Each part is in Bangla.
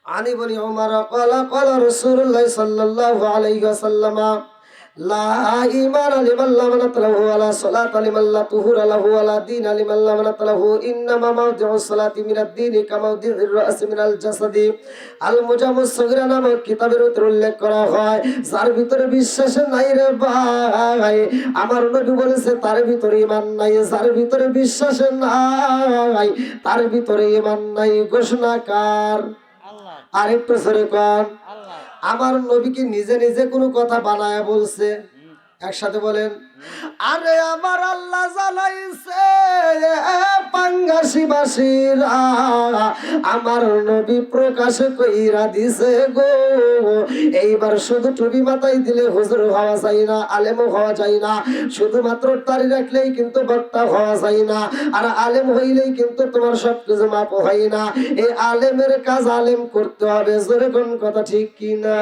আনি বনি উমর ক্বালা ক্বালা রাসূলুল্লাহ সাল্লাল্লাহু আলাইহি ওয়াসাল্লাম লা ঈমান লিমান লা মানাত লাহু ওয়ালা সালাত লিমান লা তুহুরা লাহু ওয়ালা দীন লিমান লা মানাত লাহু ইন্নামা মাওদিউস সালাতি মিনাদ দীনি কামাওদিউর রাসি মিনাল জাসাদি। আল মুজামুস সগীরা নামক কিতাবের ভিতরে উল্লেখ করা হয় যার ভিতরে বিশ্বাস নাই রে ভাই, আমার নবী বলেছে তার ভিতরে ঈমান নাই। যার ভিতরে বিশ্বাস নাই তার ভিতরে ঈমান নাই। ঘোষণাকার আল্লাহ। আরেকটু জোরে কর। আল্লাহ। আমার নবী কি নিজে নিজে কোনো কথা বানায়া বলছে? একসাথে বলেন, আরে আমার আল্লাহ জানাইছে পাঙ্গাসীবাসীরা আমার নবী প্রকাশ কইরা দিছে গো। এইবার শুধু টুপি মাথায় দিলে হুজুর হওয়া যায় না, আলেম হওয়া যায় না। শুধুমাত্র দাড়ি রাখলেই কিন্তু বক্তা হওয়া যায় না, আর আলেম হইলেই কিন্তু তোমার সবকিছু মাপ হয় না। এই আলেমের কাজ আলেম করতে হবে। জোরে কোন কথা ঠিক কিনা?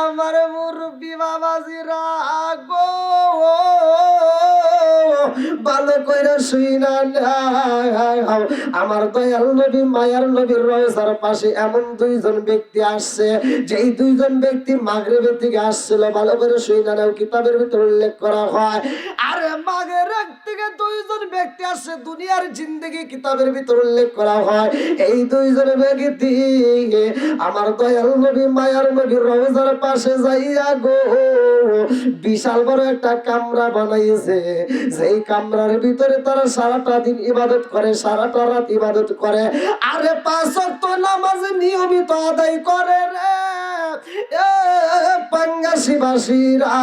আমার মুরব্বি বাবাজিরা গো, ভালো কইরা শুইনা আমার দয়াল নবী মায়ার নবীর রওজার পাশে এমন দুইজন ব্যক্তি আসছে, যেই দুইজন ব্যক্তি মাগরিবের থেকে আসছিল। ভালো করে শুইনা নাও, কিতাবের ভিতর উল্লেখ করা হয়। আরে মাগরিব থেকে দুইজন ব্যক্তি আসছে, দুনিয়ার জিন্দেগি কিতাবের ভিতর উল্লেখ করা হয়। এই দুইজন ব্যক্তি আমার দয়াল নবী মায়ার নবীর রওজার পাশে যাইয়া গো বিশাল বড় একটা কামরা বানাইছে। যেই কামরার ভিতরে তারা সারাটা দিন ইবাদত করে, সারাটা রাত ইবাদত করে, আরে 5 ওয়াক্ত নামাজ নিয়মিত আদায় করে রে পাঙ্গাসীবাসীরা।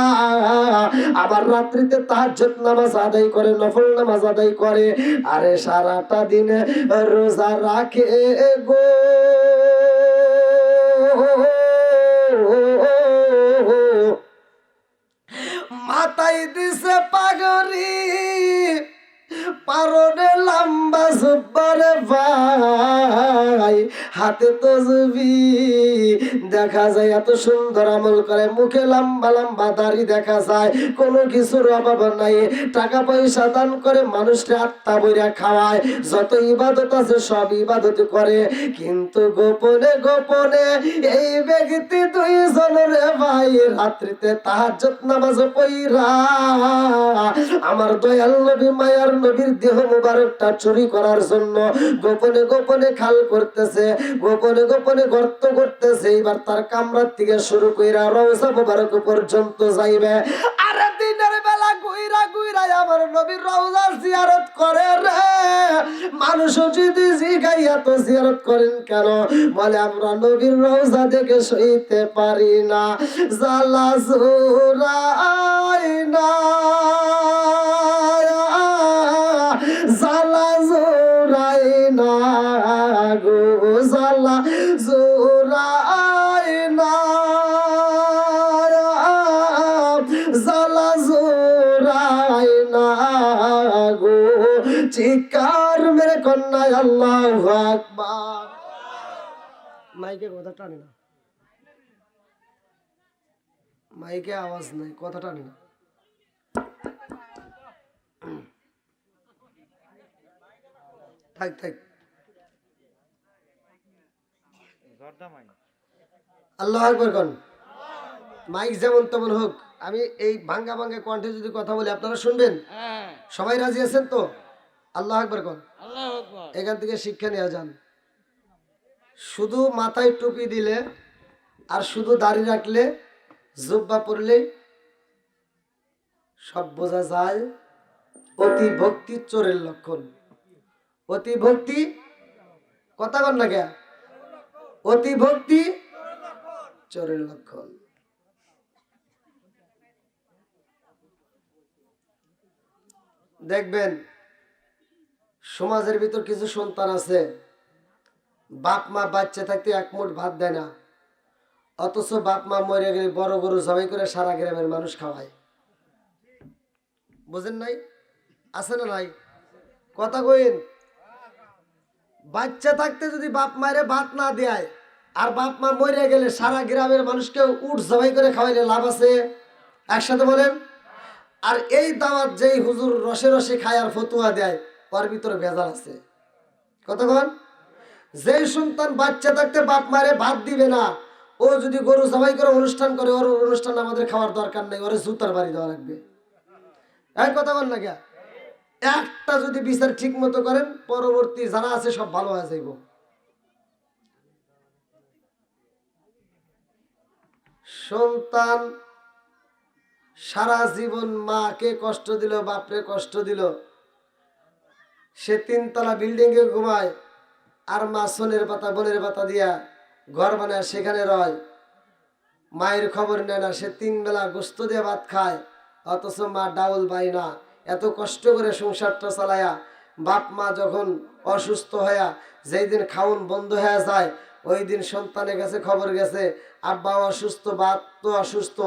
আবার রাত্রিতে তাহাজ্জুদ নামাজ আদায় করে, নফল নামাজ আদায় করে, আরে সারাটা দিন রোজা রাখে গো। মাথায় দিছে পাগড়ি, পারনে লম্বা জুব্বারে ভাই, হাতে তসবি, দেখা যায় এত সুন্দর আমল করে, মুখে লম্বা লম্বা দাড়ি দেখা যায়, কোনো কিছুর অভাব নাই, টাকা পয়সা দান করে মানুষকে আত্মা বইরা খাওয়ায়, যত ইবাদত আছে সব ইবাদত করে। কিন্তু গোপনে গোপনে এই ব্যক্তি দুইজন রে ভাই রাত্রিতে তাহাজ্জুদ নামাজ পড়া আমার দয়াল নবী মায়ার নবীর দেহ মুবারকটা চুরি করার জন্য গোপনে গোপনে খাল করতেছে, গোপনে গোপনে গর্ত করতেছে। এবার তার কামরার থেকে শুরু কইরা রওজা মুবারক পর্যন্ত যাইবে। আর দিনের বেলা গুইরা গুইরা আমার নবীর রওজা জিয়ারত করে রে। মানুষ যদি জিগাইয়া তো জিয়ারত করেন কেন? বলে আমরা নবীর রওজা দেখে সইতে পারি না, জ্বালা জোরাই না, জ্বালা জোরাই না গো, জ্বালা জোরাই না, জ্বালা জোরাই না গো। চিৎকার মেরে কন্যায় আল্লাহু আকবার। মাইকে কথা টানে না, মাইকে আওয়াজ নাই, কথা টানে না। থাক থাক। আল্লাহু আকবার কোন। মাইক যেমন তেমন হোক, আমি এই ভাঙ্গা ভাঙ্গা কণ্ঠে যদি কথা বলি আপনারা শুনবেন? সবাই রাজি আছেন তো? আল্লাহু আকবার কোন। এখান থেকে শিক্ষা নেওয়া যান। শুধু মাথায় টুপি দিলে আর শুধু দাড়ি রাখলে, জুব্বা পরলে সব বোঝা যায় অতি ভক্তি চোরের লক্ষণ। অতি ভক্তি, কথা বল না কে? অতি ভক্তি চোরের লক্ষণ। দেখবেন সমাজের ভিতর কিছু সন্তান আছে, বাপ মা বাচ্চা থাকতে এক মুঠ ভাত দেয় না, অথচ বাপ মা মরে গেলে বড় গরু জবাই করে সারা গ্রামের মানুষ খাওয়ায়। বুঝেন নাই? আছে না নাই? কথা কইন। বাচ্চা থাকতে যদি বাপ মায়ের ভাত না দেয়, আর বাপ মা মরে গেলে সারা গ্রামের মানুষকে উট জবাই করে খাওয়াইলে লাভ আছে? একসাথে বলেন। আর এই দাওয়াত যেই হুজুর রসে রসে খায় আর ফতুয়া দেয়, ওর ভিতরে ভেজাল আছে। কতক্ষণ যে সন্তান বাচ্চা থাকতে বাপ মারে ভাত দিবে না, ও যদি গরু জবাই করে অনুষ্ঠান করে, ওর অনুষ্ঠান আমাদের খাওয়ার দরকার নেই, ওরে জুতার বাড়ি দেওয়া লাগবে। এক কথা বল না কে? একটা যদি বিচার ঠিক মতো করেন, পরবর্তী যারা আছে সব ভালো হয়ে যাইব। সন্তান সারা জীবন মাকে কষ্ট দিল, বাপরে কষ্ট দিল, সে 3 তলা বিল্ডিং এ ঘুমায়, আর মা সোনের পাতা বনের পাতা দিয়া ঘর বানায় সেখানে রয়, মায়ের খবর নেয় না, সে 3 বেলা গোস্ত দিয়ে ভাত খায়, অথচ মা ডাউল পায় না। এত কষ্ট করে সংসারটা চালায়া বাপ মা যখন অসুস্থ হইয়া যেই দিন খাওন বন্ধ হয়ে যায়, ওই দিন সন্তানের কাছে খবর গেছে আব্বা অসুস্থ, বাপ তো অসুস্থ,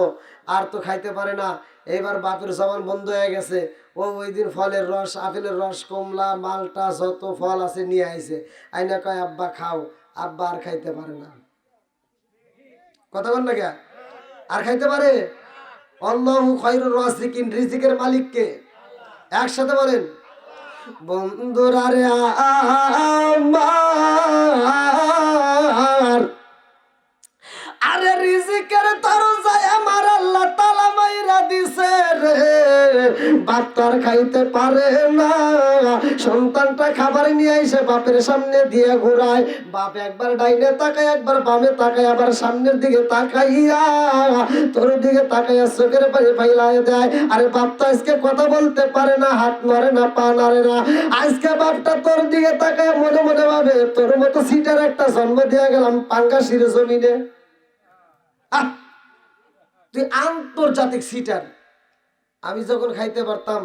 আর তো খাইতে পারে না, এইবার বাপের জবান বন্ধ হয়ে গেছে। ও ওই দিন ফলের রস, আপেলের রস, কমলা, মালটা যত ফল আছে নিয়ে আইছে, আইনা কয় আব্বা খাও, আব্বা আর খাইতে পারে না। কথা বল না কে? আর খাইতে পারে? আল্লাহু খায়রুর রাযিকিন, রিজিকের মালিক কে? একসাথে বলেন, বন্ধুরা রে আমার, আরে রিজিকের দরজায় আমার আল্লাহ তাআলা মাইরা দিছে রে, বাপ তার খাইতে পারে না, সন্তানটা খাবার নিয়ে এসে বাপের সামনে দিয়ে ঘুরায়, বাপ একবার ডাইনে তাকায়, একবার বামে তাকায়, আবার সামনের দিকে তাকাইয়া তোর দিকে তাকাইয়া চোখের পানি ফাইলাই দেয়। আরে বাপ তো আজকে কথা বলতে পারে না, হাত নড়ে না, পা নড়ে না, আজকে বাপটা তোর দিকে তাকায় মনে মনে ভাবে তোর মতো সিটার একটা জন্ম দিয়ে গেলাম পাঙ্গাসির জমিনে। তুই আন্তর্জাতিক সিটার, আমি যখন খাইতে পারতাম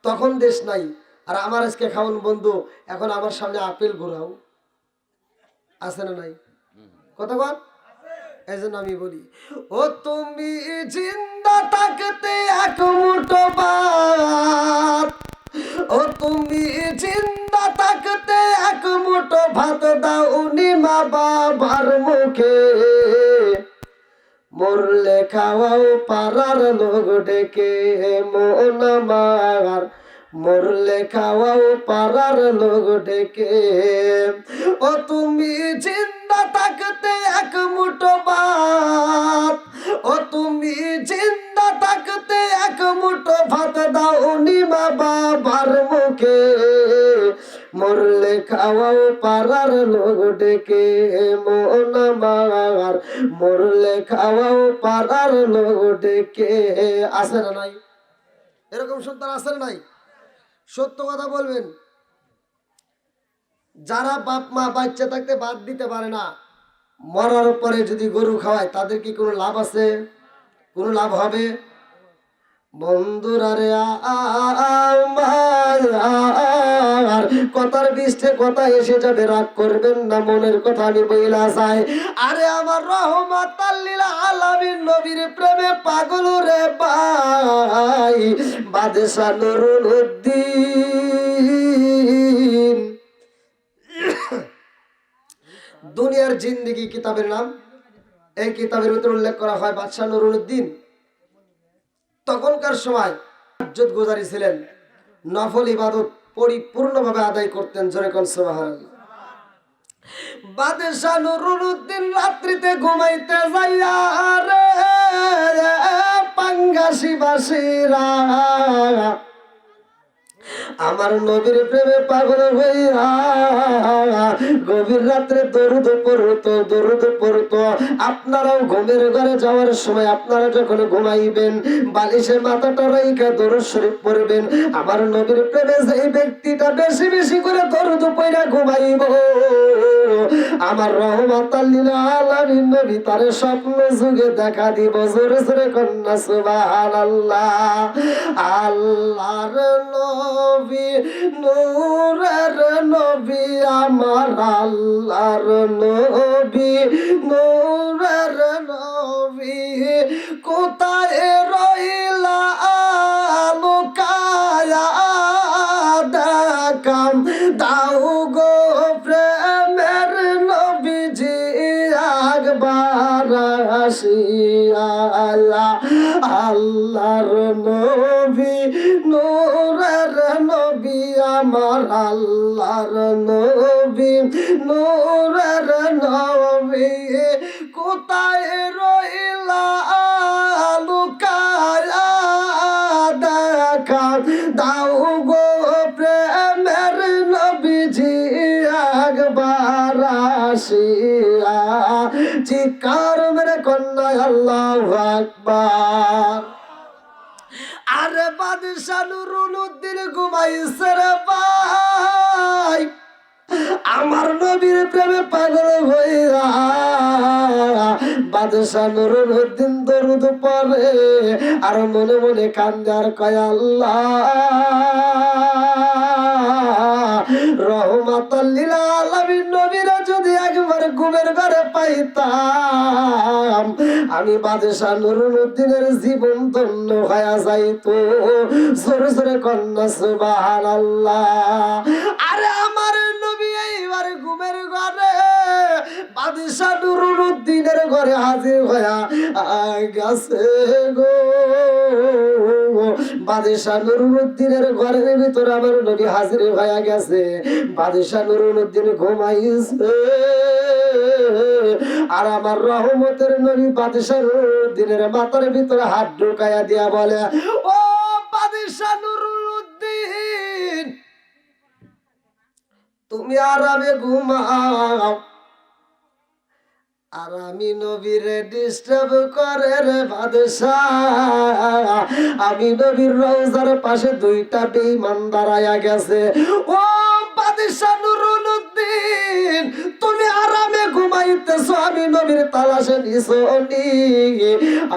তখন দেশ নাই, আর আমার আজকে খাওয়ান বন্ধু, এখন আমার সামনে আপেল ঘোরাও, আছে না নাই? কথা বল। এই জন্য আমি বলি, ও তুমি জিন্দা থাকতে এক মুঠো ভাত, ও তুমি জিন্দা থাকতে এক মুঠো ভাত দাওনি মা বাবার মুখে, মরলে খাওয়াও পাড়ার লোক ডেকে মন আমার, মরলে খাওয়াও পাড়ার লোক ডেকে, ও তুমি জিন্দা থাকতে এক মুঠো ভাত, ও তুমি জিন্দা থাকতে এক মুঠো ভাত দাওনি মা বাবার মুখে, মরলে খাওয়াও পাড়ার লোক ডেকে মন আমার, মরলে খাওয়াও পাড়ার লোক ডেকে। আছে না নাই? এরকম সন্তান আছে না নাই? সত্য কথা বলবেন, যারা বাপ মা বাচ্চা থাকতে বাদ দিতে পারে না, মরার পরে যদি গরু খাওয়ায়, তাদের কি কোনো লাভ আছে? কোনো লাভ হবে? বন্ধুরা রে আমার, কথার বৃষ্টি কথা এসে যাবে, রাগ করবেন না, মনের কথা আমি বইলা যাই। আরে আমার রহমাতাল লিল আলামিন নবীর প্রেমে পাগল রে ভাই, বাদশা নুরুল উদ্দিন। দুনিয়ার জিন্দেগি কিতাবের নাম, এই কিতাবের ভিতরে উল্লেখ করা হয় বাদশা নুরুল উদ্দিন তখনকার সময় ইজ্জত গুজারি ছিলেন, নফল ইবাদত পরিপূর্ণভাবে আদায় করতেন। জোরে কোন সুবহানাল্লাহ। বাদশা নুরুল উদ্দিন রাত্রিতে ঘুমাইতে যাইয়া রে পাঙ্গাসি বাসিরা আমার নবীর প্রেমে পাগল হইয়া গভীর রাত্রে দরুদ পড়তো। আপনারাও ঘুমের ঘরে যাওয়ার সময় আপনারা যখন ঘুমাইবেন, বালিশে মাথাটা রাইখা দরুদ শরীফ পড়বেন। আমার নবীর প্রেমে যেই ব্যক্তিটা বেশি বেশি করে দরুদ পড়া ঘুমাইব, আমার রহমাতাল লিল আলামিন নবী তারে স্বপ্ন যুগে দেখা দিব। জোরে জোরে কন্যা সুবহানাল্লাহ। আল্লাহর নবী, নূরের নবী, আমার আল্লাহর নবী, নূরের নবী, কোথায় রইলা লুকায়া দেখাম দাও গো প্রেমের নবীজি একবার আসিয়া আল্লাহর নবী নূরের নবী আমার আল্লাহর নবী নূরের নবী কোথায় রইলা লুকায়া দেখা দাও গো প্রেমের নবীজি একবার আসিয়া চিৎকার মেরে কন্যা আল্লাহু আকবার। আরে বাদশা নুরুল উদ্দিন ঘুমাইছে রে ভাই, আমার নবীর প্রেমে পাগল হইয়া বাদশা নুরুল উদ্দিন দরুদ পড়ে আর মনে মনে কান্দে আর কয় আল্লাহ রহমাতাল লিল আলামিন নবীরা যদি একবার ঘুমের ঘরে পাইতাম আমি বাদশা নুরুল উদ্দিনের জীবন ধন্য হয়ে যাইতো। জোরে জোরে কন্যা সুবহানাল্লাহ। আরে আমার নবী এইবার ঘুমের ঘরে বাদশা নুরুল উদ্দিনের ঘরে হাজির হয়ে গেছে গো। বাদশা নুরুল উদ্দিনের ঘরের ভিতরে আমার নবী হাজির হয়ে গেছে। বাদশা নুরুল উদ্দিন ঘুমাইছে আর আমার রহমতের নবী বাদশা নুরুল উদ্দিনের মাথার ভিতরে হাত ঢুকাইয়া দিয়া বলে, ও বাদশা নুরুল উদ্দিন তুমি আরামে ঘুমাও, আর আমি নবীরে ডিস্টার্ব করে রে বাদশাহ। আমি নবীর রওজার পাশে দুইটা বেঈমান দাঁড়ায়া গেছে। ও বাদশা নুরুল উদ্দিন তুমি আরামে ঘুমাইতেছো, আমি নবীর তালাশে নিছনি,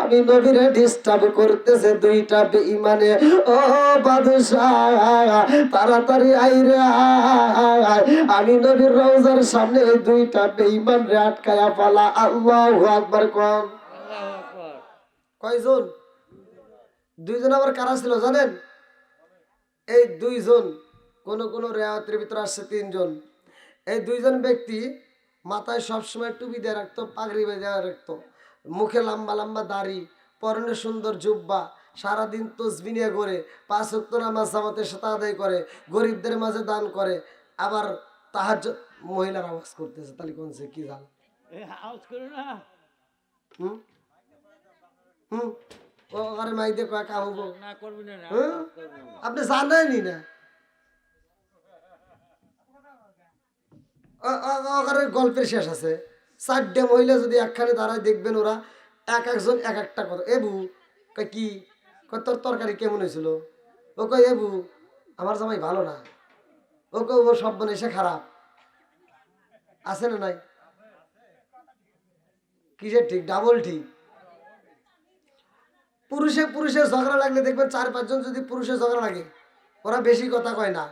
আমি নবীরে ডিস্টার্ব করতেছে দুইটা বেঈমানে। ও বাদশাহ তাড়াতাড়ি আইরে আয়, আমি নবীর রওজার সামনে এই দুইটা বেঈমান রে আটকায়া পালা। আল্লাহু আকবার কোন। কয়জন? দুইজন। আবার কারা ছিল জানেন? এই দুইজন। কোন কোন রেওয়াতের ভিতরে আসছে তিনজন। এই দুইজন ব্যক্তি মাথায় সবসময় টুপি দিয়ে রাখতো, পাগড়ি বেঁধে রাখতো, মুখে লম্বা লম্বা দাড়ি, পরনে সুন্দর জুব্বা, সারাদিন তসবিহ নিয়ে ঘোরে, 5 ওয়াক্ত নামাজ জামাতের সাথে আদায় করে, গরিবদের মাঝে দান করে, আবার তাহাজ্জুদ। মহিলার আওয়াজ করতেছে, তাহলে কোন সে কি জান? আপনি জানেনই না। গল্পের শেষ আছে। 4টে মহিলা যদি একখানে দাঁড়ায় দেখবেন ওরা এক একজন এক একটা কথা। এবু কি তোর তরকারি কেমন হয়েছিল? ও কয় এবু আমার জামাই ভালো না। ও কয় ও সব এসে খারাপ। আছে না নাই? কিসের ঠিক? ডাবল ঠিক। পুরুষের ঝগড়া লাগলে দেখবেন 4-5 জন যদি পুরুষের ঝগড়া লাগে ওরা বেশি কথা কয় না,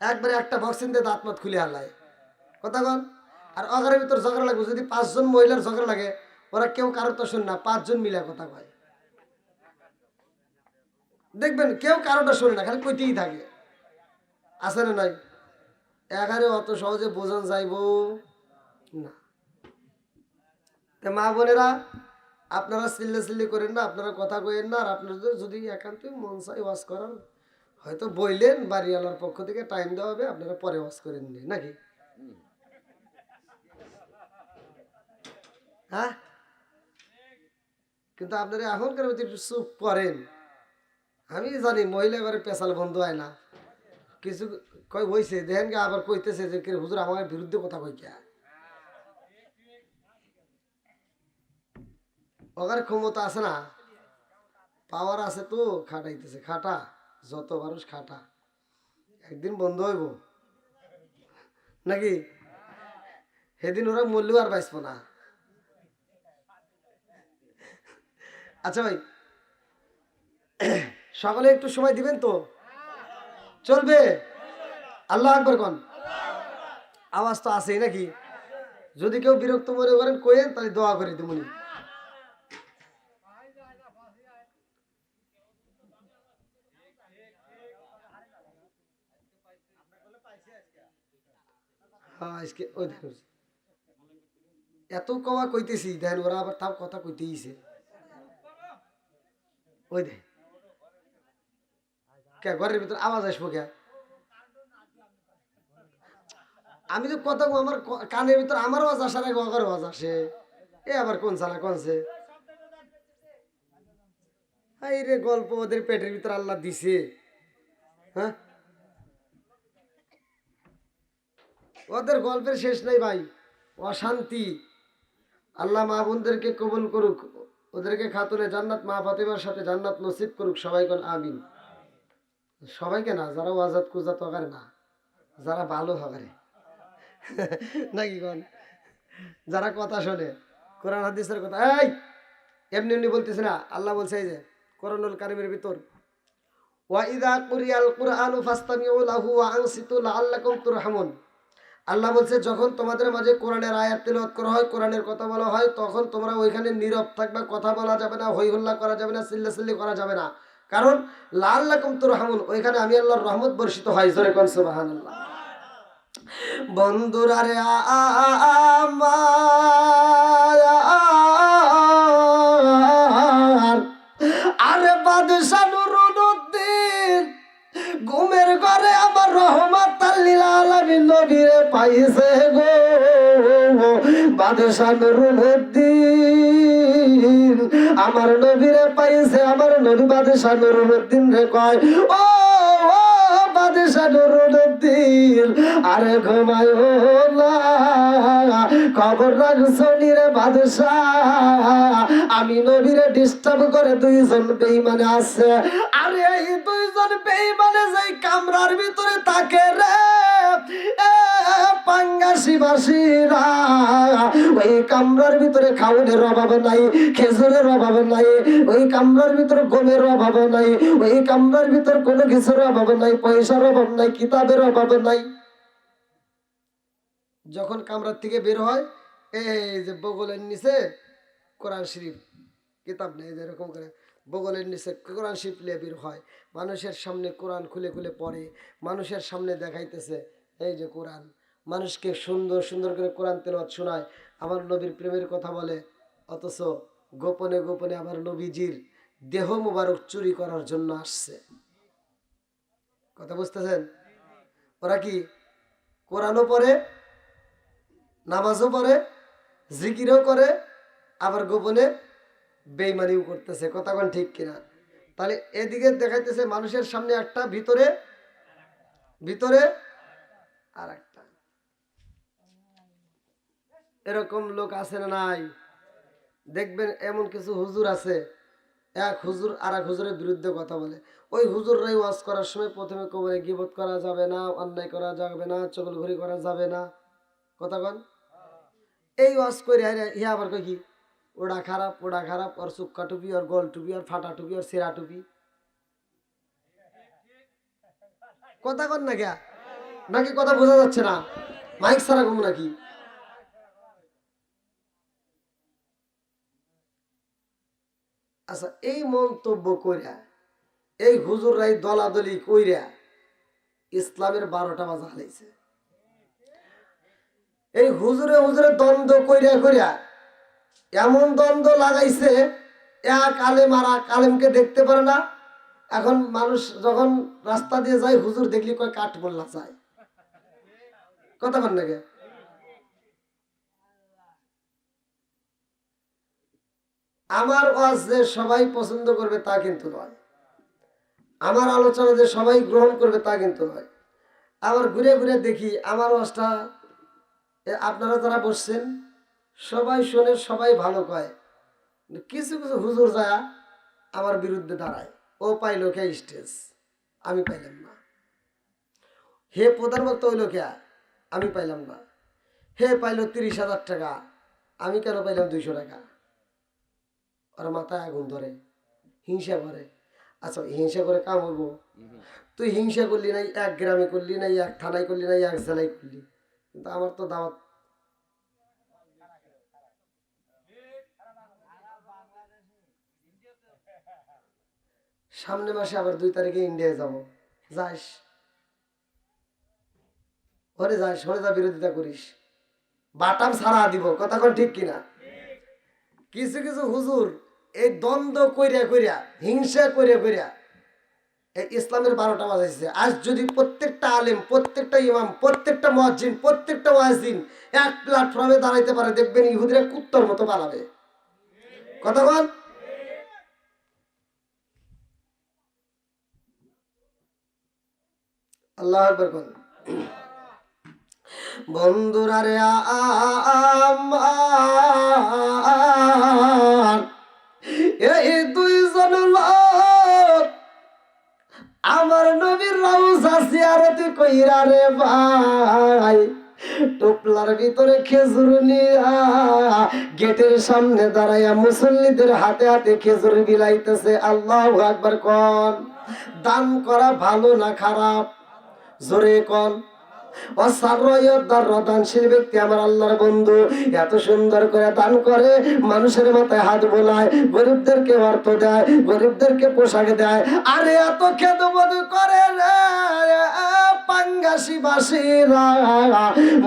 একবারে একটা বক্সিং দিয়ে দাঁত মাত খুলে হালায় কথা কন। আর অগারের ভিতর ঝগড়া লাগবে যদি 5 জন মহিলার ঝগড়া লাগে ওরা কেউ কারোর তো শোনে না, 5 জন মিলে কথা কয়। দেখবেন কেউ কারোটা শোনে না, খালি কইতেই থাকে। আছে না নাই? এগারে অত সহজে বোঝান যাইব না। মা বোনেরা আপনারা চিল্লি করেন না, আপনারা কথা কইেন না। আর আপনাদের যদি একান্ত মন চাই ওয়াজ করার হয়তো বইলেন, বাড়িওয়ালার পক্ষ থেকে টাইম দেওয়া হবে, আপনারা পরে ওয়াজ করেন নি নাকি? হ্যাঁ, কিন্তু আপনারা এখনকার মধ্যে একটু চুপ করেন। আমি জানি মহিলা এবারে পেশাল বন্ধ হয় না, কিছু কয় হয়েছে দেখেন কে আবার কইতেছে যে হুজুর আমার বিরুদ্ধে কথা কই কে। ওখানে ক্ষমতা আছে না, পাওয়ার আছে তো খাটাইতেছে। খাটা যত মানুষ খাটা, একদিন বন্ধ হইব নাকি? সেদিন ওরা মরলেও আর বাঁচবো না। আচ্ছা ভাই, সকলে একটু সময় দিবেন তো? চলবে? আল্লাহ আকবার কোন। আওয়াজ তো আছেই নাকি? যদি কেউ বিরক্ত মনে করেন কইেন, তাহলে দোয়া করে দেবনি। হ্যাঁ আজকে ওই দেখুন এত কওয়া কইতেছি দেন ওরা আবার তাও কথা কইতেইছে ওই দে কে ঘরের ভিতর আওয়াজ আসবো কে আমি তো কথা আমার কানের ভিতর আমার আওয়াজ আসার আগে ওর আওয়াজ আসে এ আবার কোন সালা কোনছে এই রে গল্প ওদের পেটের ভিতর আল্লাহ দিছে হ্যাঁ ওদের গল্পের শেষ নাই ভাই অশান্তি আল্লাহ মা বোনদেরকে কবুল করুক ওদেরকে খাতুনে জান্নাত মা ফাতেমার সাথে জান্নাত নসিব করুক সবাই কোন আমিন সবাইকে না যারা ওয়াজাত কুজাত করে না যারা ভালো হবে নাকি কোন যারা কথা শোনে কোরআন হাদিসের কথা এই এমনি এমনি বলতেছে না আল্লাহ বলছে এই যে কোরআনুল কারীমের ভিতর ওয়া ইযা কুরিয়াল কুরআনু ফাসতামিউ লাহু ওয়া আনসিতু লাআল্লাকুম তুরহামুন আল্লাহ বলছে যখন তোমাদের মাঝে কোরআনের আয়াত তেলাওয়াত করা হয় কোরআনের কথা বলা হয় তখন তোমরা ওইখানে নীরব থাকবে কথা বলা যাবে না হই হল্লা করা যাবে না চিল্লাচিল্লি করা যাবে না কারণ লাআল্লাকুম তুরহামুন ওইখানে আমি আল্লাহর রহমত বর্ষিত হয় জোরে কোন সুবহানাল্লাহ বন্ধুরা রে আমার আরে বাদশা নুরুদ্দিন ঘুমের ঘরে আমার রহমত লিল আলামিন নবীরে পাইছে গো বাদশা নুরুদ্দিন আমার নবীরে পাইছে আমার নবী বাদশা নুরুদ্দিন রে কয় ও বাদশা নুরুদ্দিন আরে ঘুমায়ো না খবর রাখছো রে বাদশা আমি নবীরে ডিস্টার্ব করে দুইজন বেঈমানে আছে আরে এই দুইজন বেঈমানে যেই কামরার ভিতরে থাকে রে পাঙ্গাসি বাসিরা ওই কামরার ভিতরে খাওয়ানোর অভাব নাই খেজুরের অভাব নাই ওই কামরার ভিতরে গমের অভাব নাই ওই কামরার ভিতর কোনো কিছুর অভাব নাই পয়সার অভাব নাই কিতাবের অভাব নাই যখন কামরার থেকে বের হয় এই যে বগলের নিচে কোরআন শরীফ কিতাব নেই যেরকম করে বগলের নিচে কোরআন শরীফ নিয়ে বের হয় মানুষের সামনে কোরআন খুলে খুলে পড়ে মানুষের সামনে দেখাইতেছে এই যে কোরআন মানুষকে সুন্দর সুন্দর করে কোরআন তেলাওয়াত শোনায় আমার নবীর প্রেমের কথা বলে অথচ গোপনে গোপনে আমার নবীজির দেহ মুবারক চুরি করার জন্য আসছে কথা বুঝতেছেন ওরা কি কোরআনও পড়ে নামাজও পড়ে জিকিরও করে আবার গোপনে বেঈমানিও করতেছে কথা কোন ঠিক কিনা তাহলে এদিকে দেখাইতেছে মানুষের সামনে একটা ভিতরে ভিতরে আর একটা এরকম লোক আছে না নাই দেখবেন এমন কিছু হুজুর আছে এক হুজুর আর এক হুজুরের বিরুদ্ধে কথা বলে ওই হুজুররাই ওয়াজ করার সময় প্রথমে কবরে গীবত করা যাবে না অন্যায় করা যাবে না চগলখড়ি করা যাবে না কথা কন এই ওয়াজ করে ইয়া আবার কই কি ওটা খারাপ আর চুক্কা টুপি আর গোল টুপি আর ফাটা টুপি আর সেরা টুপি কথা কন না কে নাকি কথা বোঝা যাচ্ছে না মাইক সারা কম নাকি আচ্ছা এই মন্তব্য কইরা এই হুজুররাই দলাদলি কইরা ইসলামের 12টা বাজা হালাইছে এই হুজুরে হুজুরে দ্বন্দ্ব কইরা কইরা এমন দ্বন্দ্ব লাগাইছে এক আলেম আর এক আলেমকে দেখতে পারে না এখন মানুষ যখন রাস্তা দিয়ে যায় হুজুর দেখলি কয় কাঠ বললা যায় কথা বল নাকি আমার ওয়াজ যে সবাই পছন্দ করবে তা কিন্তু নয় আমার আলোচনা যে সবাই গ্রহণ করবে তা কিন্তু নয় আবার ঘুরে ঘুরে দেখি আমার ওয়াজটা আপনারা যারা বসছেন সবাই শোনে সবাই ভালো কয় কিছু কিছু হুজুর যায় আমার বিরুদ্ধে দাঁড়ায় ও পাইলো কে স্টেজ আমি পাইলাম না হে প্রধান বক্তা হইল কে আমি পাইলাম না হে পাইলো 30,000 টাকা আমি কেন পাইলাম 200 টাকা ওর মাথায় আগুন ধরে হিংসা করে আচ্ছা হিংসা করে কাম হইব তুই হিংসা করলি নাই এক গ্রামে করলি নাই এক থানায় করলি নাই এক জেলায় করলি কিন্তু আমার তো দাওয়াত সামনে মাসে আবার 2 তারিখে ইন্ডিয়ায় যাব যাস ওরে যাস ওরে যা বিরোধিতা করিস বাটাম ছাড়া দিব, কথা কোন ঠিক কিনা? কিছু কিছু হুজুর এই দ্বন্দ্ব কইরা কইরা, হিংসা কইরা কইরা এই ইসলামের 12টা বাজাইছে। আজ যদি প্রত্যেকটা আলেম, প্রত্যেকটা ইমাম, প্রত্যেকটা মুয়াজ্জিন, প্রত্যেকটা ওয়াজিন এক প্ল্যাটফর্মে দাঁড়াইতে পারে, দেখবেন ইহুদিরা কুত্তর মতো পালাবে। কথা বল। আল্লাহ আকবার কোন। বন্ধুরা রে আমার, এই দুইজন লোক আমার নবীর রওজা জিয়ারত কইরা রে ভাই, টোপলার ভিতরে খেজুর নিয়া গেটের সামনে দাঁড়াইয়া মুসল্লিদের হাতে হাতে খেজুর বিলাইতেছে। আল্লাহু আকবার কোন। দান করা ভালো না খারাপ? জোরে কোন। দানশীল ব্যক্তি আমার আল্লাহর বন্ধু, এত সুন্দর করে দান করে, মানুষের মাথায় হাত বোলায়, গরিবদেরকে অর্থ দেয়, গরিবদেরকে পোশাক দেয়। আরে এত খেদমত করে রে পাঙ্গাসি বাসীরা,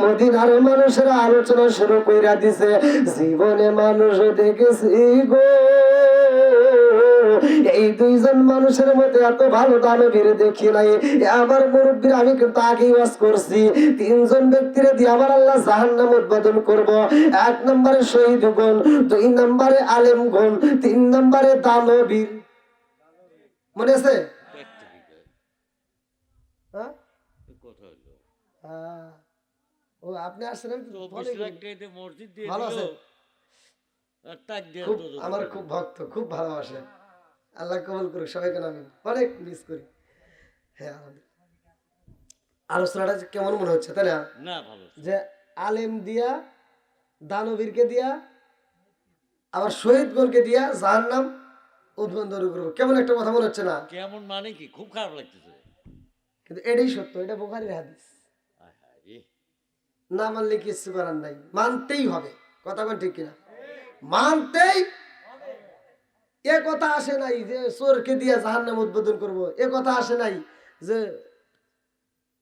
মদিনার মানুষেরা আলোচনা শুরু কইরা দিছে, জীবনে মানুষ দেখেছি গো এই দুইজন মানুষের মধ্যে এত ভালো দানবীর দেখি নাই। আবার মুরব্বীর আমি কিন্তু আগেই ওয়াজ করছি, 3জন ব্যক্তিরে দিয়ে আবার আল্লাহ জাহান্নাম উদ্বোধন করব। 1 নম্বরে শহীদ গুণ, 2 নম্বরে আলেম গুণ, 3 নম্বরে দানবীর। মনে আছে? ও আপনি আসছেন ভালো আছে, আমার খুব ভক্ত, খুব ভালোবাসে। আল্লাহ কবুল করুক সবাইকে, আমি অনেক মিস করি। হ্যাঁ, আলোচনাটা কেমন মনে হচ্ছে তাই না? যে আলেম দিয়া, দানবীরকে দিয়া, আবার শহীদ গোলকে দিয়া জাহান্নাম উদ্বোধন করবো, কেমন একটা কথা মনে হচ্ছে না? কেমন মানে কি? খুব খারাপ লাগতেছে, কিন্তু এটাই সত্য, এটা বুখারীর হাদিস। না মানলে কিছু করার নাই, মানতেই হবে। কথা কোন ঠিক কিনা? মানতেই। এ কথা আসে নাই যে চোরকে দিয়ে জাহান্নাম উদ্বোধন করব, এ কথা আসে নাই যে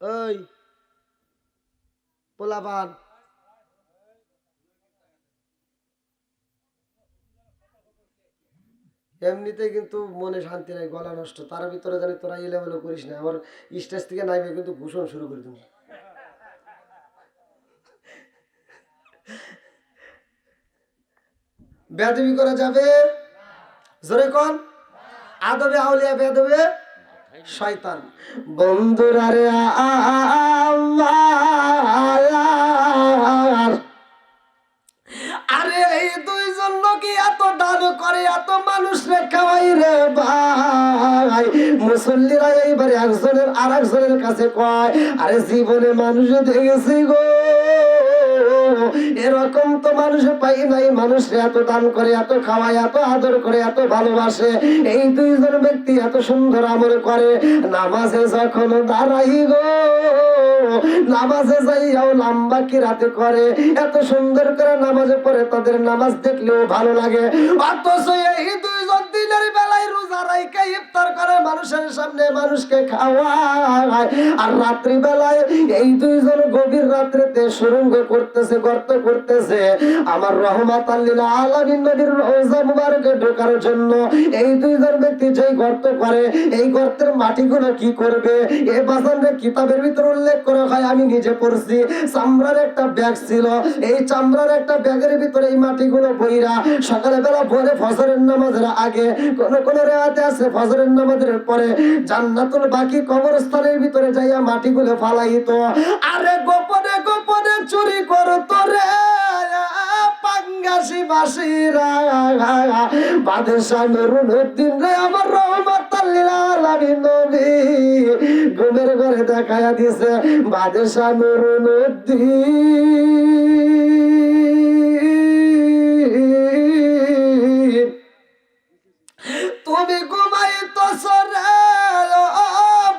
ওই পোলাপান এমনিতে কিন্তু মনে শান্তি নাই, গলা নষ্ট, তার ভিতরে জানি তোরা এলোমেলো করিস না, আমার স্টেজ থেকে নাইবে কিন্তু ঘোষণ শুরু করে দেবো। বেয়াদবি করা যাবে? জোরে কোন। আদবে আউলিয়া, বেয়াদবে শয়তান। বন্ধুরা রে আমার, আরে এই দুইজন লোকই এত দান করে, এত মানুষ রে খাওয়াই রে ভাই, মুসল্লিরা এইবারে একজনের আর একজনের কাছে কয়, আরে জীবনে মানুষ দেখেছি গো, এরকম তো মানুষ পাই নাই, মানুষ এত দান করে, এত খাওয়ায়, এত আদর করে, এত ভালোবাসে। এই দুইজন ব্যক্তি এত সুন্দর আমল করে, নামাজে যখন দাঁড়াই গো, নামাজে যাইয়াও লম্বা কিরাতে করে, এত সুন্দর করে নামাজে পড়ে, তাদের নামাজ দেখলেও ভালো লাগে। অথচ এই দুইজন দিনের বেলায় রোজা রাইখা ইফতার করে, মানুষের সামনে মানুষকে খাওয়ায়, আর রাত্রি বেলায় এই দুইজন গভীর রাত্রিতে সুরঙ্গ করতেছে, গর্ত করতেছে আমার রহমাতাল লিল আলামিন নবীর রওজা মুবারকে ঢোকার জন্য। এই দুইজন ব্যক্তি যেই গর্ত করে, এই গর্তের মাটিগুলো কি করবে? এই বাজারে কিতাবের ভিতর উল্লেখ করা হয়, আমি নিজে পড়ছি, চামড়ার একটা ব্যাগ ছিল, এই চামড়ার একটা ব্যাগের ভিতরে এই মাটিগুলো বইরা সকালে বেলা ভোরে ফজরের নামাজের আগে, কোন কোন রিওয়ায়েতে আছে ফজরের নামাজের পরে, জান্নাতুল বাকি কবরস্থানের ভিতরে যাইয়া মাটিগুলো ফালাইতো। আরে গোপনে গোপনে চুরি করতো রে পাঙ্গাসি বাসীরা। বাদশাহ নুরুদ্দিন রে আমার রহমাতাল লিল আলামিন নবী ঘুমের ঘরে দেখায়া দিছে, বাদশাহ নুরুদ্দিন তুমি ঘুমাইতেছ রে,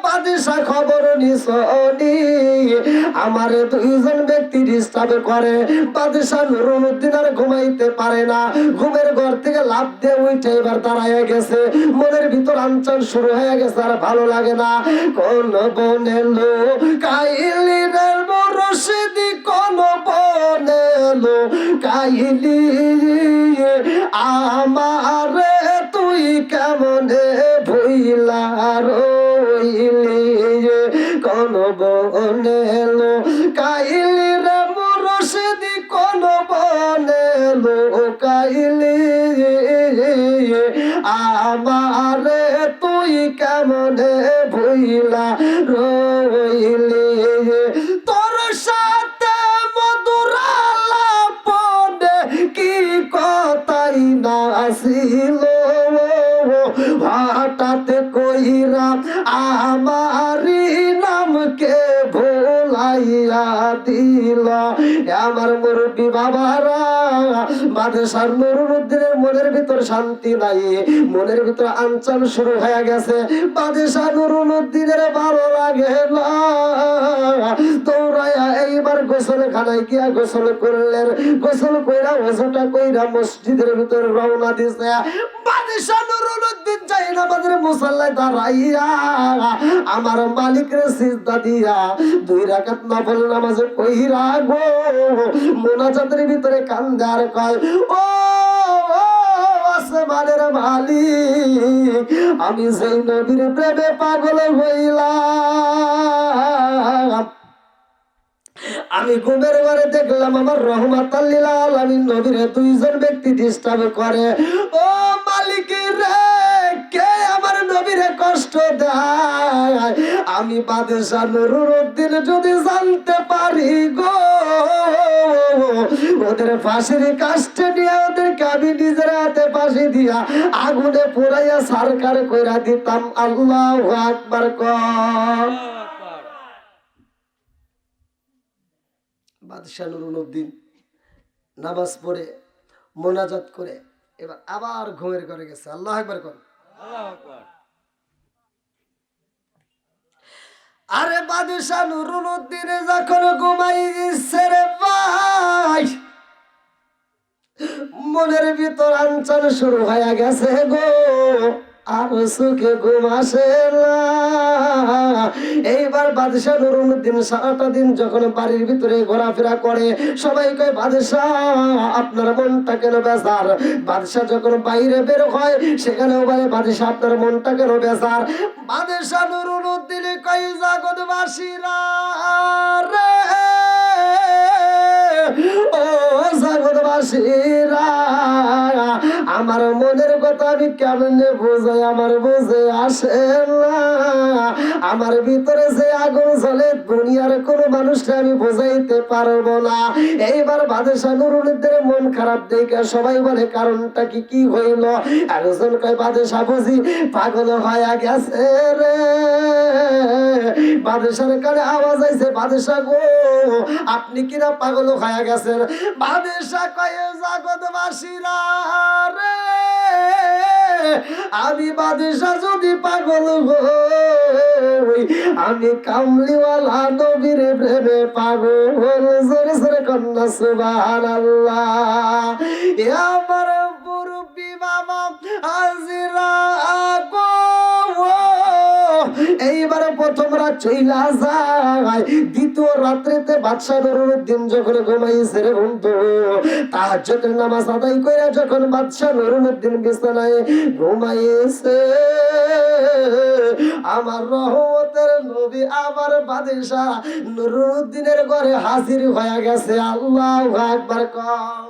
বাদশাহ খবর নিছনি, আমার দুইজন ব্যক্তি ডিস্টার্ব করে। বাদশাহ নুরুদ্দিন আর ঘুমাইতে পারে না, ঘুমের ঘর থেকে লাফ দিয়ে উঠে এবার দাঁড়ায় গেছে, মনের ভিতর আঞ্চল শুরু হয়ে গেছে, আর ভালো লাগে না। কোন বনে লো কাইলিনের মুর্শিদি, কোন বনে লো কাইলি আমারে তুই কেমনে ভুইলা রইলি কোন বনে লো কাইলি রে মুর্শিদি কোন বনে লো কাইলি আমারে তুই কেমনে ভুইলা রইলি তোর সাথে মধুর আলাপনে কি কথাই না আসিল হঠাৎ কইরা আমারি নামকে ভোলাইয়া দিল আমার মুরব্বী বাবারা বাদশাহ নুরুদ্দিনের মনের ভিতর শান্তি নাই মনের ভিতর আঞ্চল শুরু হয়ে গেছে বাদশাহ নুরুদ্দিনের ভালো লাগে না দৌড়াইয়া এইবার গোসলখানায় গিয়া গোসল করলেন গোসল কইরা ওজোটা কইরা মসজিদের ভিতর রওনা দিছে বাদশাহ নুরুদ্দিন যাই নামাজের মুসাল্লায় দাঁড়াইয়া আমার মালিকের সিজদা দিয়া 2 রাকাত নফল নামাজ কইরা গো মুনাজাতের ভিতরে কান্দে আর কয় ও আসমানের মালিক আমি সেই নবীর প্রেমে পাগল হইলাম আমি ঘুমের ঘরে দেখলাম আমার রহমাতাল লিল আলামিন নবীর 2 জন ব্যক্তি ডিস্টার্ব করে ও মালিক রে কে আমার নবীরে কষ্ট দেয় আমি বাদশাহ নুরুদ্দিন যদি জানতে পারি গো ওদের ফাঁসির কাস্টে নিয়ে ওদেরকে আমি নিজের হাতে ফাঁসি দিয়া আগুনে পুরাইয়া সরকার কইরা দিতাম আল্লাহু আকবার কর বাদশাহ নুরুদ্দিন নামাজ পড়ে মোনাজাত করে এবার আবার ঘুমের ঘরে গেছে আল্লাহু আকবার কর আরে বাদশাহ নুরুদ্দিন যখন ঘুমাই গেছে রে ভাই মনের ভিতর আঞ্চল শুরু হয়ে গেছে গো আর সুখে ঘুম আসে না এইবার বাদশাহ নুরুদ্দিন সারাটা দিন যখন বাড়ির ভিতরে ঘোরাফেরা করে সবাই কয় বাদশাহ আপনার মনটা কেন বেজার বাদশাহ যখন বাইরে বের হয় সেখানেও বলে বাদশাহ আপনার মনটা কেন বেজার বাদশাহ নুরুদ্দিন কয় জগৎবাসীরা রে ও জগৎবাসীরা আমার মনের কথা আমি কেমনে বোঝাই আমার বুঝে আসে না আমার ভিতরে যে আগুন জ্বলে দুনিয়ার কোন মানুষকে আমি বোঝাইতে পারবো না এইবার বাদশাহ নুরুদ্দিনের মন খারাপ দেখে সবাই বলে কারণটা কি হইল একজন কয় বাদশাহ বুঝি পাগল হয়ে গেছে রে বাদশার কানে আওয়াজ আইছে বাদশাহ গো আপনি কিনা পাগল হয়ে গেছেন বাদশাহ কয় জগৎবাসীরা রে আমি বাদশাহ যদি পাগল হই আমি কামলিওয়ালা নবীর প্রেমে পাগল জোরে জোরে কন্যা সুবহানাল্লাহ এ আমার মুরব্বি বাবা হাজিরা গো এইবার প্রথম রাত চইলা যায় দ্বিতীয় রাত্রিতে বাদশাহ নুরুদ্দিন যখন ঘুমাইছে রে বন্ধু তাহাজ্জুদের নামাজ আদায় কইরা যখন বাদশাহ নুরুদ্দিন বিছানায় ঘুমাইছে আমার রহমতের নবী আমার বাদশাহ নুরুদ্দিনের ঘরে হাজির হয়ে গেছে আল্লাহু আকবার কম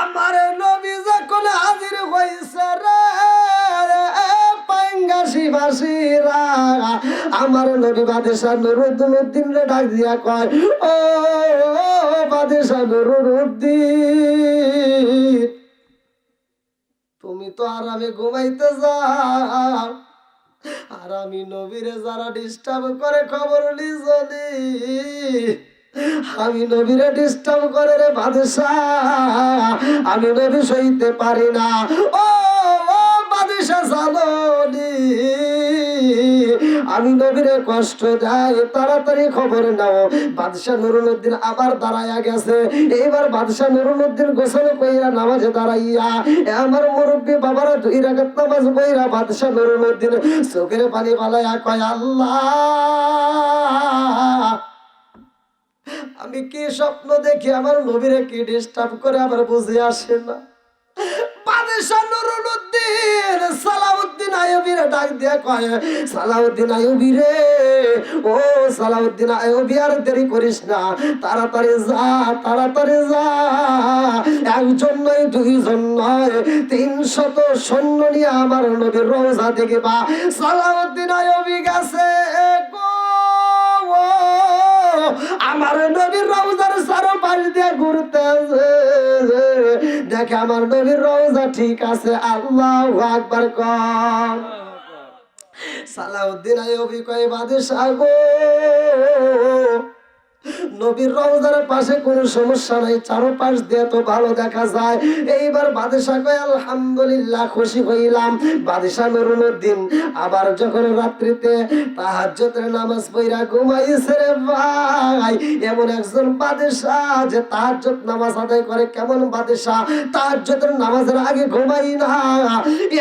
আমার নবী যখন হাজির হইছে রে পাঙ্গাসীবাসীরা আমার নবী বাদশাহ নুরুদ্দিন রে ডাক দিয়া কয় ও বাদশাহ নুরুদ্দিন তুমি তো আরামে ঘুমাইতে যাও আর আমি নবীরে যারা ডিস্টার্ব করে খবর লিজনি আমি নবীরে ডিস্টার্ব করে রে বাদশাহ আমি নবী সইতে পারি না ও বাদশাহ জানোনি আমি নবীরে কষ্ট দেয় তাড়াতাড়ি খবর নাও বাদশাহ নুরুদ্দিন আবার দাঁড়াইয়া গেছে এইবার বাদশাহ নুরুদ্দিন গোসল কইরা নামাজে দাঁড়াইয়া আমার মুরব্বী বাবারা 2 রাকাত নামাজ পড়া বাদশাহ নুরুদ্দিন চোখের পানি বালাইয়া কয় আল্লাহ আমি কি স্বপ্ন দেখি আমার নবীরে কি ডিস্টার্ব করে আবার বুঝে আসে না। বাদশাহ নুরুল উদ্দিন সালাউদ্দিন আইয়ুবীরে ডাক দিয়া কয়, সালাউদ্দিন আইয়ুবী রে, ও সালাউদ্দিন আইয়ুবী, আর দেরি করিস না, তাড়াতাড়ি যা, তাড়াতাড়ি যা। একজন নয়, দুইজন নয়, 300 সৈন্য নিয়ে আমার নবীর রওজা দেখবা। সালাউদ্দিন আইয়ুবী গেছে গো, আমার নবীর রওজার চারপাশ দিয়ে ঘুরতেছে, দেখে আমার নবীর রওজা ঠিক আছে। আল্লাহু আকবার কর। সালাউদ্দিন আইয়ুবী কয়, বাদশাহ গো, নবীর রওজার পাশে কোনো সমস্যা নাই, চারপাশ দিয়ে তো ভালো দেখা যায়। এইবার বাদশাহ কয়, আলহামদুলিল্লাহ, খুশি হইলাম। বাদশাহ নুরুল উদ্দিন আবার যখন রাত্রিতে তাহাজ্জুদের নামাজ পড়া ঘুমাইছে রে ভাই, এমন একজন বাদশাহ যে তাহাজ্জুদ নামাজ আদায় করে। কেমন বাদশাহ? তাহাজ্জুদের নামাজের আগে ঘুমাই না।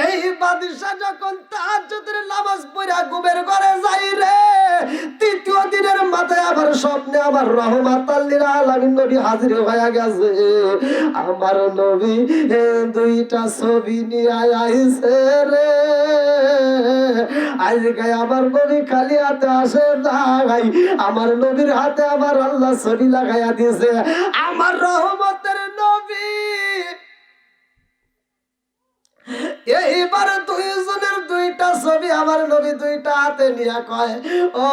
এই বাদশাহ যখন তাহাজ্জুদের নামাজ পড়া ঘুমের ঘরে যাই রে, তৃতীয় দিনের মাথায় আবার স্বপ্নে আমার রহমাতাল লিল আলামিন নবী হাজির হয়ে গেছে। আমার নবী দুইটা ছবি নিয়ে আইছে রে। আজকে আমার নবী খালি হাতে আসে নাই, আমার নবীর হাতে আমার আল্লাহ ছবি লাগাইয়া দিয়েছে। আমার রহমতের নবী এইবার দুইজনের দুইটা ছবি আমার নবী দুইটা হাতে নিয়ে কয়, ও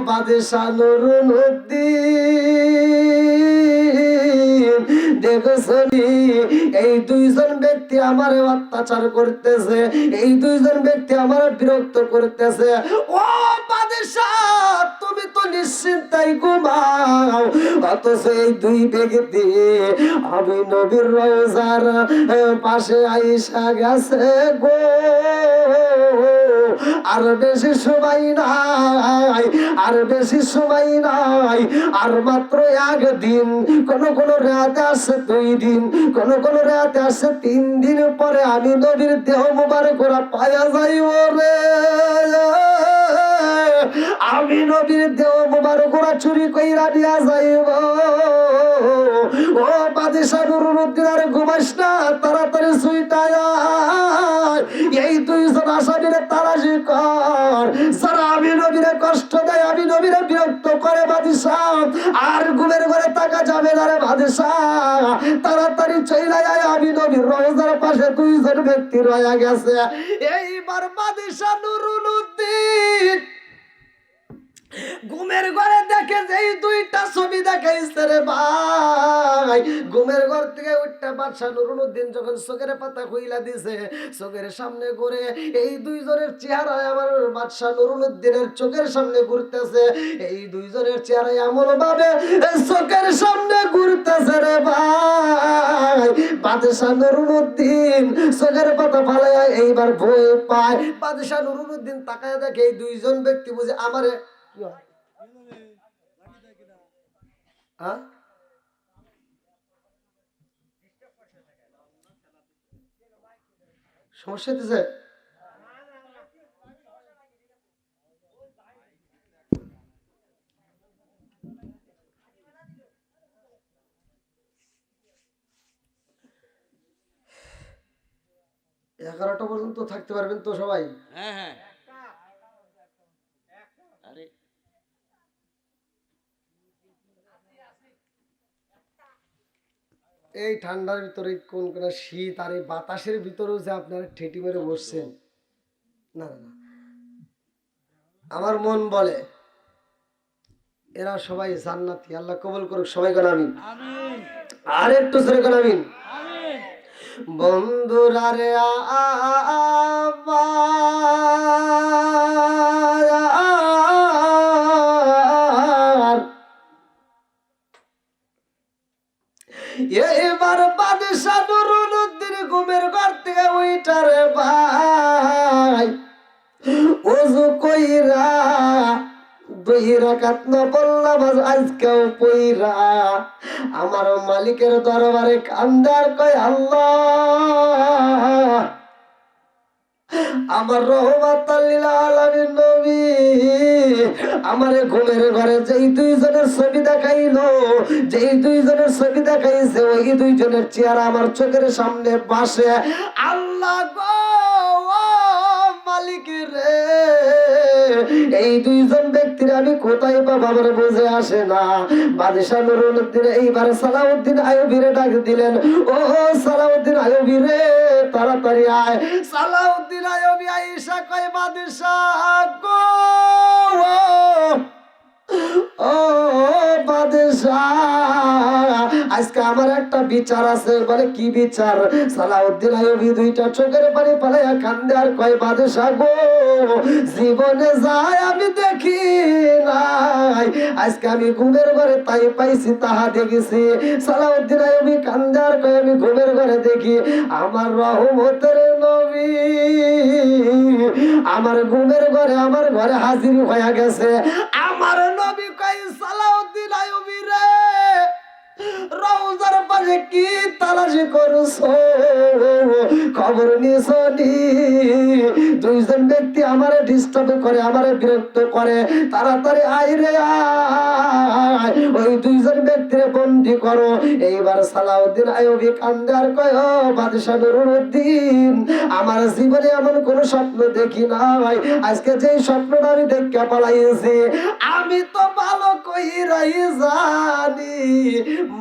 বাদশাহ নুরুল উদ্দিন, দেখছনি এই দুইজন ব্যক্তি আমার অত্যাচার করতেছে, এই দুইজন ব্যক্তি আমার বিরক্ত করতেছে। ও বাদশাহ, তুমি তো নিশ্চিন্তাই ঘুমাও, অথচ এই দুই ব্যক্তি আমি নবীর রওজার পাশে আইসা গেছে গো। আর বেশি সময় নাই, আর বেশি সময় নাই, আর মাত্র একদিন, কোন কোন রাতে আসে 2 দিন, কোন কোন রাতে আসে 3 দিন পরে আমি নবীর দেহ মোবারক ওরা পায়া যাইব রে। আমি নবীর দেহ মোবারক ওরা চুরি কইরা নিয়া যাইব। ও বাদশাহ নুরুল উদ্দিন, আর ঘুমাস না, তাড়াতাড়ি সুইটা আয়। এই দুইজন আসামিরে তালাশি কর, যারা আমি নবীরে কষ্ট দেয়, আমি নবীরে বিরক্ত করে বাদশাহ, আর ঘুমের ঘরে তাকা যাবে না রে বাদশাহ। তাড়াতাড়ি চইলা যায়, আমি নবীর রওজার পাশে দুইজন ব্যক্তি রয়ে গেছে। এইবার বাদশাহ নুরুল উদ্দিন ঘুমের ঘরে দেখে যে এই দুইটা ছবি দেখাইছে রে ভাই। ঘুমের ঘর থেকে উঠতে বাদশাহ নুরুল উদ্দিন যখন চোখের পাতা খুইলা দিছে, চোখের সামনে ঘুরে এই দুইজনের চেহারায় আমার বাদশাহ নুরুল উদ্দিনের চোখের সামনে ঘুরতেছে। এই দুইজনের চেহারা এমন ভাবে চোখের সামনে ঘুরতেছে রে ভাই, বাদশাহ নুরুল উদ্দিন চোখের পাতা ফালাইয়া এইবার ভয় পায়। বাদশাহ নুরুল উদ্দিন তাকায় দেখে এই দুইজন ব্যক্তি বুঝে আমারে সমস্যা দিছে। এগারোটা পর্যন্ত থাকতে পারবেন তো সবাই? হ্যাঁ হ্যাঁ। আরে এই ঠান্ডার ভিতরে কোন কোন শীত আর এই বাতাসের ভিতরেও যে আপনারা ঠেটি মেরে বসছেন, না না না, আমার মন বলে এরা সবাই জান্নাতি। আল্লাহ কবুল করুক, সবাই কোন আমিন। আর একটু জোরে কোন আমিন। বন্ধুরা রে আমার, এবার বাদশাহ নুরুল উদ্দিন ঘুমের ঘর থেকে উইঠা রে ভাই, ওযু কইরা 2 রাকাত নফল নামাজ আজকেও পইরা আমার মালিকের দরবারে কান্দার কয়, আল্লাহ, আমার রহমাতাল লিল আলামিন নবী আমারে ঘুমের ঘরে যেই দুইজনের ছবি দেখাইলো, যেই দুইজনের ছবি দেখাইছে, ওই দুইজনের চেহারা আমার চোখের সামনে বাসে। আল্লাহ গো, ও মালিক রে, এই দুইজন ব্যক্তির আমি কোথায় পাবো আমার বুঝে আসে না। বাদশাহ নুরুল উদ্দিন এইবার সালাউদ্দিন আইয়ুবীরে ডাক দিলেন, ও সালাউদ্দিন আইয়ুবী রে, তাড়াতাড়ি আয়। সালাউদ্দিন আইয়ুবী আইসা কয়, বাদশাহ গো, ও বাদশাহ, আজকে আমার একটা বিচার আছে। বলে কি বিচার? সালাউদ্দিন আইয়ুবী দুইটা চোখের পানি পালাইয়া কান্দে আর কয়, বাদশাহ গো, জীবনে যায় আমি দেখি নাই, আজকে আমি ঘুমের ঘরে তাই পাইছি তাহা দেখেছি। সালাউদ্দিন আইয়ুবী কান্দে আর কয়, আমি ঘুমের ঘরে দেখি আমার রহমতের নবী আমার ঘুমের ঘরে আমার ঘরে হাজির হয়ে গেছে। আমার নবী কয়, সালাউদ্দিন আইয়ুবী রে, রওজার পাশে কি তালাশি করছো? খবর নিছনি? দুইজন ব্যক্তি আমারে ডিস্টার্ব করে, আমারে বিরক্ত করে, তাড়াতাড়ি আয় রে আয়, ওই দুইজন ব্যক্তিরে বন্দী করো। এইবার সালাউদ্দিন আইয়ুবী কান্দে আর কয়, ও বাদশাহ নুরুল উদ্দিন, আমার জীবনে এমন কোন স্বপ্ন দেখি নাই, আজকে যেই স্বপ্নটা আমি দেখে পালাইছি, আমি তো ভালো কইরাই জানি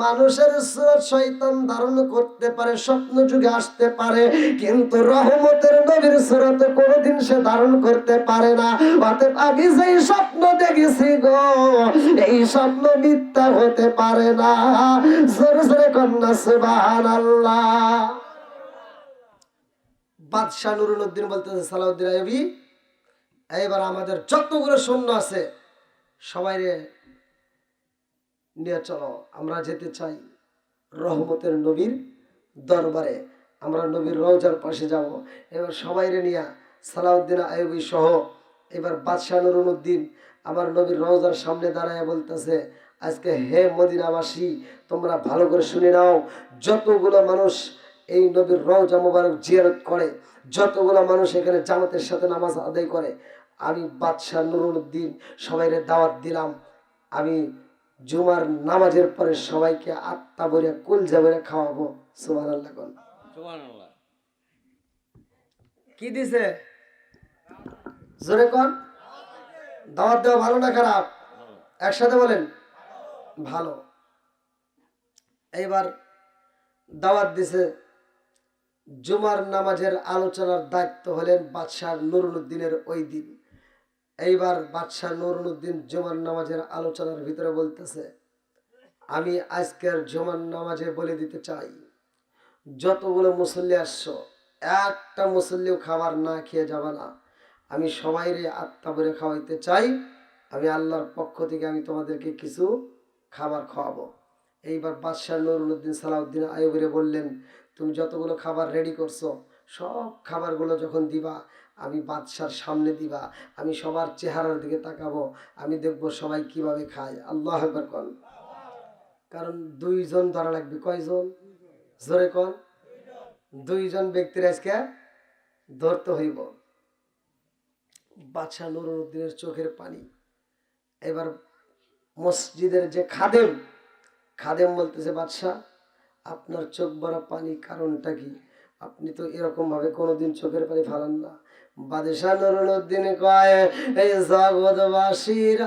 মানুষের সুরত শয়তান ধারণ করতে পারে, স্বপ্ন যুগে আসতে পারে, কিন্তু রহমতের নবীর সুরত কোনোদিন সে ধারণ করতে পারে না। অতএব আমি যেই স্বপ্ন দেখেছি গো, এই স্বপ্ন মিথ্যা হতে পারে না। জোরে জোরে কন্যা সুবহানাল্লাহ। বাদশাহ নুরুল উদ্দিন বলতেছে, সালাউদ্দিন আইয়ুবী, এইবার আমাদের যতগুলো সৈন্য আছে সবাই নিয়ে চলো, আমরা যেতে চাই রহমতের নবীর দরবারে, আমরা নবীর রওজার পাশে যাব। এবার সবাই নিয়ে সালাউদ্দিন আইয়ুবী সহ এবার বাদশাহ নুরুল উদ্দিন আমার নবীর রওজার সামনে দাঁড়ায় বলতেছে, আজকে হে মদিনাবাসী, তোমরা ভালো করে শুনে নাও, যতগুলো মানুষ এই নবীর রওজা মোবারক জিয়ারত করে, যতগুলো মানুষ এখানে জামাতের সাথে নামাজ আদায় করে, আমি বাদশাহ নুরুল উদ্দিন সবাইরে দাওয়াত দিলাম, আমি জুমার নামাজের পরে সবাইকে আত্মা ভরে কলজা ভরে খাওয়াবো। সুবহানাল্লাহ। সুবহানাল্লাহ। কি দিছে? জোরে কোন। দাওয়াত দেওয়া ভালো না খারাপ? একসাথে বলেন, ভালো। এইবার দাওয়াত দিছে, জুমার নামাজের আলোচনার দায়িত্ব হলেন বাদশাহ নুরুল উদ্দিনের ওই দিন। এইবার বাদশাহ নুরুল উদ্দিন জুমার নামাজের আলোচনার ভিতরে বলতেছে, আমি আজকের জুমার নামাজে বলে দিতে চাই, যতগুলো মুসল্লি আসছো, একটা মুসল্লিও খাবার না খেয়ে যাবে না, আমি সবাইরে আত্মা ভরে খাওয়াইতে চাই, আমি আল্লাহর পক্ষ থেকে আমি তোমাদেরকে কিছু খাবার খাওয়াবো। এইবার বাদশাহ নুরুল উদ্দিন সালাউদ্দিন আইয়ুবীরে বললেন, তুমি যতগুলো খাবার রেডি করছো, সব খাবারগুলো যখন দিবা আমি বাদশার সামনে দিবা, আমি সবার চেহারার দিকে তাকাবো, আমি দেখবো সবাই কিভাবে খায়। আল্লাহু আকবার কোন। কারণ দুইজন ধরা লাগবে। কয়জন? জোরে কোন। দুইজন ব্যক্তির আজকে ধরতে হইব। বাদশাহ নুরুল উদ্দিনের চোখের পানি। এবার মসজিদের যে খাদেম, খাদেম বলতেছে, বাদশাহ আপনার চোখ ভরা পানি কারণটা কি? আপনি তো এরকম ভাবে কোনোদিন চোখের পানি ফেলান না। বাদশাহ নুরুল উদ্দিন কয়, এই জগৎবাসীর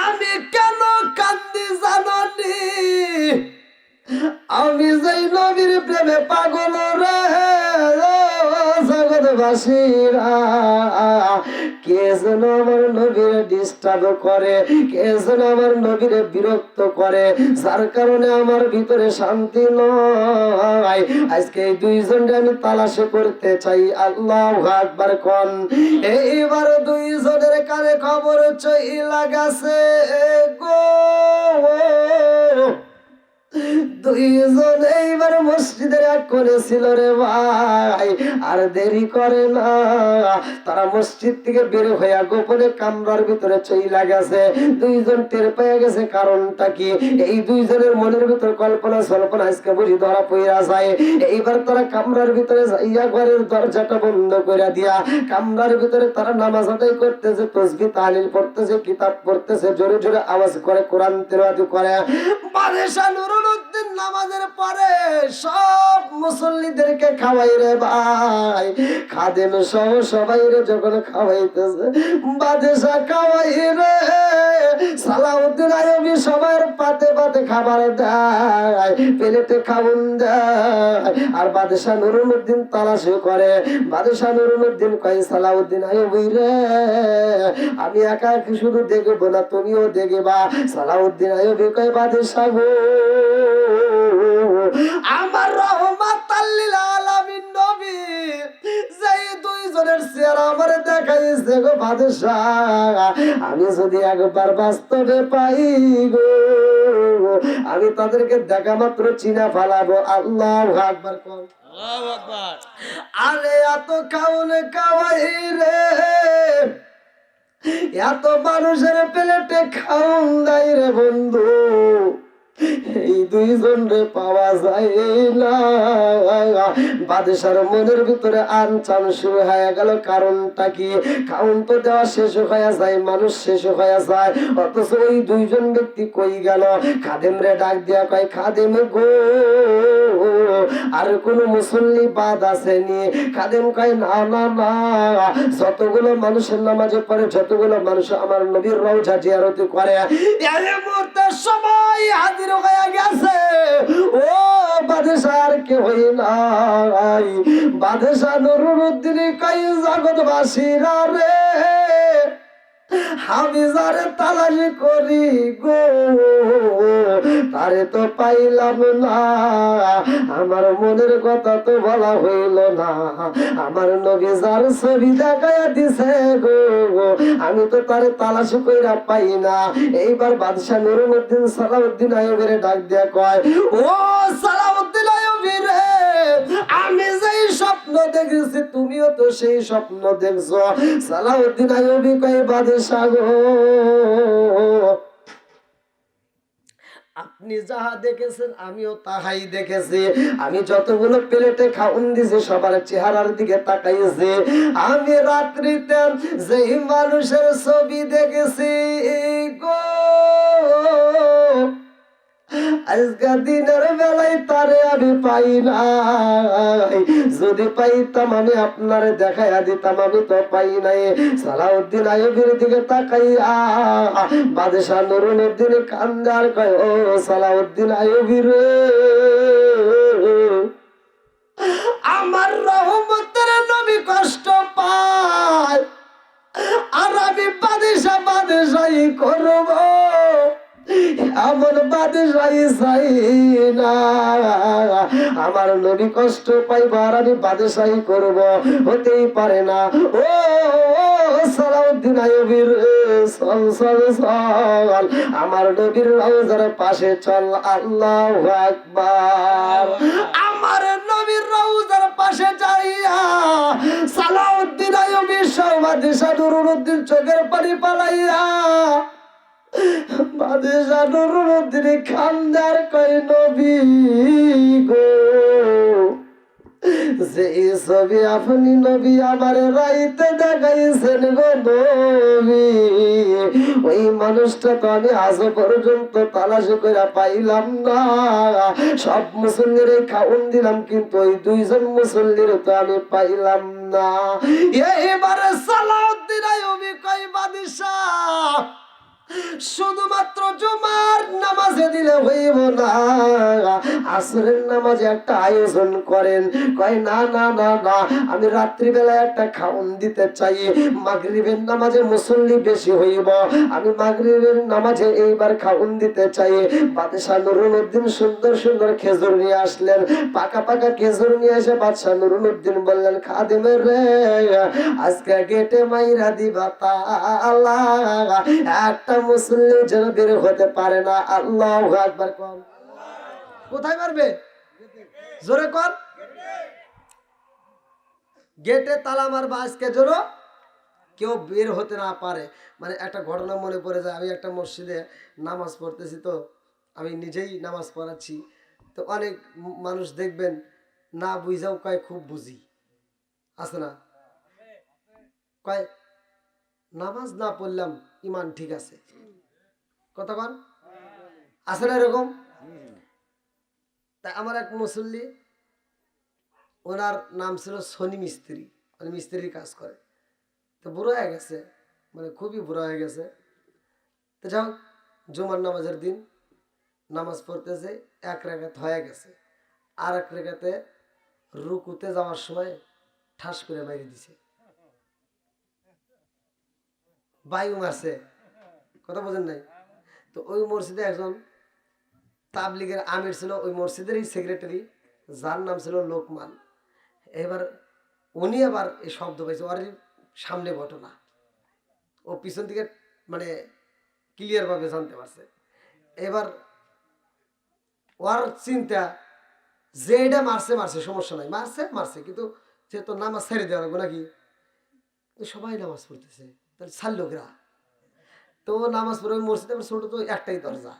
আমি কেন কান্দি জানি? আমি যেই নবীর প্রেমে পাগল রে, জগৎবাসীরা কে যেন আমার নবীরে ডিস্টার্ব করে, কে যেন আমার নবীরে বিরক্ত করে, যার কারণে আমার ভিতরে শান্তি নয়। আজকে এই দুইজনকে আমি তালাশে করতে চাই। আল্লাহু আকবার কোন। এইবার দুইজনের কানে খবর চইলা গেছে গো, দুইজন এইবার মসজিদের এক কোণে ছিল রে ভাই। আর দেরি করে না, তারা মসজিদ থেকে বের হইয়া গোপনে কামরার ভিতরে চইলা গেছে। দুইজন টের পেয়ে গেছে কারণটা কি। এই দুইজনের মনের ভিতর কল্পনা সল্পনা আজকে বুঝি ধরা পইরা যায়। এইবার তারা কামরার ভিতরে যাইয়া ঘরের দরজাটা বন্ধ করে দিয়া কামরার ভিতরে তারা নামাজ আদায় করতেছে, তাসবিহ তাহলিল পড়তেছে, কিতাব পড়তেছে, জোরে জোরে আওয়াজ করে কোরআন তেলাওয়াত করে। বাদশাহ নুরুল উদ্দিন নামাজের পরে সব মুসল্লিদেরকে খাওয়াই রে ভাই। খাদেম সহ সবাই রে যখন খাওয়াইতেছে, বাদশাহ খাওয়াই রে। সালাউদ্দিন আইয়ুবী সবার পাতে পাতে খাবার দেয়, প্লেটে খাউন দেয়। আর বাদশাহ নুরুল উদ্দিন তালাশি করে। বাদশাহ নুরুল উদ্দিন কয়, সালাউদ্দিন আইয়ুবী রে, আমি একা শুধু দেখবো না, তুমিও দেখবা। সালাউদ্দিন আইয়ুবী কয়, বাদশাহ গো, আমার রহমাতাল লিল আলামিন নবী যেই দুইজনের চেহারা আমারে দেখাইছে গো বাদশাহ, আমি যদি একবার বাস্তবে পাই গো, আমি তাদেরকে দেখা মাত্র চিনা ফেলাবো। আল্লাহু আকবার কোন। আল্লাহু আকবার। আরে এত খাউন খাওয়াই রে, এত মানুষের প্লেটে খাউন দেয় রে বন্ধু, এই দুইজন রে পাওয়া যায় না। বাদশার মনের ভিতরে আনচান শুরু হয়ে গেল। কারণটা কি? খাউন তো দেওয়া শেষ হয়ে যায়, মানুষ শেষ হয়ে যায়, অথচ ওই দুইজন ব্যক্তি কই গেল? খাদেম রে ডাক দিয়া কয়, খাদেম গো, আর কোন মুসল্লি বাদ আসেনি? খাদেম কয়, না না না, যতগুলো মানুষের নামাজে পড়ে, যতগুলো মানুষ আমার নবীর রওজা জিয়ারত করে, এই মুহূর্তে সবাই হাজির হয়ে গেছে। ও বাদশাহ আর কেউ নাই। বাদশাহ নুরুল উদ্দিন কয়, জগৎবাসীরা রে, আমি যারে তালাশি করি গো, তারে তো পাইলাম না। আমার মনের কথা তো বলা হইল না। আমার নবী যার ছবি দেখাইয়া দিছে গো, আমি তো তারে তালাশি কইরা পাই না। এইবার বাদশাহ নুরুল উদ্দিন সালাউদ্দিন আইয়ুবীরে ডাক দিয়া কয়, ও সালাউদ্দিন আইয়ুবী রে, আমি যেই স্বপ্ন দেখেছি তুমিও তো সেই স্বপ্ন দেখছো। সালাউদ্দিন আইয়ুবী কয়, বাদশাহ গো, আপনি যাহা দেখেছেন আমিও তাহাই দেখেছি। আমি যতগুলো প্লেটে খাউন দিছি সবার চেহারার দিকে তাকাইছি। আমি রাত্রিতে যেই মানুষের ছবি দেখেছি গো, আজকে দিনের বেলায় তারে আমি পাই নাই। যদি পাইতাম আমি আপনারে দেখাইয়া দিতাম, আমি তো পাই নাই। সালাউদ্দিন আইয়ুবীর দিকে তাকাইয়া বাদশাহ নুরুল উদ্দিন কান্দার কয়, ও সালাউদ্দিন আইয়ুবী রে, আমার রহমতের নবী কষ্ট পায়, আর আমি বাদশাহী করব, এমন বাদশাহী চাই না। আমার নবী কষ্ট পাইবা আর আমি বাদশাহী করব, হতেই পারে না। ও সালাউদ্দিন আইয়ুবীর চল চল চল, আমার নবীর রওজার পাশে চল। আল্লাহু আকবার। আমার নবীর রওজার পাশে যাইয়া সালাউদ্দিন আইয়ুবী সহ বাদশাহ নুরুল উদ্দিন চোখের পানি পালাইয়া বাদশাহ নুরুল উদ্দিন খান্দার কয়, নবী গো, যে ছবি আপনি নবী আমার রাইতে দেখাইছেন গো নবী, ওই মানুষটা তো আমি আজ পর্যন্ত তালাশি করে পাইলাম না। সব মুসল্লির খাউন দিলাম, কিন্তু ওই দুইজন মুসল্লির তো আমি পাইলাম না। এইবারে সালাউদ্দিন আইয়ুবী কয়, বাদশাহ শুধুমাত্র জুমার নামাজে দিলে হইব না, আসরের নামাজে একটা আয়োজন করেন। কয়, না না না না, আমি রাত্রিবেলায় একটা খাউন দিতে চাই। মাগরিবের নামাজে মুসল্লি বেশি হইব, আমি মাগরিবের নামাজে এইবার খাউন দিতে চাই। বাদশাহ নুরুল উদ্দিন সুন্দর সুন্দর খেজুর নিয়ে আসলেন। পাকা পাকা খেজুর নিয়ে এসে বাদশাহ নুরুল উদ্দিন বললেন, খাদেমের রে, আজকে গেটে মাইরা দিবা তালা, একটা মুসল্লি যেন বের হতে পারে না। আল্লাহু আকবার। কোথায় পারবে? জোরে কর। গেটে তালা মারবা আজকে জোর কেউ বের হতে না পারে। মানে একটা ঘটনা মনে পড়ে যায়, আমি একটা মসজিদে নামাজ পড়তেছি, তো আমি নিজেই নামাজ পড়াচ্ছি, তো অনেক মানুষ দেখবেন না বুঝাও কয় খুব বুঝি, আছে না? কয় নামাজ না পড়লাম ইমান ঠিক আছে, কথা কন, আছে না এরকম? তা আমার এক মুসল্লি, ওনার নাম ছিল সনি মিস্ত্রি, মানে মিস্ত্রির কাজ করে, তো বুড়ো হয়ে গেছে, মানে খুবই বুড়ো হয়ে গেছে। তো যাও, জুমার নামাজের দিন নামাজ পড়তেছে, এক রেখাত হয়ে গেছে, আর এক রেখাতে রুকুতে যাওয়ার সময় ঠাস করে মারি দিছে, বায়ু মারছে, কথা বোঝেন নাই? তো ওই মসজিদে একজন তাবলিগের আমির ছিল, ওই মসজিদেরই সেক্রেটারি, যার নাম ছিল লোকমান। এবার উনি আবার এই শব্দ পাইছে, ওর সামনে ঘটনা, ও পিছন দিকে মানে ক্লিয়ার ভাবে জানতে পারছে। এবার ওর চিন্তা যে এটা মারছে মারছে, সমস্যা নাই, মারছে মারছে, কিন্তু যেহেতু নামাজ ছেড়ে দেওয়া লাগবে নাকি, তো সবাই নামাজ পড়তেছে, তাহলে ছাড়লো গ্রা। তো ও নামাজ পড়ে, ওই মসজিদে ছোট তো একটাই দরজা,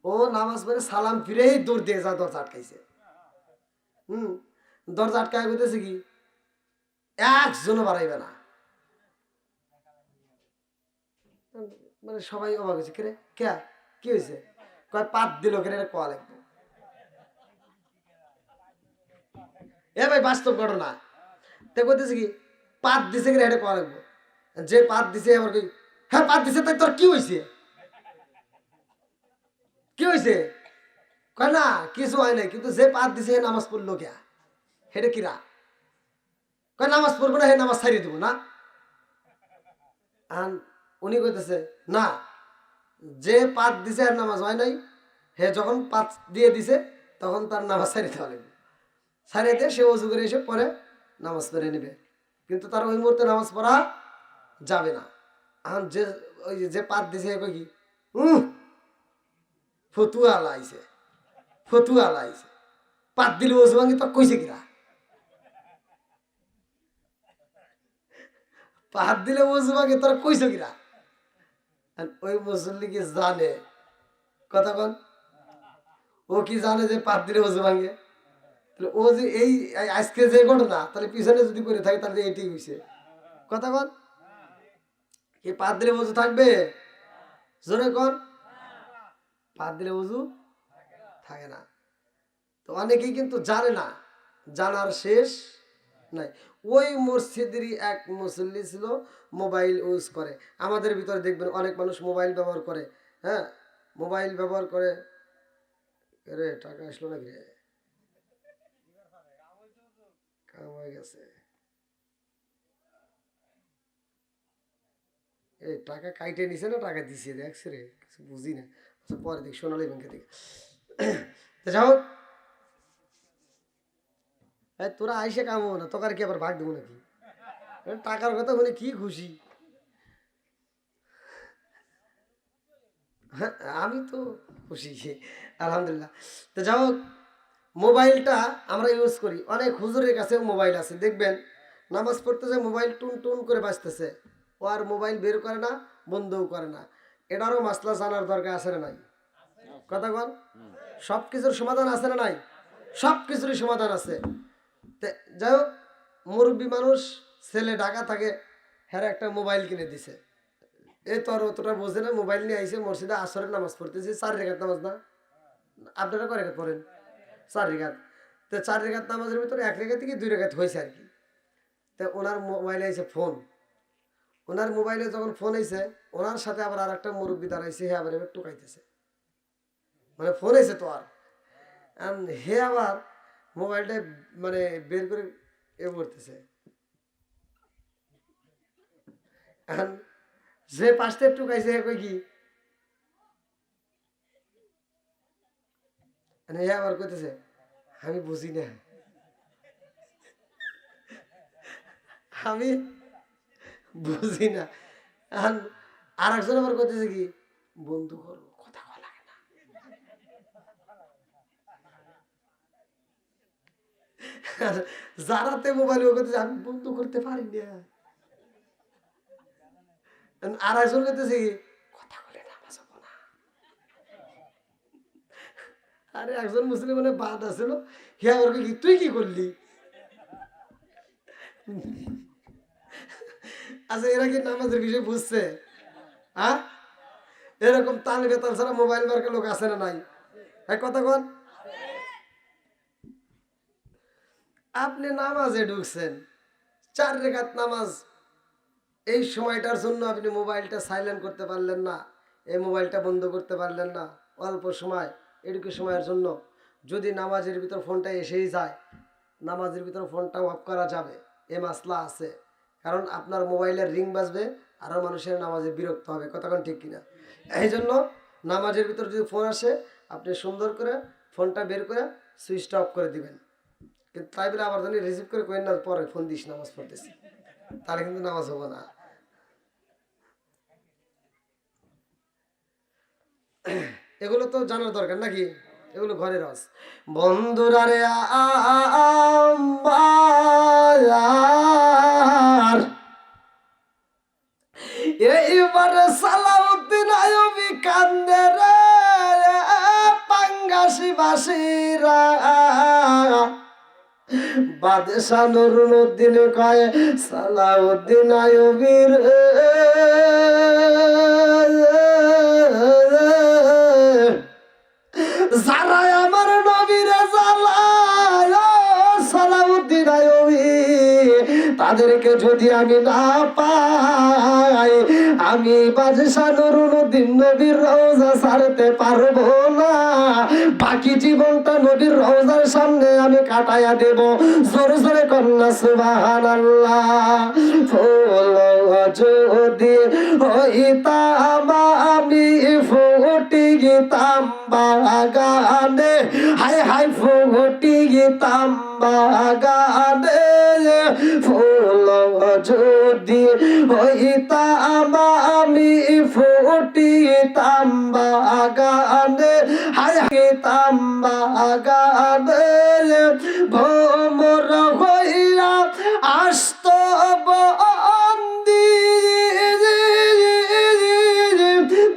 ও নামাজ পড়ে সালাম ফিরেই দৌড় দিয়ে যা দরজা আটকাইছে। হুম, দরজা আটকায় বলতেছে কি একজনও বাড়াইবে না, মানে সবাই অবাক হয়েছে, কে রে কে, কি হয়েছে? কয় পাত দিল কেন, এটা কোয়া লাগবে। এ ভাই বাস্তব ঘটনা, তে কইতেছে কি পাত দিছে কিনা এটা কোয়া লাগবে। যে পাত দিছে আমার কি, হ্যাঁ পাত দিছে, তাই তোর কি হয়েছে, কি হয়েছে? কয় না কিছু হয় নাই, কিন্তু যে পাত দিছে হে নামাজ পড়লো কে, হেটা কিরা? কয় নামাজ পড়বো না, হে নামাজ ছাড়িয়ে দেবো না। আর উনি কইতেছে না, যে পাত দিছে আর নামাজ হয় নাই, হে যখন পাত দিয়ে দিছে তখন তার নামাজ ছাড়িয়ে দেওয়া লাগবে, ছাড়িয়ে দিয়ে সে অজু করে এসে পরে নামাজ পড়ে নেবে, কিন্তু তার ওই মুহূর্তে নামাজ পড়া যাবে না। এখন যে ওই যে পাত দিছে কই কি ফতুয়া লাইছে, ফতুয়া লাইছে, পাত দিলে অজু ভাঙি তো কইছে কিরা, পাত দিলে অজু ভাঙি তোরা কইছে কিরা। আর ওই মুসল্লি কি জানে, কথা কন, ও কি জানে যে পাত দিলে অজু ভাঙে? তাহলে ও যে এই আজকে যে ঘটনা, তাহলে পিছনে যদি করে থাকে তাহলে এইটাই হয়েছে, কথা কন। কি পাত দিলে অজু থাকবে? জোরে কর। পাত দিলে অজু থাকে না। তো অনেকেই কিন্তু জানে না, জানার শেষ নাই। ওই মসজিদেরই এক মুসল্লি ছিল, মোবাইল ইউজ করে। আমাদের ভিতরে দেখবেন অনেক মানুষ মোবাইল ব্যবহার করে, হ্যাঁ মোবাইল ব্যবহার করে। রে টাকা আসলো নাকি রে, কাম হয়ে গেছে, এই টাকা কাইটে নিছে না টাকা দিছে দেখছে রে, কিছু বুঝি না। আচ্ছা পরে দেখ, সোনালী ব্যাংকে দেখ। তো যাই হোক, তোরা আইসে কাম হবো না, তোকে আর কি আবার ভাগ দেবো নাকি? টাকার কথা বলে কি খুশি। হ্যাঁ আমি তো খুশি, আলহামদুলিল্লাহ। তো যাই হোক, মোবাইলটা আমরা ইউজ করি, অনেক হুজুরের কাছেও মোবাইল আছে, দেখবেন নামাজ পড়তেছে মোবাইল টুন টুন করে বাজতেছে, ও আর মোবাইল বের করে না, বন্ধও করে না। এটারও মাসলা জানার দরকার আছে না নাই, কথা কন? সব কিছুর সমাধান আছে না নাই? সব কিছুরই সমাধান আছে। তে যাই হোক, মুরব্বী মানুষ, ছেলে ঢাকা থাকে, হ্যাঁ একটা মোবাইল কিনে দিছে। এই তো আর অতটা বোঝে না, মোবাইল নিয়ে আইসে মসজিদে আসরের নামাজ পড়তেছে, 4 রেখাত নামাজ না, আপনারা কয় রেখাত পড়েন? 4 রেখাত। তো 4 রেখাত নামাজের ভিতরে 1 রেখাত থেকে 2 রেখাত হয়েছে আর কি। তো ওনার মোবাইলে আইসে ফোন, ওনার মোবাইলে যখন ফোন আইছে, ওনার সাথে আবার আর একটা মুরব্বী দাঁড়াইছে, হে আবার এবার টুকাইতেছে, মানে ফোন আইছে তো আর হে আবার মোবাইলটা মানে বের করে এ করতেছে। এখন যে পাঁচটা টুকাইছে হে কই কি, হে আবার কইতেছে আমি বুঝি না, আমি বুঝি না। এখন আর একজন আবার কইতেছে কি, বন্ধু করো, কথা বলা লাগে না। আর যারাতে মোবাইল ও করতেছে আমি বন্ধ করতে পারি না। আর একজন করতেছে কি, কথা বলে নামাজ হবো না। আরে একজন মুসলিমের বাদ আছিল, হিয়া ওর কি তুই কি করলি? আচ্ছা এরা কি নামাজের বিষয় বুঝছে? হ্যাঁ, এরকম তাল বেতাল ছাড়া মোবাইল মার্কা লোক আছে না নাই? এক কথা কন, আপনি নামাজে ঢুকছেন, 4 রাকাত নামাজ, এই সময়টার জন্য আপনি মোবাইলটা সাইলেন্ট করতে পারলেন না, এই মোবাইলটা বন্ধ করতে পারলেন না। অল্প সময়, এটুকু সময়ের জন্য যদি নামাজের ভিতর ফোনটা এসেই যায়, নামাজের ভিতর ফোনটা অফ করা যাবে, এ মাসলা আছে। কারণ আপনার মোবাইলের রিং বাজবে, আরও মানুষের নামাজে বিরক্ত হবে। কতক্ষণ ঠিক কিনা? এই জন্য নামাজের ভিতর যদি ফোন আসে, আপনি সুন্দর করে ফোনটা বের করে সুইচটা অফ করে দিবেন। কিন্তু তাই বলে আবার জানি রিসিভ করে কই না পরে ফোন দিস নামাজ পড়তেছি, তাহলে কিন্তু নামাজ হবো না। এগুলো তো জানার দরকার নাকি? এগুলো ঘরের রস। বন্ধুরা রে আমার, এইবার সালাউদ্দিন আইয়ুবী কান্দে রে, পাঙ্গাসি বাসিরা। বাদশাহ নুরুদ্দিন কয় সালাউদ্দিন আইয়ুবীর যারা আমার নবীরে জ্বালায়, সালাউদ্দিন আইয়ুবী, তাদেরকে যদি আমি না পাই, আমি বাদশাহ নুরুদ্দিন নবীর রওজা ছাড়তে পারবো না। বাকি জীবনটা নবীর রওজার সামনে আমি কাটাইয়া দেব। জোরে জোরে কন্যা সুবহানাল্লাহ। ফুল যদি হইতাম আমি ফুটি গিতাম বাগানে, হাই হাই ফুটি গিতাম বাগানে। ফুল যদি হইতাম আমি ফুটিতাম বাগানে, হাই হাইতাম বাগানে। ভোমর হইয়া আসত বন্দি,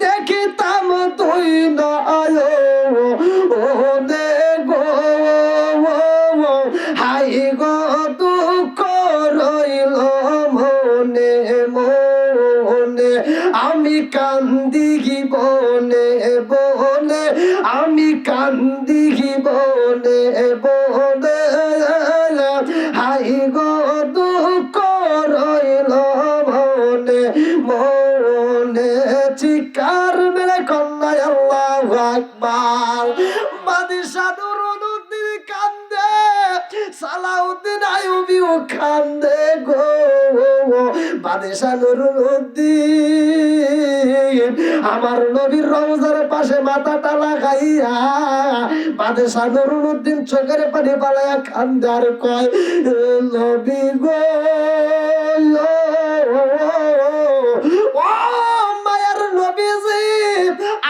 দেখিতাম তুই নয়নে গো, হাই গো দুঃখ রইল মনে মনে। আমি কান্দি বনে বনে, আমি কান্দি বনে বনে, হাই গো দুঃখ রইল মনে মনে। চিৎকার মেরে কন্যায় আল্লাহু আকবার। বাদশাহ নুরুদ্দিন কান্দে, সালাউদ্দিন আইয়ুবীও কান্দে গো। বাদশাহ নুরুদ্দিন আমার নবীর রওজার পাশে মাথাটা লাগাইয়া, বাদশাহ নুরুদ্দিন চোখের পানি পালাইয়া কান্দে আর কয়, নবী গো, ও মায়ার নবীজি,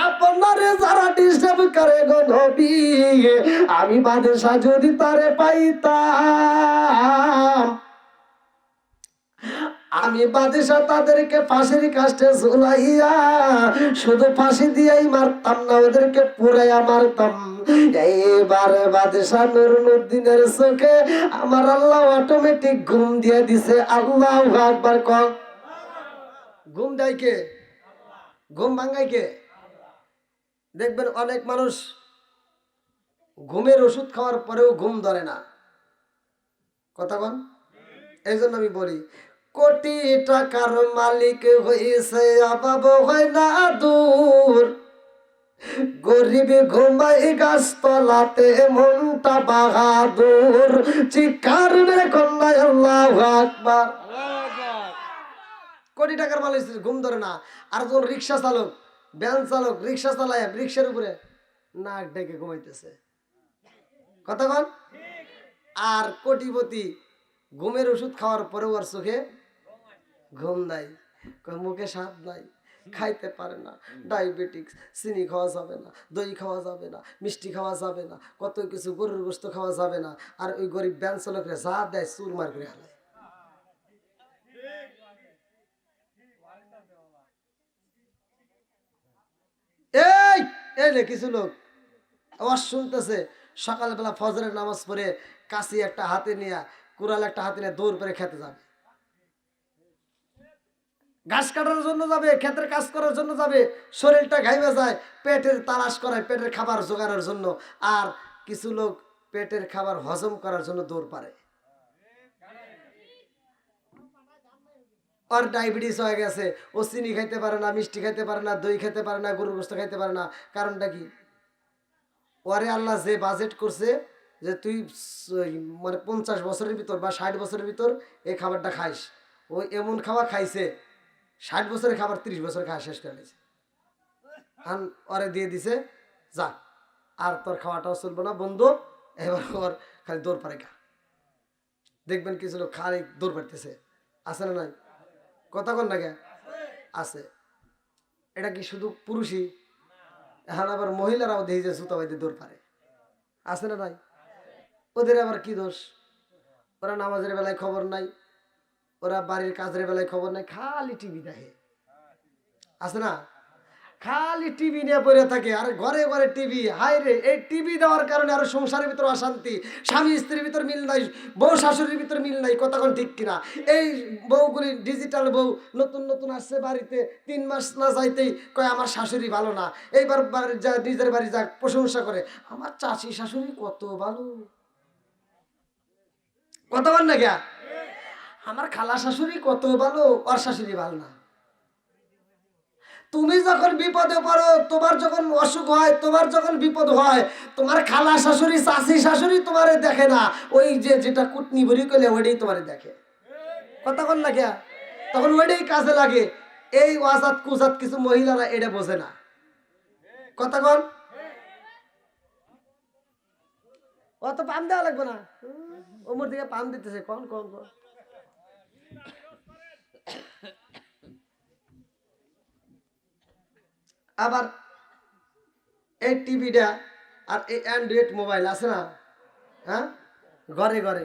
আপনারে যারা ডিস্টার্ব করে গো নবী, আমি বাদশাহ যদি তারে পাইতাম, আমি বাদশাহ তাদেরকে ফাঁসির কাস্টে ঝুলাইয়া শুধু ফাঁসি দিয়েই মারতাম না, ওদেরকে পুরাইয়া মারতাম। এইবার বাদশাহ নুরুদ্দিনের চোখে আমার আল্লাহ অটোমেটিক ঘুম দিয়ে দিছে। আল্লাহু আকবার কর। ঘুম দেয় কে? ঘুম ভাঙায় কে? দেখবেন অনেক মানুষ ঘুমের ওষুধ খাওয়ার পরেও ঘুম ধরে না। কথা বল। এই জন্য আমি বলি, কোটি টাকার মালিক হয়েছে অভাব হয় না দূর, গরিব ঘুমাই গাছতলাতে মনটা বাহাদুর। চিৎকার মেরে কন্যায় আল্লাহু আকবার। কোটি টাকার মালিক ঘুম ধরে না। আর যখন রিক্সা চালক, ভ্যান চালক রিক্সা চালায়, রিক্সার উপরে নাক ডেকে ঘুমাইতেছে। কথা বল। আর কোটিপতি ঘুমের ওষুধ খাওয়ার পরেও আর চোখে ঘুম নাই, মুখে স্বাদ নাই। খাইতে পারে না, ডায়াবেটিক্স, চিনি খাওয়া যাবে না, দই খাওয়া যাবে না, মিষ্টি খাওয়া যাবে না, কত কিছু, গরুর গোস্ত খাওয়া যাবে না। আর ওই গরিব ব্যান চালকরা যা দেয় চুরমার করে হালে। এই এই রে কিছু লোক আওয়াজ শুনতেছে, সকালবেলা ফজরের নামাজ পড়ে কাশি একটা হাতে নিয়ে, কুড়াল একটা হাতে নিয়ে দৌড় করে খেতে যাবে, ঘাস কাটার জন্য যাবে, ক্ষেতের কাজ করার জন্য যাবে, শরীরটা ঘাইমে যায়, পেটের তালাশ করায়, পেটের খাবার জোগানোর জন্য। আর কিছু লোক পেটের খাবার হজম করার জন্য দৌড় পারে। আর ডায়াবেটিস হয়ে গেছে, ও চিনি খাইতে পারে না, মিষ্টি খাইতে পারে না, দই খেতে পারে না, গরুর গোস্ত খাইতে পারে না। কারণটা কি? ওরে আল্লাহ যে বাজেট করছে যে তুই মানে 50 বছরের ভিতর বা 60 বছরের ভিতর এই খাবারটা খাইস, ও এমন খাওয়া খাইছে 60 বছরের খাবার 30 বছর খাওয়া শেষ করে নিয়েছে। আর ওরে দিয়ে দিছে, যা আর তোর খাওয়াটাও চলবে না বন্ধু, এবার ওর খালি দৌড় পারে খা। দেখবেন কিছু লোক খালি দৌড় পারতেছে, আছে না নাই? কথা কন না কে? আছে। এটা কি শুধু পুরুষই? এখন আবার মহিলারাও দেখি যে জুতা বাইতে দৌড় পারে, আছে না নাই? ওদের আবার কি দোষ? ওরা নামাজের বেলায় খবর নাই, ওরা বাড়ির কাজের বেলায় খবর নাই, খালি টিভি দেখে, আছে না? খালি টিভি নিয়ে পড়ে থাকে, আর ঘরে ঘরে টিভি। হাই রে, এই টিভি দেওয়ার কারণে আরো সংসারের ভিতর অশান্তি, স্বামী স্ত্রীর ভিতর মিল নাই, বউ শাশুড়ির ভিতর মিল নাই। কতক্ষণ ঠিক কিনা? এই বউগুলি ডিজিটাল বউ নতুন নতুন আসছে বাড়িতে, 3 মাস না যাইতেই কয় আমার শাশুড়ি ভালো না। এইবার যা নিজের বাড়ি যা প্রশংসা করে, আমার চাচি শাশুড়ি কত ভালো। কত বার না গিয়া, আমার খালা শাশুড়ি কত ভালো, ওর শাশুড়ি ভালো না। তুমি যখন বিপদে পড়ো, তোমার যখন অসুখ হয়, তোমার যখন বিপদ হয়, তোমার খালা শাশুড়ি চাচি শাশুড়ি তোমারে দেখে না, ওই যে যেটা কুটনি বড়ি করলে ওইটাই তোমারে দেখে। কথা বল না কে? তখন ওইটাই কাজে লাগে। এই ওয়াজাত কুজাত কিছু মহিলারা এটা বোঝে না। কথা কন, অত পাম দেওয়া লাগবে না, ওমর দিকে পাম দিতেছে, কন কন কন। আবার এই টিভিটা আর এই অ্যান্ড্রয়েড মোবাইল আছে না, হ্যাঁ, ঘরে ঘরে,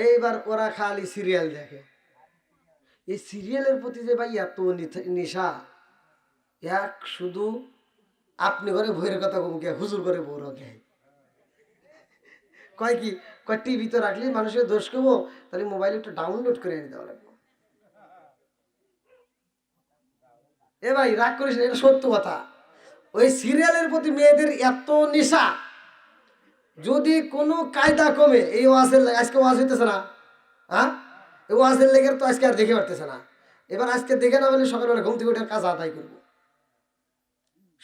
এইবার ওরা খালি সিরিয়াল দেখে। এই সিরিয়ালের প্রতি যে ভাই এত নেশা, এক শুধু আপনি ঘরে বইয়ের কথা কমকে, হুজুর করে বউর গে কয় কি, কয় টিভি তো রাখলে মানুষের দোষ করবো, তাহলে মোবাইল একটু ডাউনলোড করে এনে দেওয়া লাগবে। এ ভাই রাগ করিস না, এটা সত্য কথা। ওই সিরিয়ালের প্রতি মেয়েদের এত নেশা, যদি কোনো কায়দা কমে, এই ওয়াজের আজকে ওয়াজ হইতেছে না, হ্যাঁ, এই ওয়াজের লেগে তো আজকে আর দেখে পারতেছে না। এবার আজকে দেখে না বলে সকালবেলা ঘুম থেকে ওটার কাজ আদায় করবো,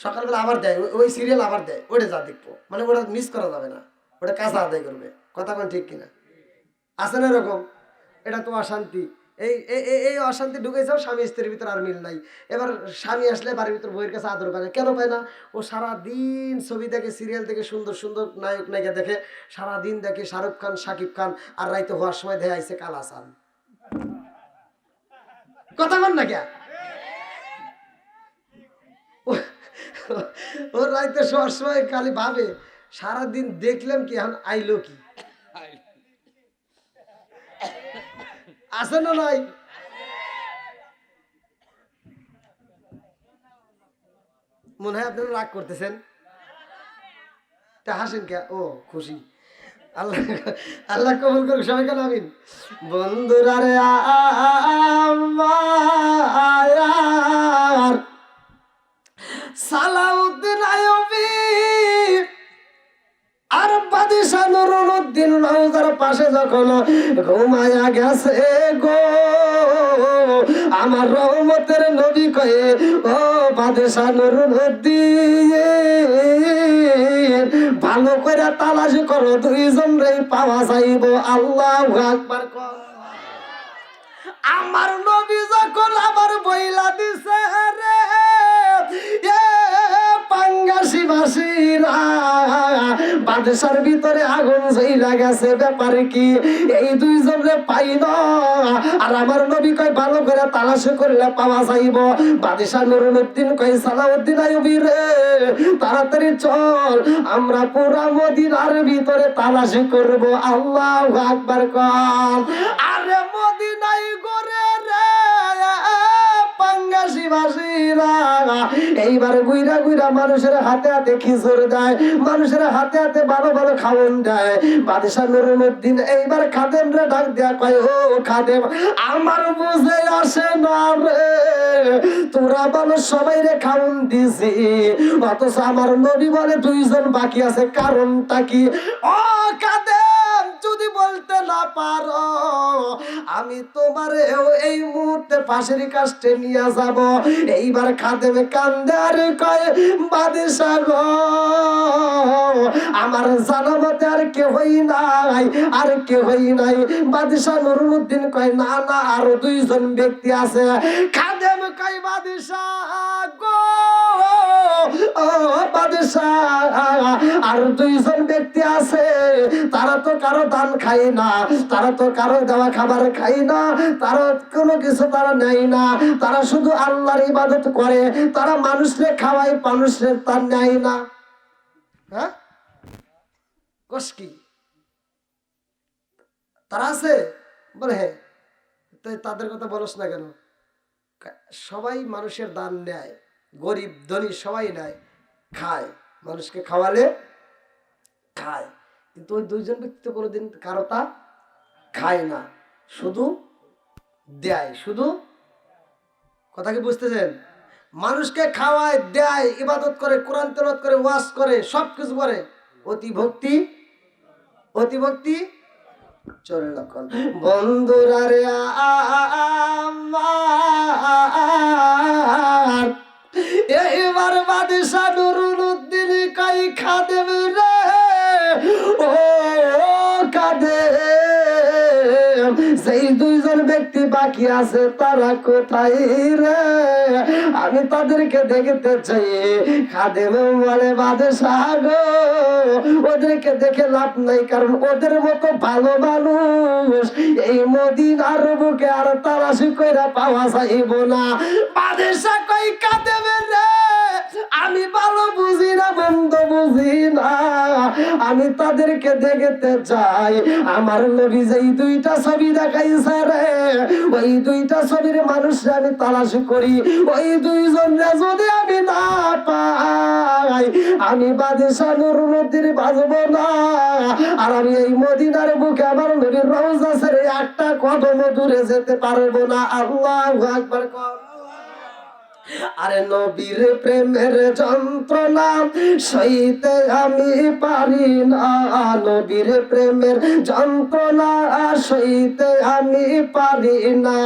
সকালবেলা আবার দেয় ওই সিরিয়াল, আবার দেয়, ওটা যা দেখবো, মানে ওটা মিস করা যাবে না, ওটা কাজ আদায় করবে। কথা কোন ঠিক কিনা? আছে না এরকম? এটা তো অশান্তি। এই এই অশান্তি ঢুকে যাও, স্বামী স্ত্রীর ভিতর আর মিল নাই। এবার স্বামী আসলে বাড়ির ভিতর বইয়ের কাছে আদর পায় না, কেন পায় না? ও সারাদিন ছবি দেখে, সিরিয়াল দেখে, সুন্দর সুন্দর নায়ক নায়িকা দেখে, সারাদিন দেখে শাহরুখ খান, শাকিব খান, আর রাইতে হওয়ার সময় দেখে আইসে কালাসান। কথা বল না কে? ও রাইতে শোয়ার সময় খালি ভাবে, সারাদিন দেখলাম কি, এখন আইলো কি। আছে না নাই? মনে হয় আপনারা রাগ করতেছেন, তা হাসেন কে? ও খুশি, আল্লাহ আল্লাহ কবুল করুক সবাই, কেন আমিন। বন্ধুরা রে আমার সালাউদ্দিন আইয়ুবী আর বাদশা নুরুদ্দিন রওজার পাশে যখন ঘুমায়া গেছে গো, আমার রহমতের নবী কয়ে, ও বাদশা নুরুদ্দিন ভালো করে তালাশ করো, দুইজন রে পাওয়া যাইব। আল্লাহু আকবার। আমার নবী যখন আমার বইলা দিছে রে, এ পাঙ্গাসি বাসীরা বাদশার ভিতরে আগুন জ্বলা গেছে, ব্যাপার কি? এই দুইজন রে পাই না, আর আমার নবী কয় ভালো করে তালাশ করলে পাওয়া যাইব। বাদশা নুরুদ্দিন কয় সালাউদ্দিন আইয়ুবী রে তাড়াতাড়ি চল, আমরা পুরা মদিনার ভিতরে তালাশ করব। আল্লাহু আকবার কর। আরে মদিনায় করে রে পাঙ্গাসি বাসীরা এইবার গুইরা গুইরা মানুষের হাতে হাতে খিচুর দেয়, মানুষের হাতে হাতে ভালো ভালো খাওয়ান দেয়। বাদশা নুরুদ্দিন এইবার খাদেম রে ডাক দেয়া কয়, ও খাদেম, আমার বুঝে আসে না রে, তোরা মানুষ সবাই রে খাওয়ান দিছি, অথচ আমার নবী বলে দুইজন বাকি আছে, কারণটা কি? ও খাদেম, যদি বলতে না পারো আমি তোমারে এই মুহূর্তে ফাঁসির কাস্টে নিয়ে যাব। এইবার খাদেমে কান্দে আর কয়, বাদশা গো আমার জানামতে আর কেহই নাই, আর কেহই নাই। বাদশা নুরুদ্দিন কয়, না না, আরো দুইজন ব্যক্তি আছে। খাদেম কয়, বাদশা গো ও বাদশা, আর দুইজন ব্যক্তি আছে, তারা তো কারো দান খাই না, তারা তো কারো দেওয়া খাবার খাই না, তারা কোনো কিছু তারা নেয় না, তারা শুধু আল্লাহর ইবাদত করে, তারা মানুষকে খাওয়ায়, মানুষের তার নেয় না। হ্যাঁ কস কি তারা আছে? বলে হ্যাঁ। তাদের কথা বলস না কেন? সবাই মানুষের দান নেয়, গরিব ধনী সবাই নেয়, খায়, মানুষকে খাওয়ালে খায়, কিন্তু ওই দুইজন ব্যক্তি তো কোনোদিন কারো তা খায় না, শুধু দেয়। শুধু কথা কি বুঝতেছেন? মানুষকে খাওয়ায়, দেয়, ইবাদত করে, কোরআন তেলাওয়াত করে, ওয়াজ করে, সবকিছু করে, অতি ভক্তি, অতি ভক্তি চলে লক্ষণ। বন্ধুরা রে আমার এইবার বাদশা নুরুদ্দিন কই খাদেম রে, ও খাদেম, সেই দুইজন ব্যক্তি বাকি আছে তারা কোথায় রে? আমি তাদেরকে দেখতে চাই। খাদেম বলে, বাদশা গো ওদেরকে দেখে লাভ নাই, কারণ ওদের মতো ভালো মানুষ এই মদিনার বুকে আর তালাশি কইরা পাওয়া যাইব না। বাদশা কই, খাদেম রে আমি ভালো বুঝি না, মন্দ বুঝি না, আমি তাদেরকে দেখতে চাই। আমার নবী যেই দুইটা ছবি দেখাইছে রে, ওই দুইটা ছবির মানুষ আমি তালাশ করি, ওই দুইজন যদি আমি না পাই আমি বাদশা নুরুদ্দিন বাজব না, আর আমি এই মদিনার বুকে আমার নবীর রওজা ছেড়ে একটা কদম দূরে যেতে পারবো না। আল্লাহু আকবার কর। আরে নবীর প্রেমের যন্ত্রণা সইতে আমি পারি না, নবীর প্রেমের যন্ত্রণা সইতে আমি পারি না।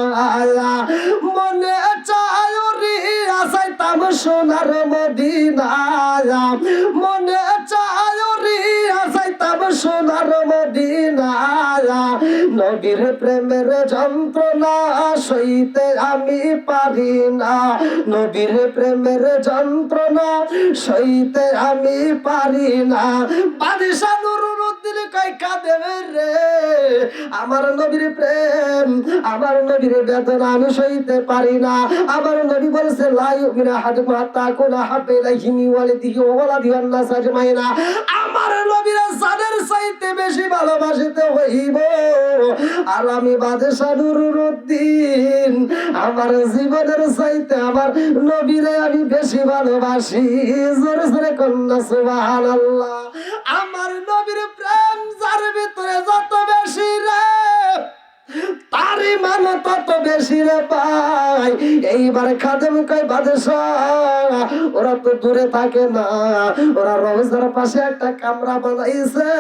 মনে চায় রে আসাইতাম সোনার মদিনা, মনে চায় রে আসাইতাম সোনার মদিনা, নবীর প্রেমের যন্ত্রণা সইতে আমি পারি না, নবীর প্রেমের যন্ত্রণা সইতে আমি পারি না। বাদশা নুরুদ্দিন কই, খাদেম রে আমার নবীর প্রেম, আমার নবীর বেদনা আমি সইতে পারি না। আমার নবী বলেছে, লা ইউমিনু আহাদুকুম হাত্তা আকুনা হাব্বা ইলাইহি মিন ওয়ালিদিহি ওয়া ওয়ালাদিহি ওয়ান নাস আজমাইনা। আমার নবীর জানের চাইতে বেশি ভালোবাসিতে হইব, আর আমি বাদশা নুরুদ্দিন আমার জীবনের চাইতে আমার নবীরে আমি বেশি ভালোবাসি। জোরে জোরে কন্যা সুবহানাল্লাহ। আমার নবীর প্রেম যার ভিতরে যত বেশি রে, তারই মান তত বেশি রে পাই। এইবার খাদেম কই, বাদশা ওরা তো দূরে থাকে না, ওরা রওজার পাশে একটা কামরা বানাইছে,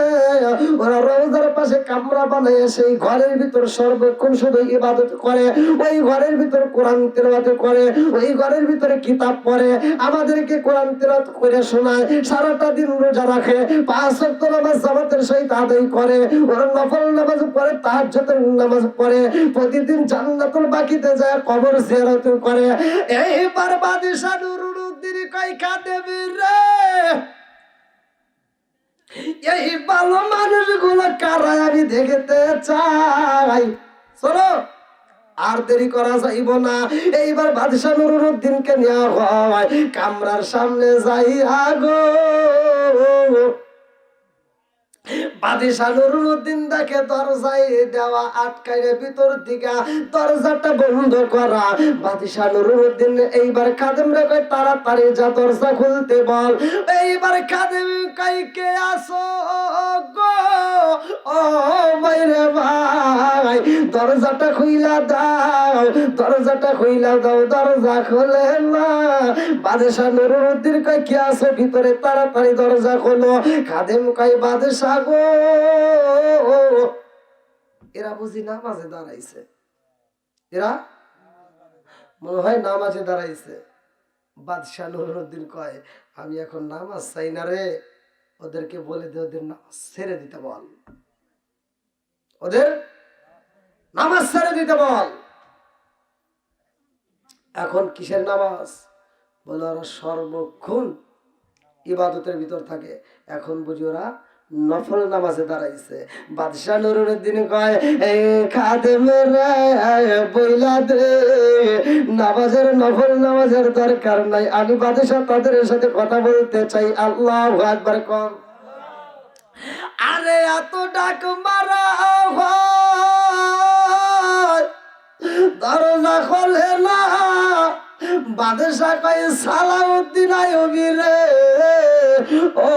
ওরা রওজার পাশে কামরা বানাইয়ে সেই ঘরের ভিতর সর্বক্ষণ শুধু ইবাদত করে, ওই ঘরের ভিতর কোরআন তেলাওয়াত করে, ওই ঘরের ভিতরে কিতাব পড়ে, আমাদেরকে কোরআন তেলাওয়াত করে শোনায়, সারাটা দিন রোজা রাখে, 5 ওয়াক্ত নামাজ জামাতের সহিত আদায় করে, ওরা নফল নামাজ পড়ে, তাহাজ্জুদের নামাজ পড়ে, প্রতিদিন জান্নাতুল বাকিতে যায় কবর জিয়ারত করে। এইবার বাদশা নুরুদ্দিন উদ্দিন কয় খাদেম রে, এই ভালো মানুষগুলো কারা আমি দেখতে চাই, চলো আর দেরি করা যাইব না। এইবার বাদশাহ নুরুদ্দিনকে নেওয়া হয় কামরার সামনে যাইয়া গো। বাদশাহ নুরুদ্দিন দেখে দরজায় দেওয়া আটকাইরে ভিতর দিকে দরজাটা বন্ধ করা। বাদশাহ নুরুদ্দিন এইবার খাদেম রে কয় তাড়াতাড়ি যা দরজা খুলতে বল। এইবার খাদেম কই কে আসো গো, ও বাইরে ভাই দরজাটা খুইলা দাও, দরজাটা খুইলা দাও, দরজা খোলে না। বাদশাহ নুরুদ্দিন কয় কে আসো ভিতরে, তাড়াতাড়ি দরজা খোলো। খাদেম কয় বাদশাহ গো, এরা বুঝি নামাজে দাঁড়াইছে, এরা মনে হয় নামাজে দাঁড়াইছে। বাদশাহ নুরুদ্দিন কয় আমি এখন নামাজ চাই না রে, ওদেরকে বলে দে ওদের নামাজ ছেড়ে দিতে বল, ওদের নামাজ ছেড়ে দিতে বল। এখন কিসের নামাজ? বলে ওরা সর্বক্ষণ ইবাদতের ভিতর থাকে, এখন বুঝি ওরা নফল নামাজে দাঁড়াইছে। বাদশাহ নুরুদ্দিন কয় এই খাদেমের বইলা দে নামাজের নফল নামাজের দরকার নাই, আমি বাদশাহ তাদের সাথে কথা বলতে চাই। আল্লাহু আকবার কর। আরে এত ডাক মারা হয় দরজা খোলে না। বাদশাহ কয় সালাউদ্দিন আইয়ুবী রে, ও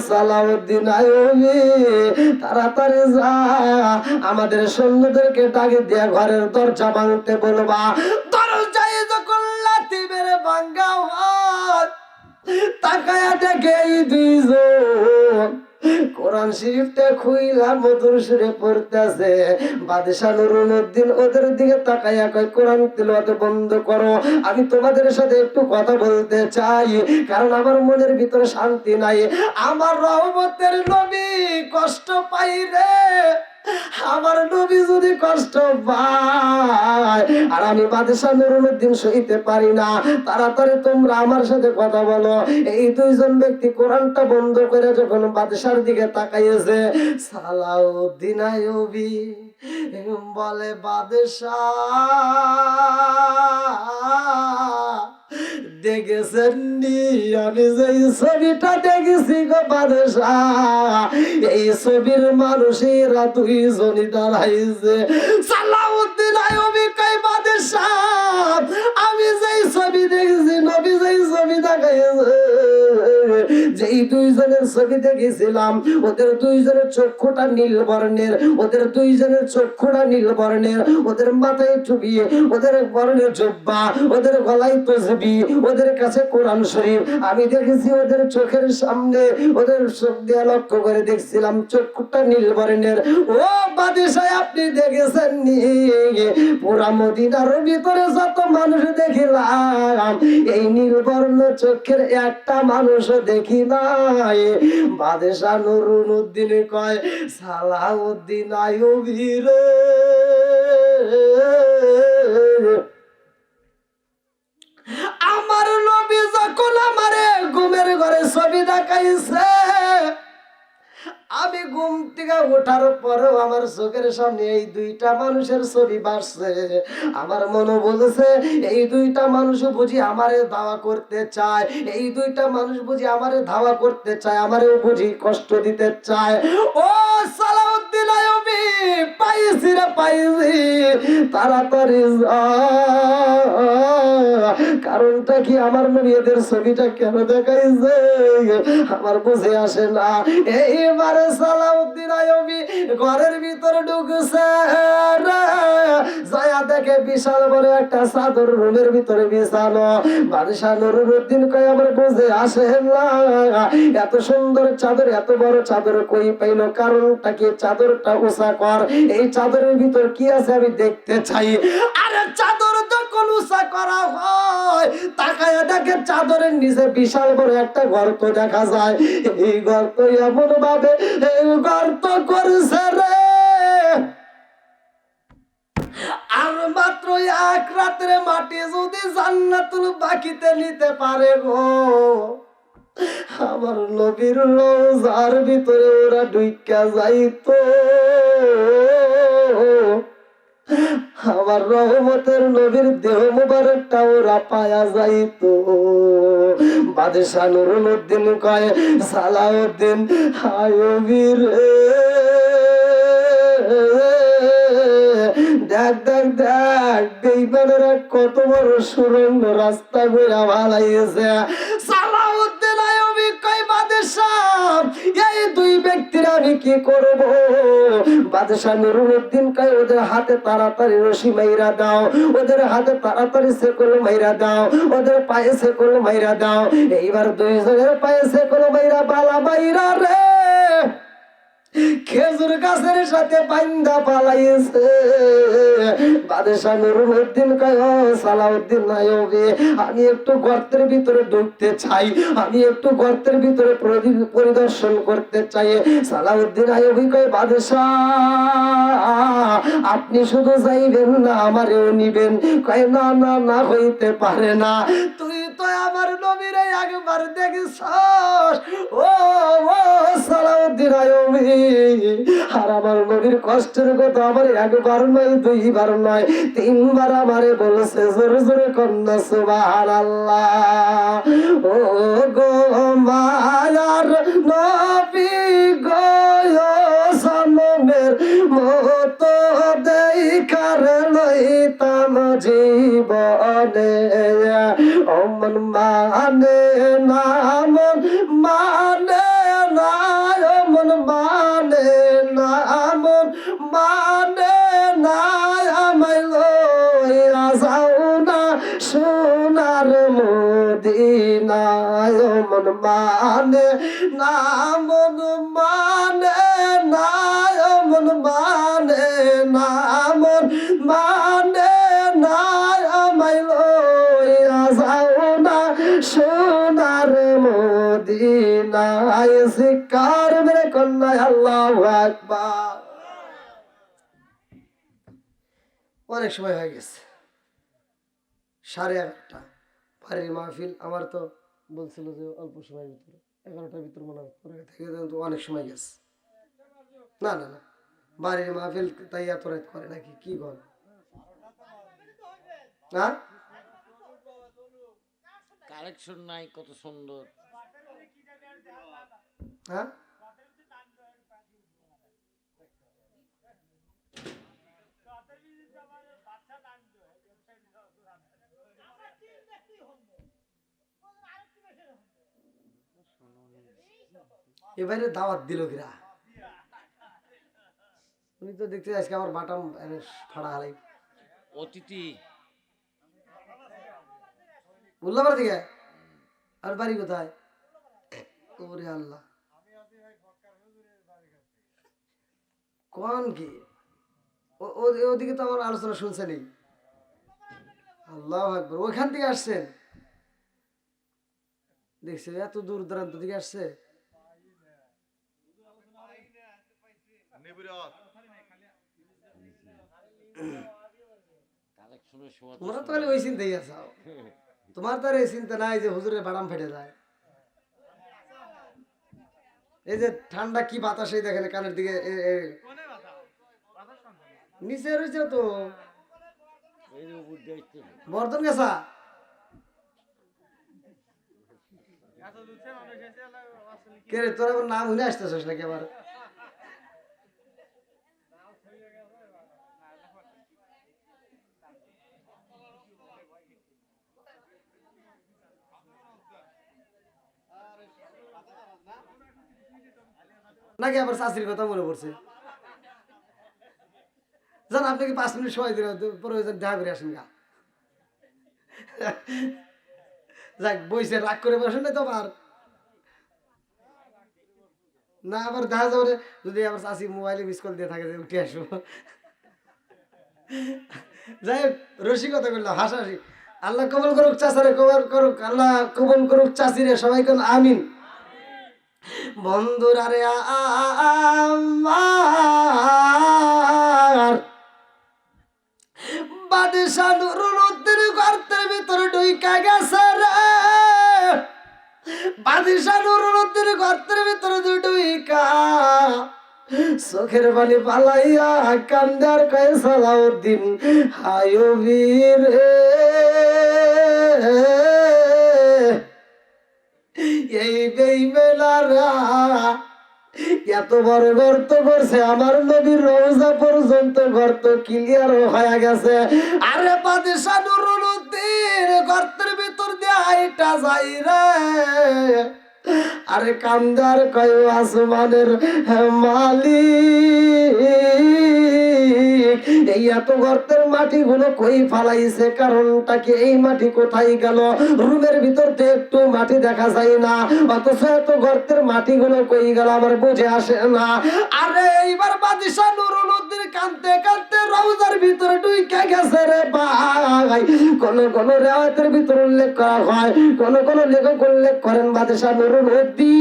সালাউদ্দিন আইয়ুবী তাড়াতাড়ি যা, আমাদের সৈন্যদেরকে ডাকে দিয়ে ঘরের দরজা ভাঙতে বলবা। দরজায় যখন লাথি মেরে ভাঙ্গা হয় তাকায়া দেখে এই দুইজন কোরআন শরীফটা খুইলা মধুর সুরে পড়তেছে। বাদশাহ নুরুদ্দিন ওদের দিকে তাকাইয়া কয় কোরআন তিলাওয়াত বন্ধ করো, আমি তোমাদের সাথে একটু কথা বলতে চাই, কারণ আমার মনের ভিতরে শান্তি নাই। আমার রহমতের নবী কষ্ট পাই রে, আমার নবী যদি কষ্ট পায় আর আমি বাদশাহ নুরুদ্দিন সইতে পারি না, তাড়াতাড়ি তোমরা আমার সাথে কথা বলো। এই দুইজন ব্যক্তি কোরআনটা বন্ধ করে যখন বাদশার দিকে তাকাইছে, সালাউদ্দিন আইয়ুবী বলে বাদশাহ দেখেছেন নি আমি যে ছবিটা দেখেছি গো বাদশাহ, এই ছবির মানুষেরা দুইজনই দাঁড়াইছে। সালাউদ্দিন আইয়ুবী কয় বাদশাহ আমি যে ছবি দেখেছি, নবী যে ছবি দেখাইছে, যেই দুইজনের ছবি দেখেছিলাম ওদের দুইজনের চক্ষুটা নীল বর্ণের, ওদের দুইজনের চক্ষুটা নীল বর্ণের, ওদের মাথায় টুপি, ওদের বর্ণের জুব্বা, ওদের গলায় তসবি, ওদের কাছে কোরআন শরীফ। আমি দেখেছি ওদের চোখের সামনে, ওদের চোখ দিয়ে লক্ষ্য করে দেখছিলাম চক্ষুটা নীল বর্ণের। ও বাদশাহ আপনি দেখেছেন নি পুরা মদিনার ভিতরে যত মানুষ দেখিলাম এই নীল বর্ণ চোখের একটা মানুষ দেখি নাই। বাদশাহ নুরুদ্দিন কয় সালাউদ্দিন আইয়ুবী রে, আমার নবী যখন আমারে ঘুমের ঘরে ছবি দেখাইছে, আমি ঘুম থেকে ওঠার পরেও আমার চোখের সামনে এই দুইটা মানুষের ছবি ভাসছে। আমার মনে বলেছে এই দুইটা মানুষ বুঝি আমারে ধাওয়া করতে চায়, এই দুইটা মানুষ বুঝি আমারে ধাওয়া করতে চায়, আমারেও বুঝি কষ্ট দিতে চায়। ও সালাউদ্দিন আইয়ুবী পাইছি রে পাইছি, তাড়াতাড়ি কারণটা কি আমার নবী এদের ছবিটা কেন দেখাইছে আমার বুঝে আসে না। এইবারে সালাউদ্দিন আইয়ুবী ঘরের ভিতরে ঢুকছে, যায়া দেখে বিশাল বড় একটা চাদর রুমের ভিতরে বিছানো। বাদশাহ নুরুদ্দিন কয় আমার বুঝে আসে না এত সুন্দর চাদর, এত বড় চাদর কই পাইলো, কারণটা কি? চাদরটা উঁচা কর, এই চাদরের ভিতর কি আছে আমি দেখতে চাই। আরে চাদর যখন উঁচা করা হয় তাকায়া দেখে চাদরের নিচে বিশাল বড় একটা গর্ত দেখা যায়। এই গর্ত এমন ভাবে গর্ত করেছে রে আর মাত্র এক রাতের মাটি যদি জান্নাতুল বাকিতে নিতে পারে গো, আমার নবীর রোজার ভিতরে ওরা ঢুইকা যাইতো, আমার রহমতের নবীর দেহ মুবারকটা ওরা পায়া যাইতো। বাদশাহ নুরুল উদ্দিন কয়, সালাউদ্দিন আইয়ুবী রে, দেখ দেখ দেখ বেঈমানেরা কত বড় সুরঙ্গ রাস্তা কইরা বানাইছে। সালাউদ্দিন আইয়ুবী কয়, বাদশাহ এই দুই ব্যক্তির আমি কি করব? বাদশাহ নুরুল উদ্দিন কয়, ওদের হাতে তাড়াতাড়ি রশি মাইরা দাও, ওদের হাতে তাড়াতাড়ি শেকল মাইরা দাও, ওদের পায়ে শেকল মাইরা দাও। এইবার দুইজনের পায়ে শেকল মাইরা বালা মাইরা রে খেজুর গাছের সাথে বান্দা পালাইছে। বাদশাহ নুরুল উদ্দিন কয়, ও সালাউদ্দিন আইয়ুবী, আমি একটু গর্তের ভিতরে ঢুকতে চাই, আমি একটু গর্তের ভিতরে পরিদর্শন করতে চাই। সালাউদ্দিন আইয়ুবী কয়, বাদশাহ আপনি শুধু যাইবেন না, আমারেও নিবেন। কয়, না না না, হইতে পারে না, তুই তো আমার নবীরে একবার দেখছস। ও ও সালাউদ্দিন আইয়ুবী, আর আমার নবীর কষ্টের কথা আমার একবার নয়, দুইবার নয়, তিনবার আমারে বলছে। জোরে জোরে কন্যা সুবহানাল্লাহ। ও গো মায়ার নবী গো, সনমের মতো দেখার লইতাম জীবনে, অমন মানে না, মন মানে না, মন মানে না, মন মানে না, আমায় লইয়া যাও না সোনার মদিনায়, মন মানে না, মন মানে না, মন মানে না, মন মানে না, আমায় লইয়া যাও না সোনার মদিনায়। জিকার মেরে কন্যা আল্লাহু আকবার। অনেক সময় হয়ে গেছে, 11:30 বাড়ির মাহফিল। আমার তো বলছিল যে অল্প সময়ের ভিতরে, 11টার ভিতর মনে হয় থেকে, তো অনেক সময় গেছে। না না না, বাড়ির মাহফিল তাই এত রাত করে নাকি, কি বল? হ্যাঁ, কালেকশন নাই, কত সুন্দর। হ্যাঁ, এবারে দাওয়াত দিল কিরা? তুমি তো দেখতে আজকে আমার বাটাম ফাড়া হালাই। অতিথি উল্লাপাড়া থেকে? আর বাড়ি কোথায়? ওরে আল্লাহ, কোন কি ওদিকে তো আমার আলোচনা শুনছেনি। আল্লাহু আকবার, ওইখান থেকে আসছেন? দেখছি এত দূর দূরান্ত থেকে আসছে। কালেকশনের সময় তোমরা তো খালি ওই চিন্তাই আছো, তোমার তো আর এই চিন্তা নাই যে হুজুরের বাদাম ফেটে যায়। এই যে ঠান্ডা কি বাতাস, এই দেখেন কানের দিকে নিচে রয়েছে তো। বর্ধন গেছা? কে রে, তোর আবার নাম শুনে আসতেছিস নাকি আবার? নাকি আবার চাষির কথা মনে পড়ছে? জান, আপনি কি 5 মিনিট সময় দিলেন, প্রয়োজন দেখা করে আসেন গা। যাক, বইসে রাগ করে বসেন না তো আবার না, আবার দেখা যাবে যদি আবার চাষি মোবাইলে মিস কল দিয়ে থাকে যে উঠে আসবো। যাই হোক, রসিকতা করলাম, হাসাহাসি। আল্লাহ কবুল করুক, চাষারে কবুল করুক, আল্লাহ কবুল করুক চাষিরে, সবাই কোন আমিন। বন্ধুরা রে আমার বাদশাহ নুরুল উদ্দিন গর্তের ভিতরে ঢুইকা গেছে রে। বাদশাহ নুরুল উদ্দিন গর্তের ভিতরে ঢুইকা চোখের পানি পালাইয়া কান্দার কয়ে সালাউদ্দিন হায় বীর এই বেইমানেরা এত বড় গর্ত করছে, আমার নবীর রওজা পর্যন্ত গর্ত ক্লিয়ার হয়ে গেছে। আরে বাদশাহ নুরুল উদ্দিন গর্তের ভিতর দিয়ে আইটা যাই রে। আরে কান্দার কয় আসমানের মালিক, এই এত গর্তের মাটি গুলো কই ফালাইছে, কারণটা কি? এই মাটি কোথায় গেল? রুমের ভিতর একটু মাটি দেখা যায় না, অথচ এত গর্তের মাটি গুলো কই গেল আমার বুঝে আসে না। আরে এইবার বাদশাহ নুরুল উদ্দিন কাঁদতে কাঁদতে রওজার ভিতরে ঢুকে গেছে রে ভাই। কোন কোন রিওয়ায়াতের ভিতরে উল্লেখ করা হয়, কোন কোন লেখক উল্লেখ করেন বাদশাহ নুরুল উদ্দিন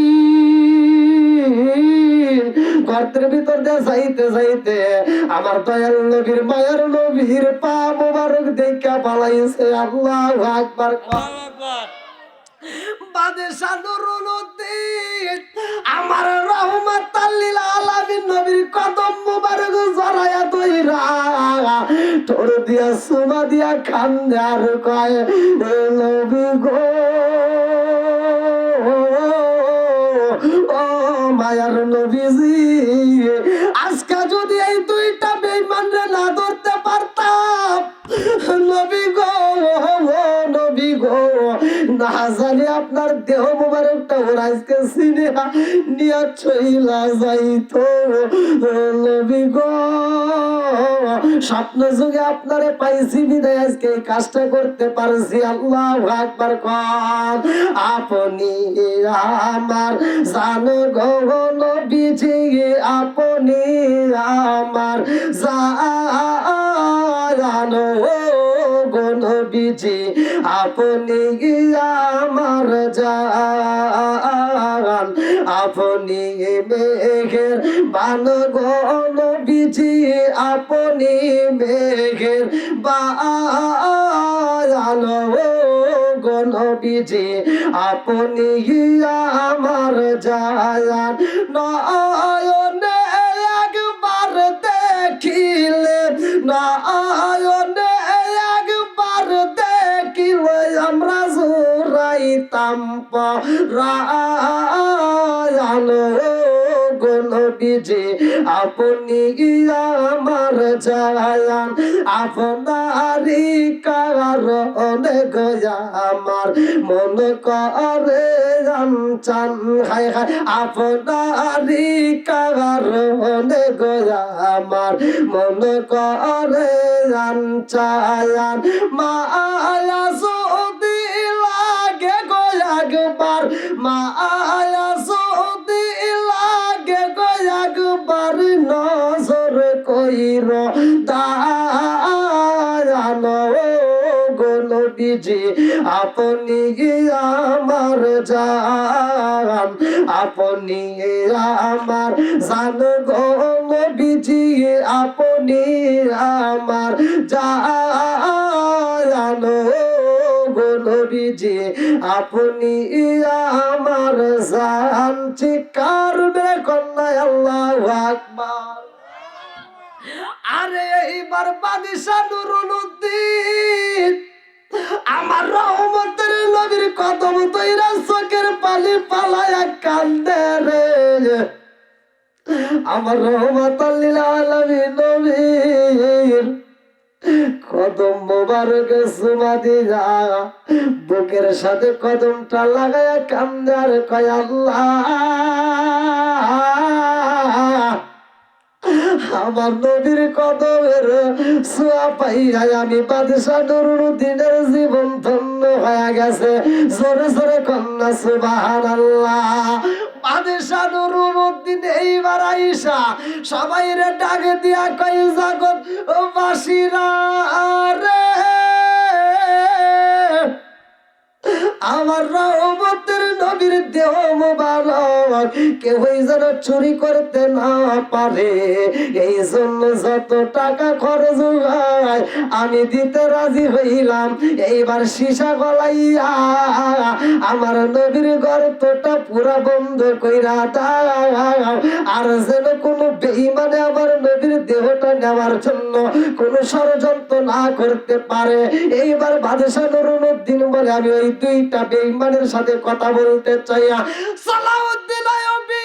গর্তের ভিতর দিয়ে যাইতে যাইতে আমার দয়াল নবীর মায়ের নবীর পা মোবারক দেখা পালাইছে। আল্লাহু আকবার। বাদশাহ নুরুল উদ্দিন আমার রাহমাতাল লিল আলামিন নবীর কদম মোবারক জড়ায়া ধইরা ঠোঁট দিয়া সুমা দিয়া কান্দে আর কয় নবী গো, ও মায়ার নবীজি, আজকে যদি এই দুইটা বেঈমানরে না ধরতে পারতাম, নবী গো, নবী গো, না জানি আপনার দেহ মোবারকটা ওরা আজকে সিনে নিয়ে চইলা যাইতো। নবী গো, স্বপ্ন যুগে আপনারে পাইছি বিদায় আজকে এই কাজটা করতে পারছি। আল্লাহু আকবার কর। আপনি আমার জান গো নবীজি, আপনি আমার জান গো নবীজি, আপনি আমার জান, আপনি মেঘের বান গো নবীজি, আপনি মেঘের বান গো নবীজি, আপনি আমার জান। নয়নে একবার দেখিলে, নয়নে একবার দেখিলে আমরা জোড়াইতাম পরাণ গো নবীজি, আপনি আমার জান। আপনারই কারণে গো আমার মন করে চান, হায় হায়, আপনারই কারণে গো আমার মন করে চান। মায়া যদি লাগে গো একবার, মায়া যদি লাগে গো একবার নজর কইর দায়ান গো নবীজি, আপনি আমার জান, আপনি আমার জান গো নবীজি, আপনি আমার জান গো নবীজি, আপনি আমার জান। চিৎকার মেরে কন্যায় আল্লাহু আকবার। আরে এইবার বাদশাহ নুরুল উদ্দিন আমার রহমতের নবীর কদম তৈরা চোখের পানি পালায়া কান্দে রে। আমার রহমতাল লিল আলামিন নবীর কদম মোবারক সুমা দিয়া বুকের সাথে কদমটা লাগায়া কান্দে আর কয় আল্লাহ, আমার নবীর কদমের ছোঁয়া পাইয়া আমি বাদশাহ নুরুল উদ্দিনের জীবন ধন্য হয়ে গেছে। জোরে জোরে কন্যা সুবহানাল্লাহ। বাদশাহ নুরুল উদ্দিন এইবার আইসা সবাই রে ডাক দিয়া কয় জগৎ বাসীরা রে, আমার রহমতের নবীর দেহ মোবারক কেউই যেন চুরি করতে না পারে, এই জন্য যত টাকা খরচ হয় আমি দিতে রাজি হইলাম। এইবার সীসা গলাইয়া আমার নবীর গর্তটা পুরা বন্ধ কইরা দাও, আর যেন কোনো বেঈমানে আমার নবীর দেহটা নেওয়ার জন্য কোনো ষড়যন্ত্র না করতে পারে। এইবার বাদশাহ নুরুদ্দিন বলে আমি ওই দুইটা বেঈমানের সাথে কথা বলতে চাই। সালাউদ্দিন আইয়ুবী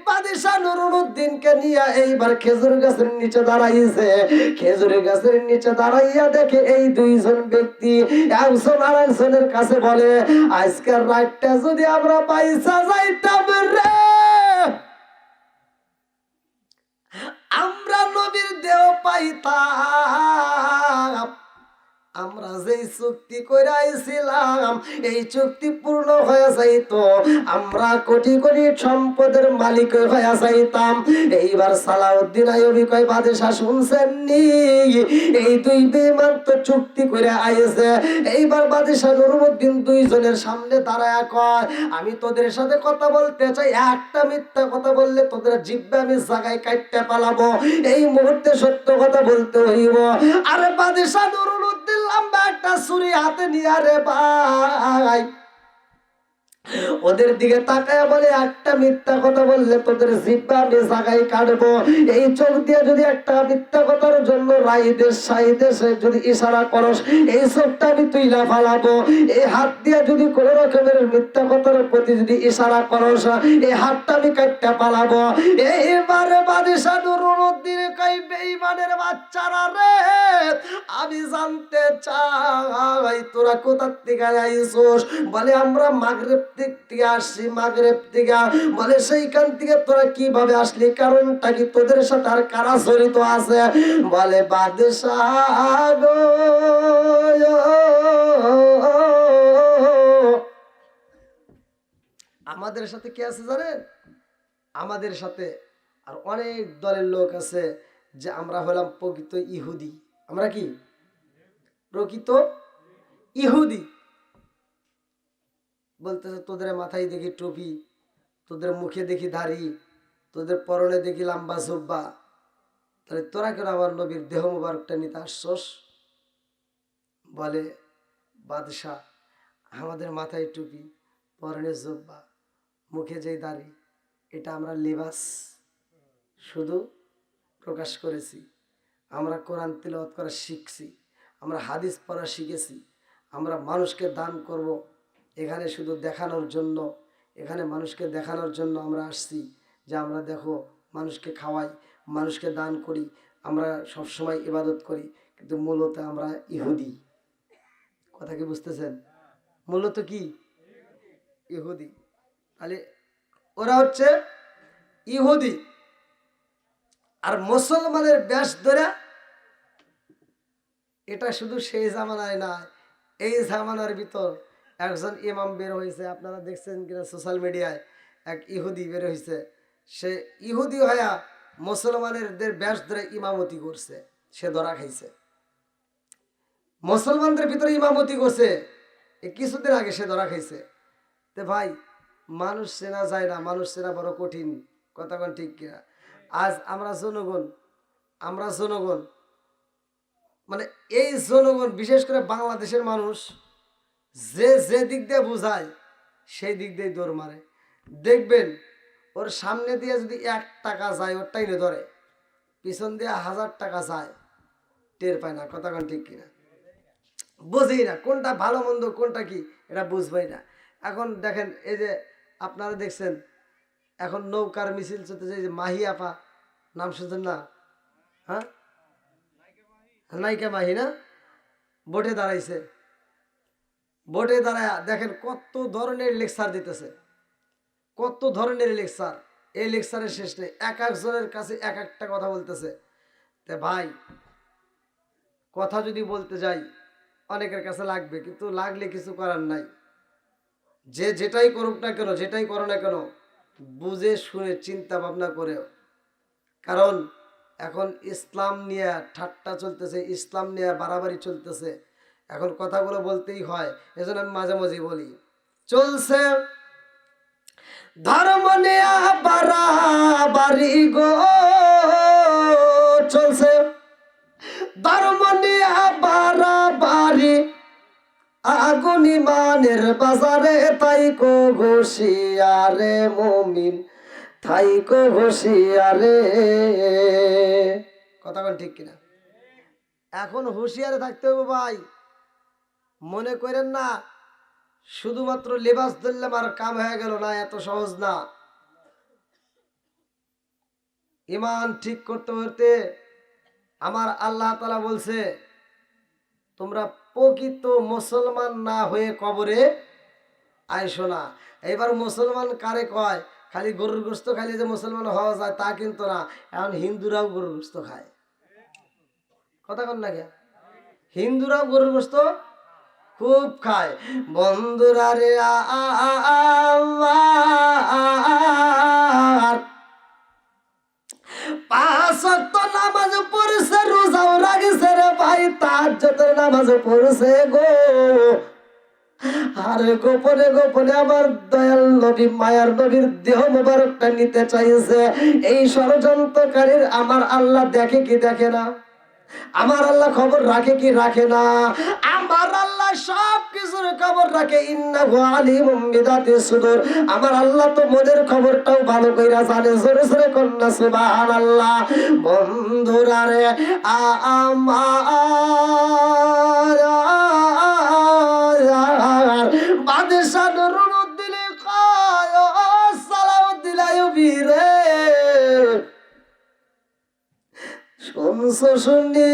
বাদশাহ নুরুদ্দিনকে নিয়ে এইবার খেজুর গাছের নিচে দাঁড়াইছে। খেজুর গাছের নিচে দাঁড়াইয়া দেখে এই দুইজন ব্যক্তি একজন আর একজনের কাছে বলে, আজকের রাতটা যদি আমরা পয়সা যাইতাম রে, আমরা নবীর দেহ পাইতাম, আমরা যেই চুক্তি করে আইছিলাম এই চুক্তি পূর্ণ হয়ে যাইতো, আমরা কোটি কোটি সম্পদের মালিক হয়ে যাইতাম। এইবার সালাউদ্দিন আইয়ুবী কয়, বাদশাহ শুনছেন নি, এই দুই বেঈমান তো চুক্তি করে আইছে। এইবার বাদশাহ নুরুদ্দিন দুইজনের সামনে দাঁড়ায়া কয়, আমি তোদের সাথে কথা বলতে চাই, একটা মিথ্যা কথা বললে তোদের জিহ্বা আমি জায়গায় কাটতে পালাবো, এই মুহূর্তে সত্য কথা বলতে হইব। আরে বাদশাহ নুরুদ্দিন লম্বা একটা ছুরি হাতে নিয়ে রে ভাই ওদের দিকে তাকায় বলে, একটা মিথ্যা কথা বললে তোদের জিহ্বা আমি জায়গায় কাটবো। এই চোখ দিয়ে যদি একটা মিথ্যা কথার জন্য রাইদেশ সাইদেশে যদি ইশারা করস, এই চোখটা আমি তুইলা ফালাবো। এই হাত দিয়ে যদি কোন রকমের মিথ্যা কথার প্রতি যদি ইশারা করস, এই হাতটা আমি কাটতে পালাবো। এইবারে বাদশাহ নুরুদ্দিন কই, বেঈমানের বাচ্চারা রে, আমি জানতে চাই তোরা কোথা থেকে আইছস। বলে আমরা মাগরিব দিক থেকে আসছি, মাগরিব থেকে। বলে সেইখান থেকে তোরা কিভাবে আসলি, কারণটা কি, তোদের সাথে আর কারা জড়িত আছে? বলে বাদশাহ গো, আমাদের সাথে কি আছে জানেন? আমাদের সাথে আর অনেক দলের লোক আছে যে আমরা হলাম প্রকৃত ইহুদি। আমরা কি প্রকৃত ইহুদি। বলতেছে তোদের মাথায় দেখি টুপি, তোদের মুখে দেখি দাড়ি, তোদের পরনে দেখি লম্বা জুব্বা, তাহলে তোরা কেন আমার নবীর দেহ মুবারকটা নিতে আসছস? বলে বাদশাহ, আমাদের মাথায় টুপি, পরনে জুব্বা, মুখে যেই দাড়ি, এটা আমরা লিবাস শুধু প্রকাশ করেছি। আমরা কোরআন তিলাওয়াত করা শিখছি, আমরা হাদিস পড়া শিখেছি, আমরা মানুষকে দান করব এখানে শুধু দেখানোর জন্য, এখানে মানুষকে দেখানোর জন্য আমরা আসছি যে আমরা দেখো মানুষকে খাওয়াই, মানুষকে দান করি, আমরা সবসময় ইবাদত করি, কিন্তু মূলত আমরা ইহুদি। কথা কি বুঝতেছেন? মূলত কি ইহুদি। তাহলে ওরা হচ্ছে ইহুদি। আর মুসলমানের বেশ ধরে, এটা শুধু সেই জামানায় না, এই জামানার ভিতর একজন ইমাম বের হয়েছে, আপনারা দেখছেন কিনা সোশ্যাল মিডিয়ায়, এক ইহুদি বের হয়েছে। সে ইহুদি হইয়া মুসলমানদের বেশ ধরে ইমামতি করছে, সে ধরা খাইছে। মুসলমানদের ভিতরে ইমামতি করছে, এই কিছুদিন আগে সে ধরা খাইছে। তে ভাই, মানুষ চেনা যায় না, মানুষ চেনা বড় কঠিন। কথা কোন ঠিক কিনা? আজ আমরা জনগণ মানে এই জনগণ, বিশেষ করে বাংলাদেশের মানুষ যে যে দিক দিয়ে বুঝায় সেই দিক দিয়ে দৌড় মারে। দেখবেন ওর সামনে দিয়ে যদি 1 টাকা যায় ওরটাই নিয়ে ধরে, পিছন দিয়ে 1000 টাকা যায়, টের পায় না। কথা কোন ঠিক কিনা? বুঝি না কোনটা ভালো মন্দ, কোনটা কি, এটা বুঝবাই না। এখন দেখেন, এই যে আপনারা দেখছেন এখন নৌকার মিছিল চলতেছে, এই যে মাহি আপা, নাম শুনছেন না? হ্যাঁ, নায়িকা মাহি না, ভোটে দাঁড়াইছে। ভোটে দাঁড়ায় দেখেন কত ধরনের লেকচার দিতেছে, কত ধরনের লেকচার। এই লেকচারের শেষ নেই, এক একজনের কাছে এক একটা কথা বলতেছে। তে ভাই, কথা যদি বলতে যাই অনেকের কাছে লাগবে, কিন্তু লাগলে কিছু করার নাই। যে যেটাই করুক না কেন, যেটাই করো না কেন, বুঝে শুনে চিন্তা ভাবনা করে। কারণ এখন ইসলাম নিয়ে ঠাট্টা চলতেছে, ইসলাম নিয়ে বাড়াবাড়ি চলতেছে, এখন কথাগুলো বলতেই হয়। এজন্য আমি মাঝে মাঝে বলি, চলছে ধর্ম নিয়া বাড়াবাড়ি গো চলছে, ধর্ম নিয়া বাড়াবাড়ি আগুন ইমানের বাজারে, তাই কো ঘুষিয়ারে মুমিন, তাই কো ঘুষিয়ারে। কথা কোন ঠিক কিনা? এখন হুঁশিয়ারে থাকতে হবে ভাই। মনে করেন না শুধুমাত্র লেবাস ধরলাম আর কাম হয়ে গেল, না, এত সহজ না। ইমান ঠিক করতে করতে আমার আল্লাহ তাআলা বলছে, তোমরা প্রকৃত মুসলমান না হয়ে কবরে আইসো না। এবার মুসলমান কারে কয়? খালি গরুর গোস্ত খাইলে যে মুসলমান হওয়া যায় তা কিন্তু না। এখন হিন্দুরাও গরুর গোস্ত খায়। কথা কন না কে? হিন্দুরাও গরুর গোস্ত খুব খায়। বন্ধুরা রে আমার, 5 ওয়াক্ত নামাজ পড়ছে, রোজাও রাখছে রে ভাই, তাহাজ্জুদের নামাজ পড়ছে গো। আর গোপনে গোপনে আমার দয়াল নবী, মায়ার নবীর দেহ মোবারকটা নিতে চাইছে। এই ষড়যন্ত্রকারীর আমার আল্লাহ দেখে কি দেখে না? আমার আল্লাহ খবর রাখে কি রাখে না? আমার আল্লাহ সব কিছুর খবর রাখে। ইন্নাহু আলিমুম বিযাতিস সুদূর। আমার আল্লাহ তো মনের খবরটাও ভালো কইরা জানে। জোরে জোরে কন্যা সুবহানাল্লাহ। বন্ধুরা রে আমার বাদশা নুরুদ্দিন কয়, ও সালাউদ্দিন আইয়ুবী রে, শুনছো শুনি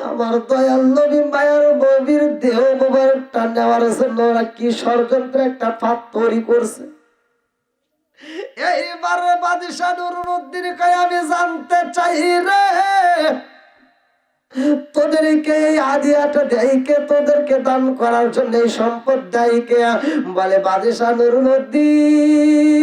আমার দয়াল নবী মায়ার নবীর দেহ মোবারকটা নেওয়ার জন্য ওরা কি ষড়যন্ত্র একটা ফাঁদ তৈরি করছে। এইবারে বাদশা নুরুদ্দিন কয়, আমি জানতে চাই রে, তোদেরকে এই হাদিয়াটা দেয় কে? তোদেরকে দান করার জন্য এই সম্পদ দেয় কে? বলে বাদশা নুরুদ্দিন,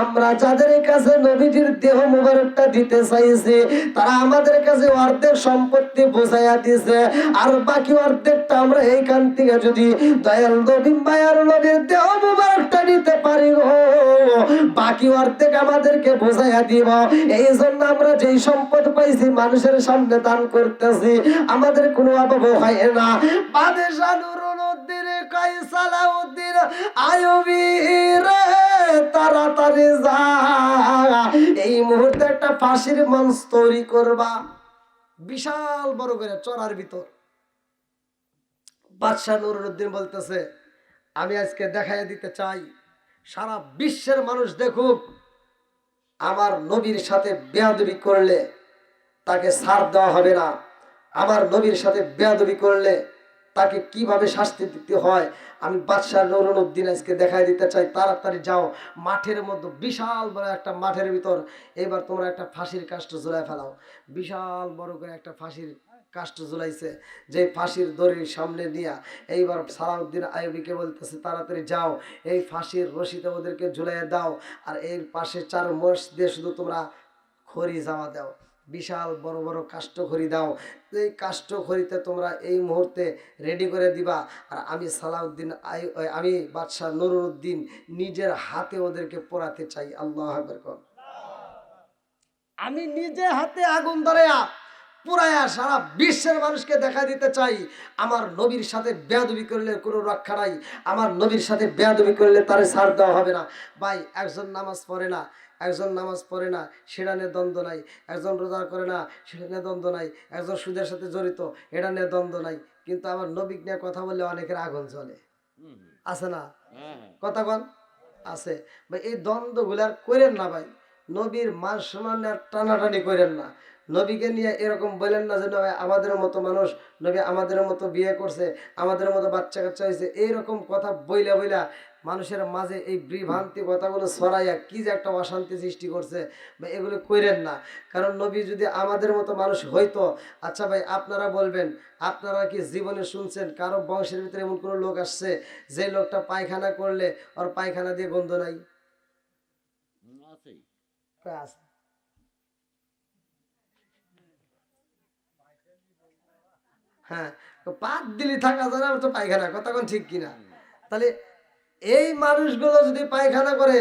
আমরা যাদের কাছে নবীজির দেহ মোবারকটা দিতে চাইছি তারা আমাদের কাছে অর্ধেক সম্পত্তি বোঝাইয়া দিছে, আর বাকি অর্ধেকটা আমরা এইখান থেকে যদি দয়াল নবী মায়ার নবীর দেহ মোবারকটা নিতে পারি গো, বাকি অর্ধেক আমাদেরকে বোঝাইয়া দিব। এই জন্য আমরা যেই সম্পদ পাইছি মানুষের সামনে দান করতেছি, আমাদের কোনো অভাব হয় না। বাদশা নুরুদ্দিন কয়, সালাউদ্দিন আইয়ুবী রে, তাড়াতাড়ি যা, এই মুহূর্তে একটা ফাঁসির মঞ্চ তৈরি করবা, বিশাল বড় করে চড়ার ভিতর। বাদশা নুরুদ্দিন বলতেছে, আমি আজকে দেখাইয়া দিতে চাই, সারা বিশ্বের মানুষ দেখুক আমার নবীর সাথে বেয়াদবি করলে তাকে ছাড় দেওয়া হবে না। আমার নবীর সাথে বেয়াদবি করলে তাকে কিভাবে শাস্তি দিতে হয় আমি বাদশাহ নুরুদ্দিন আজকে দেখাই দিতে চাই। তাড়াতাড়ি যাও, মাঠের মধ্যে বিশাল বড় একটা মাঠের ভিতর এবার তোমরা একটা ফাঁসির কাষ্ঠ ঝুলাই ফেলাও। বিশাল বড় করে একটা ফাঁসির কাষ্ঠ ঝুলাইছে, যে ফাঁসির দড়ির সামনে দিয়া এইবার সালাউদ্দিন আইয়ুবীকে বলতেছে, তাড়াতাড়ি যাও, এই ফাঁসির রশিতে ওদেরকে ঝুলাইয়া দাও, আর এর পাশে 4 মোষ দিয়ে শুধু তোমরা খড়ি জমা দাও, বিশাল বড় বড় কাষ্ঠ খড়ি দাও। এই কাষ্ঠ খড়িতে তোমরা এই মুহূর্তে রেডি করে দিবা, আর আমি সালাউদ্দিন আমি বাদশাহ নুরুদ্দিন নিজের হাতে ওদেরকে পোড়াতে চাই। আল্লাহু আকবার। আমি নিজে হাতে আগুন ধরায়া পুরায়া সারা বিশ্বের মানুষকে দেখা দিতে চাই আমার নবীর সাথে বেয়াদবি করলে কোনো রক্ষা নাই, আমার নবীর সাথে বেয়াদবি করলে তারে ছাড় দেওয়া হবে না। ভাই, একজন নামাজ পড়ে না, একজন নামাজ পড়ে না সেটা নিয়ে দ্বন্দ্ব নাই, একজন রোজা করে না সেটা নিয়ে দ্বন্দ্ব নাই, একজন সুদের সাথে জড়িত এটা নিয়ে দ্বন্দ্ব নাই, কিন্তু আমার নবী নিয়ে কথা বললে অনেকের আগুন জ্বলে, আছে না? কথা কন আছে ভাই। এই দ্বন্দ্বগুলার করেন না ভাই, নবীর মান সম্মান টানাটানি করেন না। নবীকে নিয়ে এরকম বলেন না যে আমাদের মতো মানুষ, নবী আমাদের মতো বিয়ে করছে, আমাদের মতো বাচ্চা কাচ্চা হয়েছে, এইরকম কথা বইলা বইলা মানুষের মাঝে এই বিভ্রান্তি কথাগুলো ছড়াইয়া কি যে একটা অশান্তি সৃষ্টি করছে ভাই, এগুলো করেন না। কারণ নবী যদি আমাদের মতো মানুষ হইতো, আচ্ছা ভাই আপনারা বলবেন, আপনারা কি জীবনে শুনছেন কারো বংশের ভিতরে এমন কোনো লোক আসছে যে লোকটা পায়খানা করলে ওর পায়খানা দিয়ে গন্ধ নাই? আছে। হ্যাঁ, পাত দিলি থাকা যায় না তো পায়খানা, কথা কোন ঠিক কিনা? তাহলে এই মানুষগুলো যদি পায়খানা করে,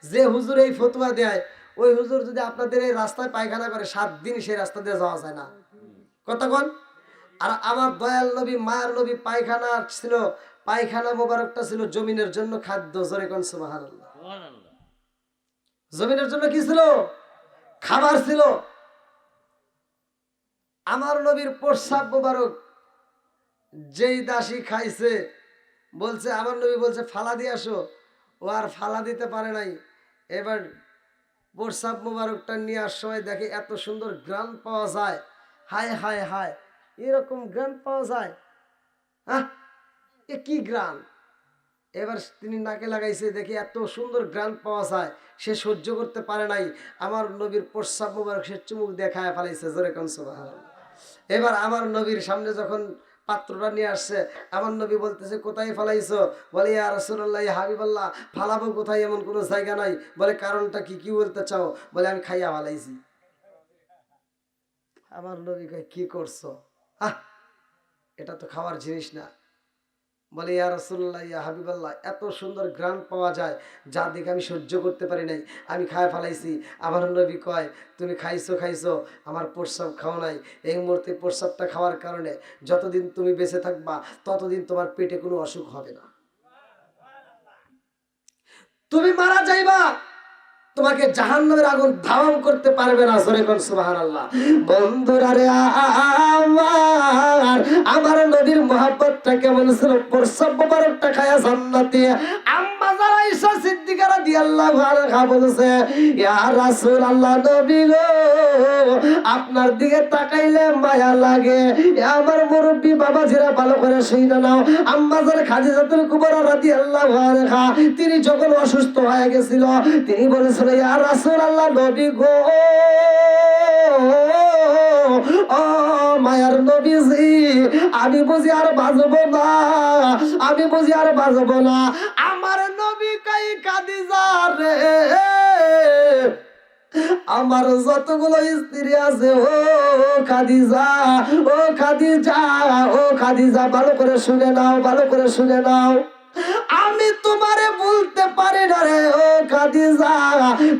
যে হুজুর এই ফতুয়া দেয়, ওই হুজুর যদি আপনাদের এই রাস্তায় পায়খানা করে 7 দিন সেই রাস্তা দিয়ে যাওয়া যায় না। কতক্ষণ? আর আমার দয়াল নবী মায়ার নবী পায়খানা ছিল, পায়খানা মোবারকটা ছিল জমিনের জন্য খাদ্য। জোরে কোন সুবহানাল্লাহ। সুবহানাল্লাহ। জমিনের জন্য কি ছিল? খাবার ছিল। আমার নবীর প্রস্রাব মোবারক যেই দাসী খাইছে, বলছে, আমার নবী বলছে ফালা দিয়ে আসো, ও আর ফালা দিতে পারে নাই। এবার প্রস্রাব মোবারকটা নিয়ে আসার সময় দেখে এত সুন্দর গ্রান পাওয়া যায়। হায় হায় হায়, এরকম গ্রান পাওয়া যায়, হ্যাঁ, এ কি গ্রান। এবার তিনি নাকে লাগাইছে, দেখে এত সুন্দর গ্রান পাওয়া যায়, সে সহ্য করতে পারে নাই। আমার নবীর প্রস্রাব মোবারক সে চুমুক দেখায় ফেলাইছে। জোরে কোন সুবহানাল্লাহ। এবার আমার নবীর সামনে যখন পাত্রটা নিয়ে আসছে, আমার নবী বলতেছে, কোথায় ফালাইছো? বলে, ইয়া রাসূলুল্লাহ, ইয়া হাবিবাল্লাহ, ফালাবো কোথায়, এমন কোনো জায়গা নাই। বলে, কারণটা কি, কি বলতে চাও? বলে, আমি খাইয়া ফালাইছি। আমার নবী কয়, কি করছো? আহ, এটা তো খাওয়ার জিনিস না। বলে, ইয়া রাসূলুল্লাহ, ইয়া হাবিবাল্লাহ, এত সুন্দর গ্রান পাওয়া যায়, যা দেখে আমি সহ্য করতে পারি নাই, আমি খায় ফেলাইছি। আমার নবী কয়, তুমি খাইছো খাইছো, আমার প্রস্রাব খাও নাই। এই মুহূর্তে প্রস্রাবটা খাওয়ার কারণে যতদিন তুমি বেঁচে থাকবা ততদিন তোমার পেটে কোনো অসুখ হবে না। তুমি মারা যাইবা, তোমাকে জাহান্নামের আগুন ধাওয়ান করতে পারবে না। জোরে কোন সুবহানাল্লাহ। বন্ধুরা রে আমার, আমার নবীর মহব্বতটা কেমন ছিল! প্রস্রাব মোবারকটা খায়া জান্নাতে আম্মা যারা আয়েশা সিদ্দিকা রাদিয়াল্লাহু আনহা বলেছে, ইয়া রাসূলুল্লাহ, নবী গো, আপনার দিকে তাকাইলে মায়া লাগে। আমার মুরব্বি বাবাজিরা ভালো করে শুনে নাও। আম্মা যারা খাদিজাতুল কুবরা রাদিয়াল্লাহু আনহা, তিনি যখন অসুস্থ হয়ে গেছিল, তিনি বলেছিল, ইয়া রাসূলুল্লাহ, নবী গো, ও মায়ার নবীজি, আমি বুঝি আর বাঁচবো না, আমি বুঝি আর বাঁচবো না। আমার নবী কই, খাদিজা রে, আমার যতগুলো স্ত্রী আছে, ও খাদিজা, ও খাদিজা, ও খাদিজা, ভালো করে শুনে নাও, ভালো করে শুনে নাও। আমি তোমারে বলতে পারি না রে ও খাদিজা।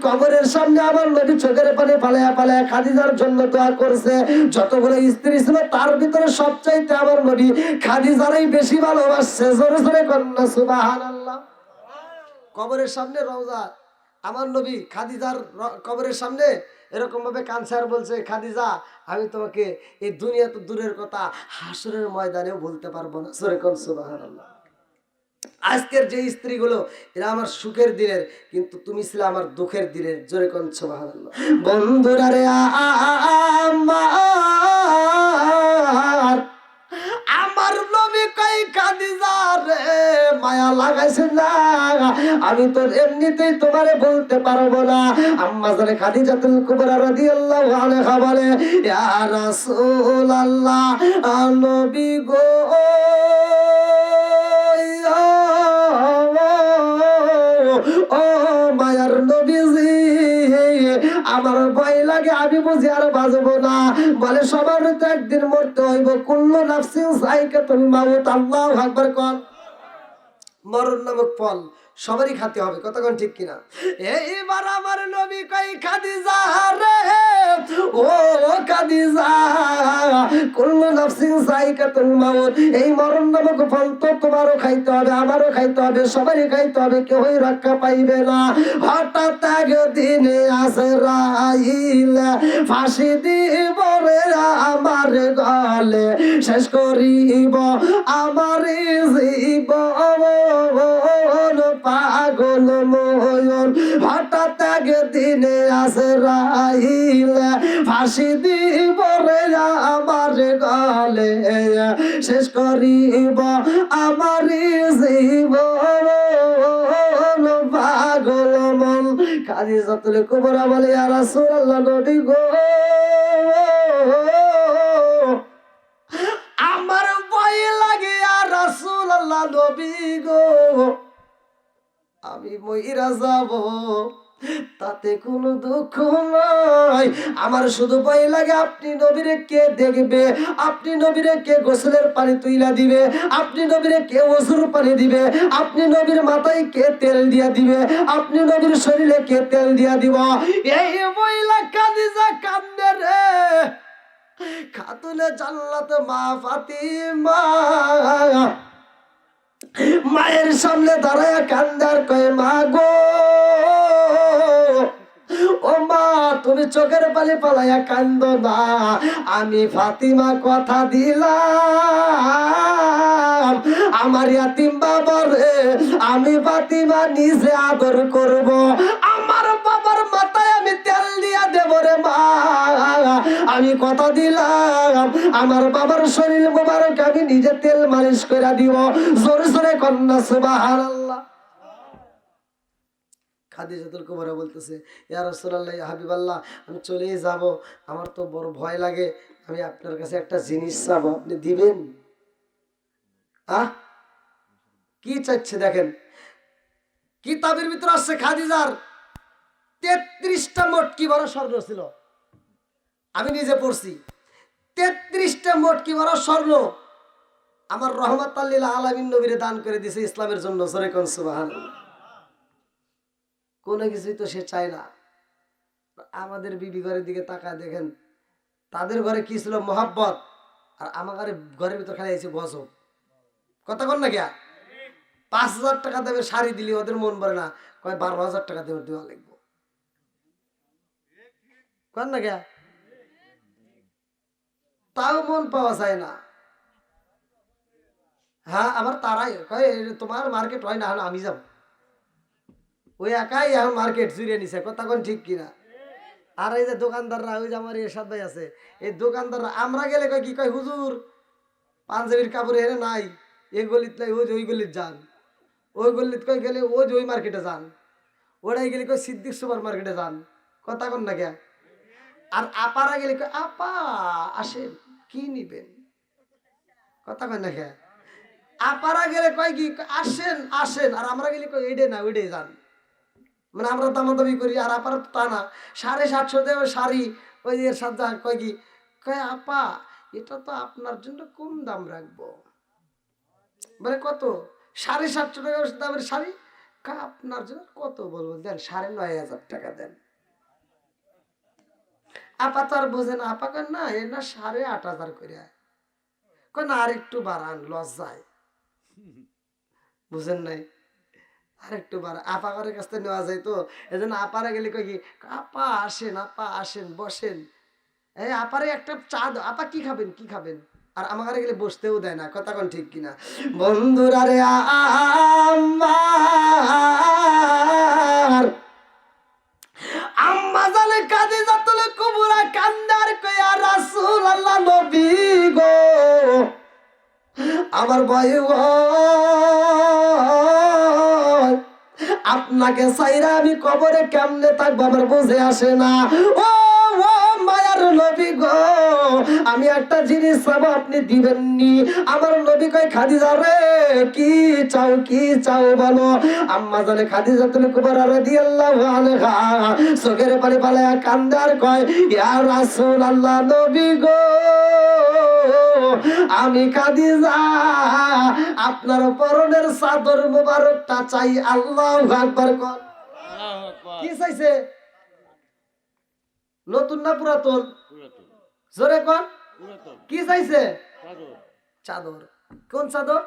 কবরের সামনে আমার নবী চোখের পানি ফালায়া ফালায়া খাদিজার জন্য দোয়া করছে। যতগুলো স্ত্রী ছিল তার ভিতরে সবচাইতে আমার নবী খাদিজারই বেশি ভালোবাসছে। জোরে জোরে কন্যা সুবহানাল্লাহ। কবরের সামনে রওজা, আমার নবী খাদিজার কবরের সামনে এরকম ভাবে কাঁদছে আর বলছে, খাদিজা, আমি তোমাকে এই দুনিয়া তো দূরের কথা, হাসরের ময়দানেও বলতে পারবো না। জোরে কোন সুবহানাল্লাহ। আজকের যে স্ত্রীগুলো, এরা আমার সুখের দিনের, কিন্তু তুমি ছিলে আমার দুঃখের দিনের। জোরে কোন সুবহানাল্লাহ। বন্ধুরা রে আমার, আমার নবী কই, খাদিজা রে, মায়া লাগাইছে না, আমি তো এমনিতেই তোমারে বলতে পারবো না। আম্মা জানে খাদিজাতুল কুবরা রাদিয়াল্লাহু আনহা বলে, ইয়া রাসূলুল্লাহ, নবী গো, ও মায়ার নবীজি, আমার ভয় লাগে, আমি বুঝি আর বাঁচবো না। বলে, সবার তো একদিন মরতে হইব, কুল্লু নাফসিন যায়কাতুল মাউত। আল্লাহু আকবার কর। মরণ নামক ফল সবারই খেতে হবে, কতক্ষণ ঠিক কিনা? এইবার আমার নবী কই, খাদিজা রে, ও খাদিজা, কুল্লু নাফসিন যায়কাতুল মাউত, এই মরণ নামক ফল তো তোমারও খাইতে হবে, আমারও খাইতে হবে, সবারই খাইতে হবে, কেউই রক্ষা পাইবে না। হঠাৎ একদিন আজরাইল ফাঁসি দিব রে আমার গলে, শেষ করিব আমার জীবন, পাগল ময়ন। হঠাৎ একদিন আজরাইল ফাঁসি দিব রে আমার গলে, শেষ করিব আমার জীবন, পাগল মন। খাদিজাতুল কুবরা বলে, ইয়া রাসূলুল্লাহ, নবী গো, আমার ভয় লাগে, ইয়া রাসূলুল্লাহ, নবী গো, আমি মইরা যাব, তাতে কোনো দুঃখ নয়। আমার শুধু ভয় লাগে আপনি নবীরে কে দেখবে, আপনি নবীরে কে গোসলের পানি তুইলা দিবে, আপনি নবীরে কে ওযুর পানি দিবে, আপনি নবীর মাথায় কে তেল দিয়া দিবে, আপনি নবীর শরীরে কে তেল দিয়া দিব। এই বইলা খাদিজা কান্দে রে। খাতুনে জান্নাত মা ফাতিমা মায়ের সামনে দাঁড়ায় কান্দার কয় মা গো, ও মা তুমি চোখের পানি পালাইয়া কান্দ না, আমি ফাতিমা কথা দিলাম আমার ইয়াতিম বাবারে আমি ফাতিমা নিজে আদর করব, আমার বাবার মাথায় আমি তেল দিয়া দেব রে মা, আমি কথা দিলাম আমার বাবার শরীর মোবারক আমি নিজে তেল মালিশ করে দিব। জোরে জোরে কন্যা সুবহানাল্লাহ। খাদিজাতুল কুবরা বলতেছে, ইয়া রাসূলুল্লাহ ইয়া হাবিবাল্লাহ, আমি চলেই যাব, আমার তো বড় ভয় লাগে, আমি আপনার কাছে একটা জিনিস চাবো, আপনি দিবেন? কি চাচ্ছে দেখেন, কিতাবের ভিতর আসছে খাদিজার 33টা মটকি ভরা স্বর্ণ ছিল। আমি নিজে পড়ছি 33টা মটকি ভরা স্বর্ণ আমার রহমাতাল লিল আলামিন নবীরে দান করে দিয়েছে ইসলামের জন্য। জোরে কোন সুবহানাল্লাহ। কোনো কিছুই তো সে চায় না। আমাদের বিবি ঘরের দিকে তাকায় দেখেন, তাদের ঘরে কি ছিল মোহাব্বত, আর আমার ঘরের ভিতর খালি আছে গজব। কথা কন না গিয়া 5,000 টাকা দেবে শাড়ি দিলি ওদের মন ভরে না, কয় 12,000 টাকা দেবে দেওয়া লাগবো। কন না গিয়া, তাও মন পাওয়া যায় না। হ্যাঁ আবার তারাই কয় তোমার মার্কেট হয় না, আমি যাব। ওই একাই এখন মার্কেট জুড়ে নিছে। কথা কোন ঠিক কিনা? আর এই যে দোকানদাররা, ওই যে আমার এরশাদ ভাই আছে, এই দোকানদাররা আমরা গেলে কয় কি, কয় হুজুর পাঞ্জাবির কাপড় এনে নাই, এই গলিত নাই, ওই যে ওই গলিত যান, ওই গলিত কয় গেলে ওই যে ওই মার্কেটে যান, ওরাই গেলে কয় সিদ্দিক সুপার মার্কেটে যান। কথা কোন না কে? আর আপারা গেলে কয় আপা আসেন কি নিবেন। কথা কয় না কে? আপারা গেলে কয় কি আসেন আসেন, আর আমরা গেলে কয় এইডে না ওইডে যান। মানে আমরা দামাদামি করি, আর আপার তা না। 750 দেবে শাড়ি, ওই যে এর সাথে কয় কি, কয় আপা এটা তো আপনার জন্য কম দাম রাখবো। মানে কত? 750 টাকা দামের শাড়ি, আপনার জন্য কত বলবো, দেন 9,500 টাকা দেন। আপা তো আর বোঝে না, আপা কয় না এর না 8,500 করে, কয় না আর একটু বাড়ান লজ্জায়। বুঝেন নাই? আর একটু বার আপা ঘরের কাছ থেকে নেওয়া যায় তো, এই জন্য আপারা গেলে কয় কি, আপা আসেন আপা আসেন বসেন, এই আপারে একটা চা দাও, আপা কি খাবেন কি খাবেন। আর আমার ঘরে গেলে বসতেও দেয় না। কথা কোন ঠিক কিনা? বন্ধুরা রে আমার আম্মা জানে খাদিজাতুল কুবরা কান্দার কয়া রাসূলুল্লাহ নবী গো আমার ভয় আপনাকে চাইরা আমি কবরে কেমনে থাকবো আমার বুঝে আসে না। ও মায়ার নবী গো আমি একটা জিনিস চাবো আপনি দিবেননি। আমার নবী কয় খাদিজা রে কি চাও বলো। আম্মা জানে খাদিজাতুল কুবরা রাদিয়াল্লাহু আনহা চোখের পানি পালায়া কান্দার কয় ইয়া রাসূলুল্লাহ নবী গো আমি খাদিজা আপনার পরনের চাদর মুবারকটা চাই। আল্লাহু আকবার কর। কি চাইছে? নতুন না পুরাতন? জোরে কর। কি চাইছে? চাদর। কোন চাদর?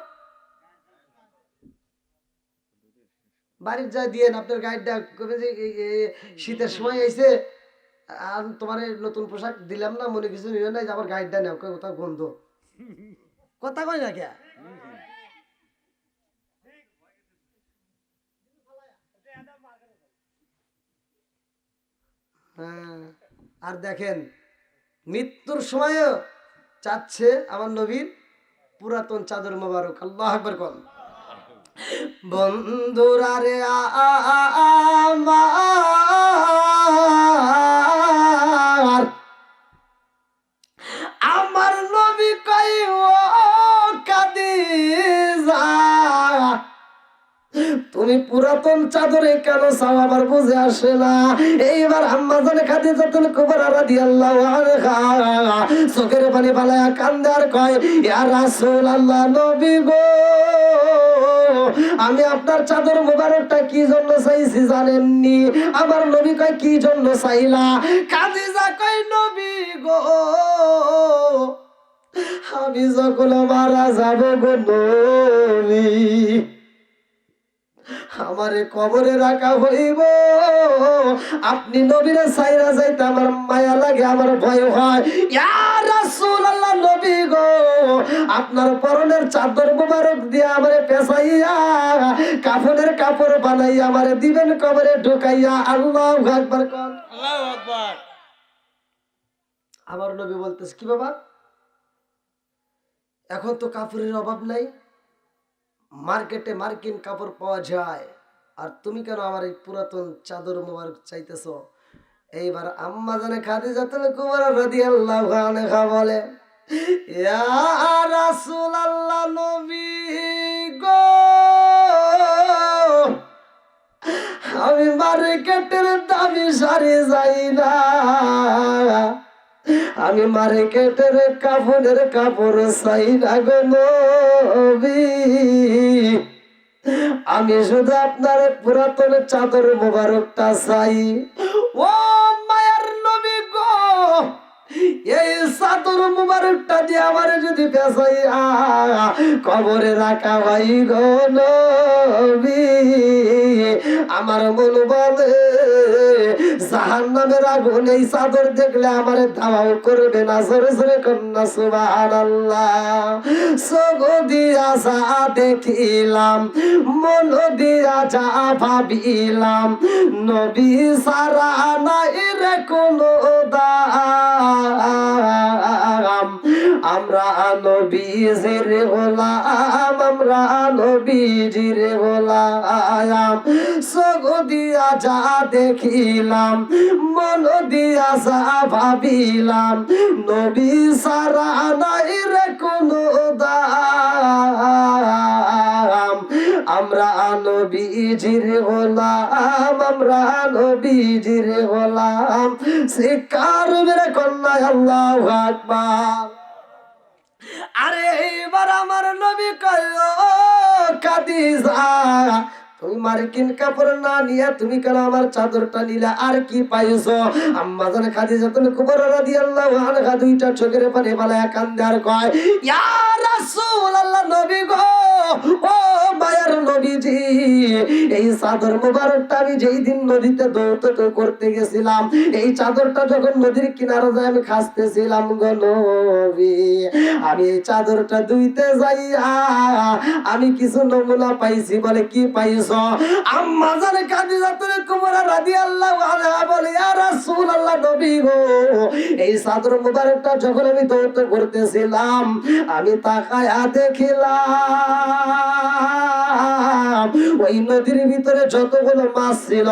বাড়ির যা দিয়েন আপনার গাইডটা শীতের সময় আইছে আর তোমার নতুন পোশাক দিলাম না, মনে কিছু নিও নাই, আমার গাইডটা নেও, কোথাও গন্ধ। কথা কয় না কে? হ্যাঁ আর দেখেন মৃত্যুর সময়ও চাচ্ছে আমার নবীর পুরাতন চাদর মোবারক। আল্লাহু আকবার কোন। বন্ধুরা রে আমার নবী কই ও খাদিজা তুমি পুরাতন চাদরে কেন চাও আমার বুঝে আসে না। এইবার আম্মা জানে খাদিজাতুল কুবরা রাদিয়াল্লাহু আনহা চোখের পানি ফালায়া কান্দে আর কয়, ইয়া রাসূলুল্লাহ, নবী গো, আমি আপনার চাদর মোবারকটা কি জন্য চাইছি জানেননি? আমার নবী কয়, কি জন্য চাইলা? খাদিজা কয়, নবী গো, আমি যখন মারা যাব গো নবী, আমারে কবরে রাখা হইব, আপনি নবীরে সাইরা যাইতে আমার মায়া লাগে, আমার ভয় হয়। ইয়া রাসূলুল্লাহ, নবী গো, আপনার পরনের চাদর মোবারক দিয়ে আমারে পেছাইয়া কাফনের কাপড় বানাইয়া আমারে দিবেন কবরে ঢুকাইয়া। আল্লাহু আকবার কোন। আল্লাহু আকবার। আমার নবী বলতেছে, কি বাবা, এখন তো কাপড়ের অভাব নাই, মার্কেটে মার্কিন কাপড় পাওয়া যায়, আর তুমি কেন আমার এই পুরাতন চাদর মোবারক চাইতেছো? এইবার আম্মা জানে খাদিজাতুল কুবরা রাদিয়াল্লাহু আনহা বলে, ইয়া রাসূলুল্লাহ, নবী গো, আমি মার্কেটের দামি শাড়ি যাই না, আমি মার্কেটের কাপড়ের কাপড় চাই না গো নবী, আমি শুধু আপনার পুরাতন চাদর মোবারকটা চাই। ও মায়ার নবী গো, এই চাদর মুবারকটা দিয়ে আমার যদি পেছাইয়া কবরে রাখা হয় গো নবী, আমার মন বলে জাহান্নামের আগুন এই চাদর দেখলে আমারে ধাওয়াও করবে না। জোরে জোরে কন্যা সুবহানাল্লাহ। সগো দিয়া যা দেখিলাম, মন দিয়া যা ভাবিলাম, নবী সারা নাই রে কোনো দাম, আমরা নবীজির গোলাম, আমরা নবীজির গোলাম। সগো দিয়া যা দেখিলাম, মন দিয়া যা ভাবিলাম, নবী সারা নাই রে কোনো দাম, আমরা নবীজির গোলাম, আমরা নবীজির গোলাম। শিকার মেরে কন্যা আল্লাহু আকবার। আরে এইবার আমার নবী কয়, ও খাদিজা, তুমি মার্কিন কাপড় না নিয়ে তুমি কেন আমার চাদরটা নিলা? আর কি পাইছো? আম্মা জান খাদিজাতুল কুবরা রাদিয়াল্লাহু আনহা দুইটা চোখের পানি ফালায়া কান্দে আর কয়, ইয়া রাসূলুল্লাহ, নবী গো, ও মায়ার নবীজি, এই চাদর মোবারকটা আমি যেই দিন নদীতে দৌড়তে করতে গেছিলাম, এই চাদরটা যখন নদীর কিনারে যায় আমি খাসতেছিলাম গো নবী, আমি এই চাদরটা ধুইতে যাইয়া আমি কিছু নমুনা পাইছি। বলে, কি পাইছো? আম্মা জানে খাদিজাতুল কুবরা রাদিয়াল্লাহু আনহা বলে, ইয়া রাসূলুল্লাহ, নবী গো, এই চাদর মোবারকটা যখন আমি দৌড়তে করতেছিলাম, আমি তাকায়া দেখিলাম ওই নদীর ভিতরে যতগুলো মাছ ছিল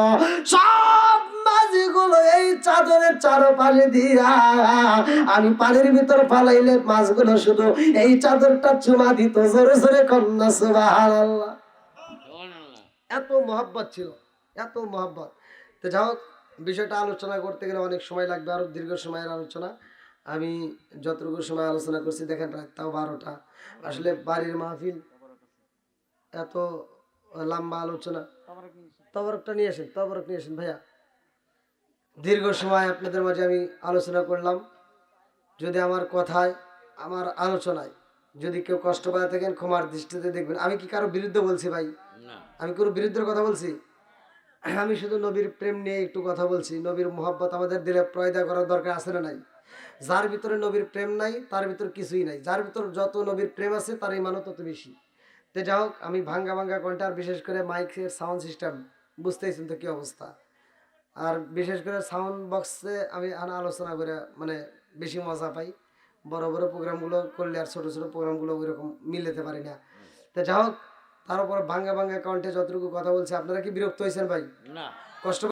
সব মাছগুলো এই চাদরের চারপাশে দিয়া আমি পানির ভিতর ফালাইলে মাছগুলো শুধু এই চাদরটা চুমা দিত। জোরে জোরে কন্যা সুবহানাল্লাহ। সুবহানাল্লাহ। এত মহব্বত ছিল, এত মহব্বত। তো যাই হোক, বিষয়টা আলোচনা করতে গেলে অনেক সময় লাগবে, আরো দীর্ঘ সময়ের আলোচনা। আমি যতটুকু সময় আলোচনা করছি দেখেন প্রায় তাও 12টা। আসলে বাড়ির মাহফিল, এত লম্বা আলোচনা। তবরকটা নিয়ে আসেন, তবরক নিয়ে আসেন ভাইয়া। দীর্ঘ সময় আপনাদের মাঝে আমি আলোচনা করলাম। যদি আমার কথায়, আমার আলোচনায় যদি কেউ কষ্ট পায় থাকেন, ক্ষমার দৃষ্টিতে দেখবেন। আমি কি কারো বিরুদ্ধে বলছি ভাই? না। আমি কোনো বিরুদ্ধের কথা বলছি? আমি শুধু নবীর প্রেম নিয়ে একটু কথা বলছি। নবীর মোহাব্বত আমাদের দিলে পয়দা করার দরকার আছে না নাই? যার ভিতরে নবীর প্রেম নাই তার ভিতর কিছুই নাই, যার ভিতর যত নবীর প্রেম আছে তার ইমানও তত বেশি। তো যাই হোক, আমি ভাঙ্গা ভাঙ্গা কন্টার, বিশেষ করে মাইকের সাউন্ড সিস্টেম বুঝতেইছেন তো কি অবস্থা। আর বিশেষ করে সাউন্ড বক্সে আমি আলোচনা করে মানে বেশি মজা পাই। বড় বড় প্রোগ্রামগুলো করলে আর ছোট ছোট প্রোগ্রামগুলো ওই রকম মিলাতে পারি না। তো যাই হোক, তার উপর ভাঙ্গা ভাঙ্গা কণ্ঠে যতটুকু কথা বলছে, আপনারা কি বিরক্ত হয়েছেন ভাই? না। কষ্ট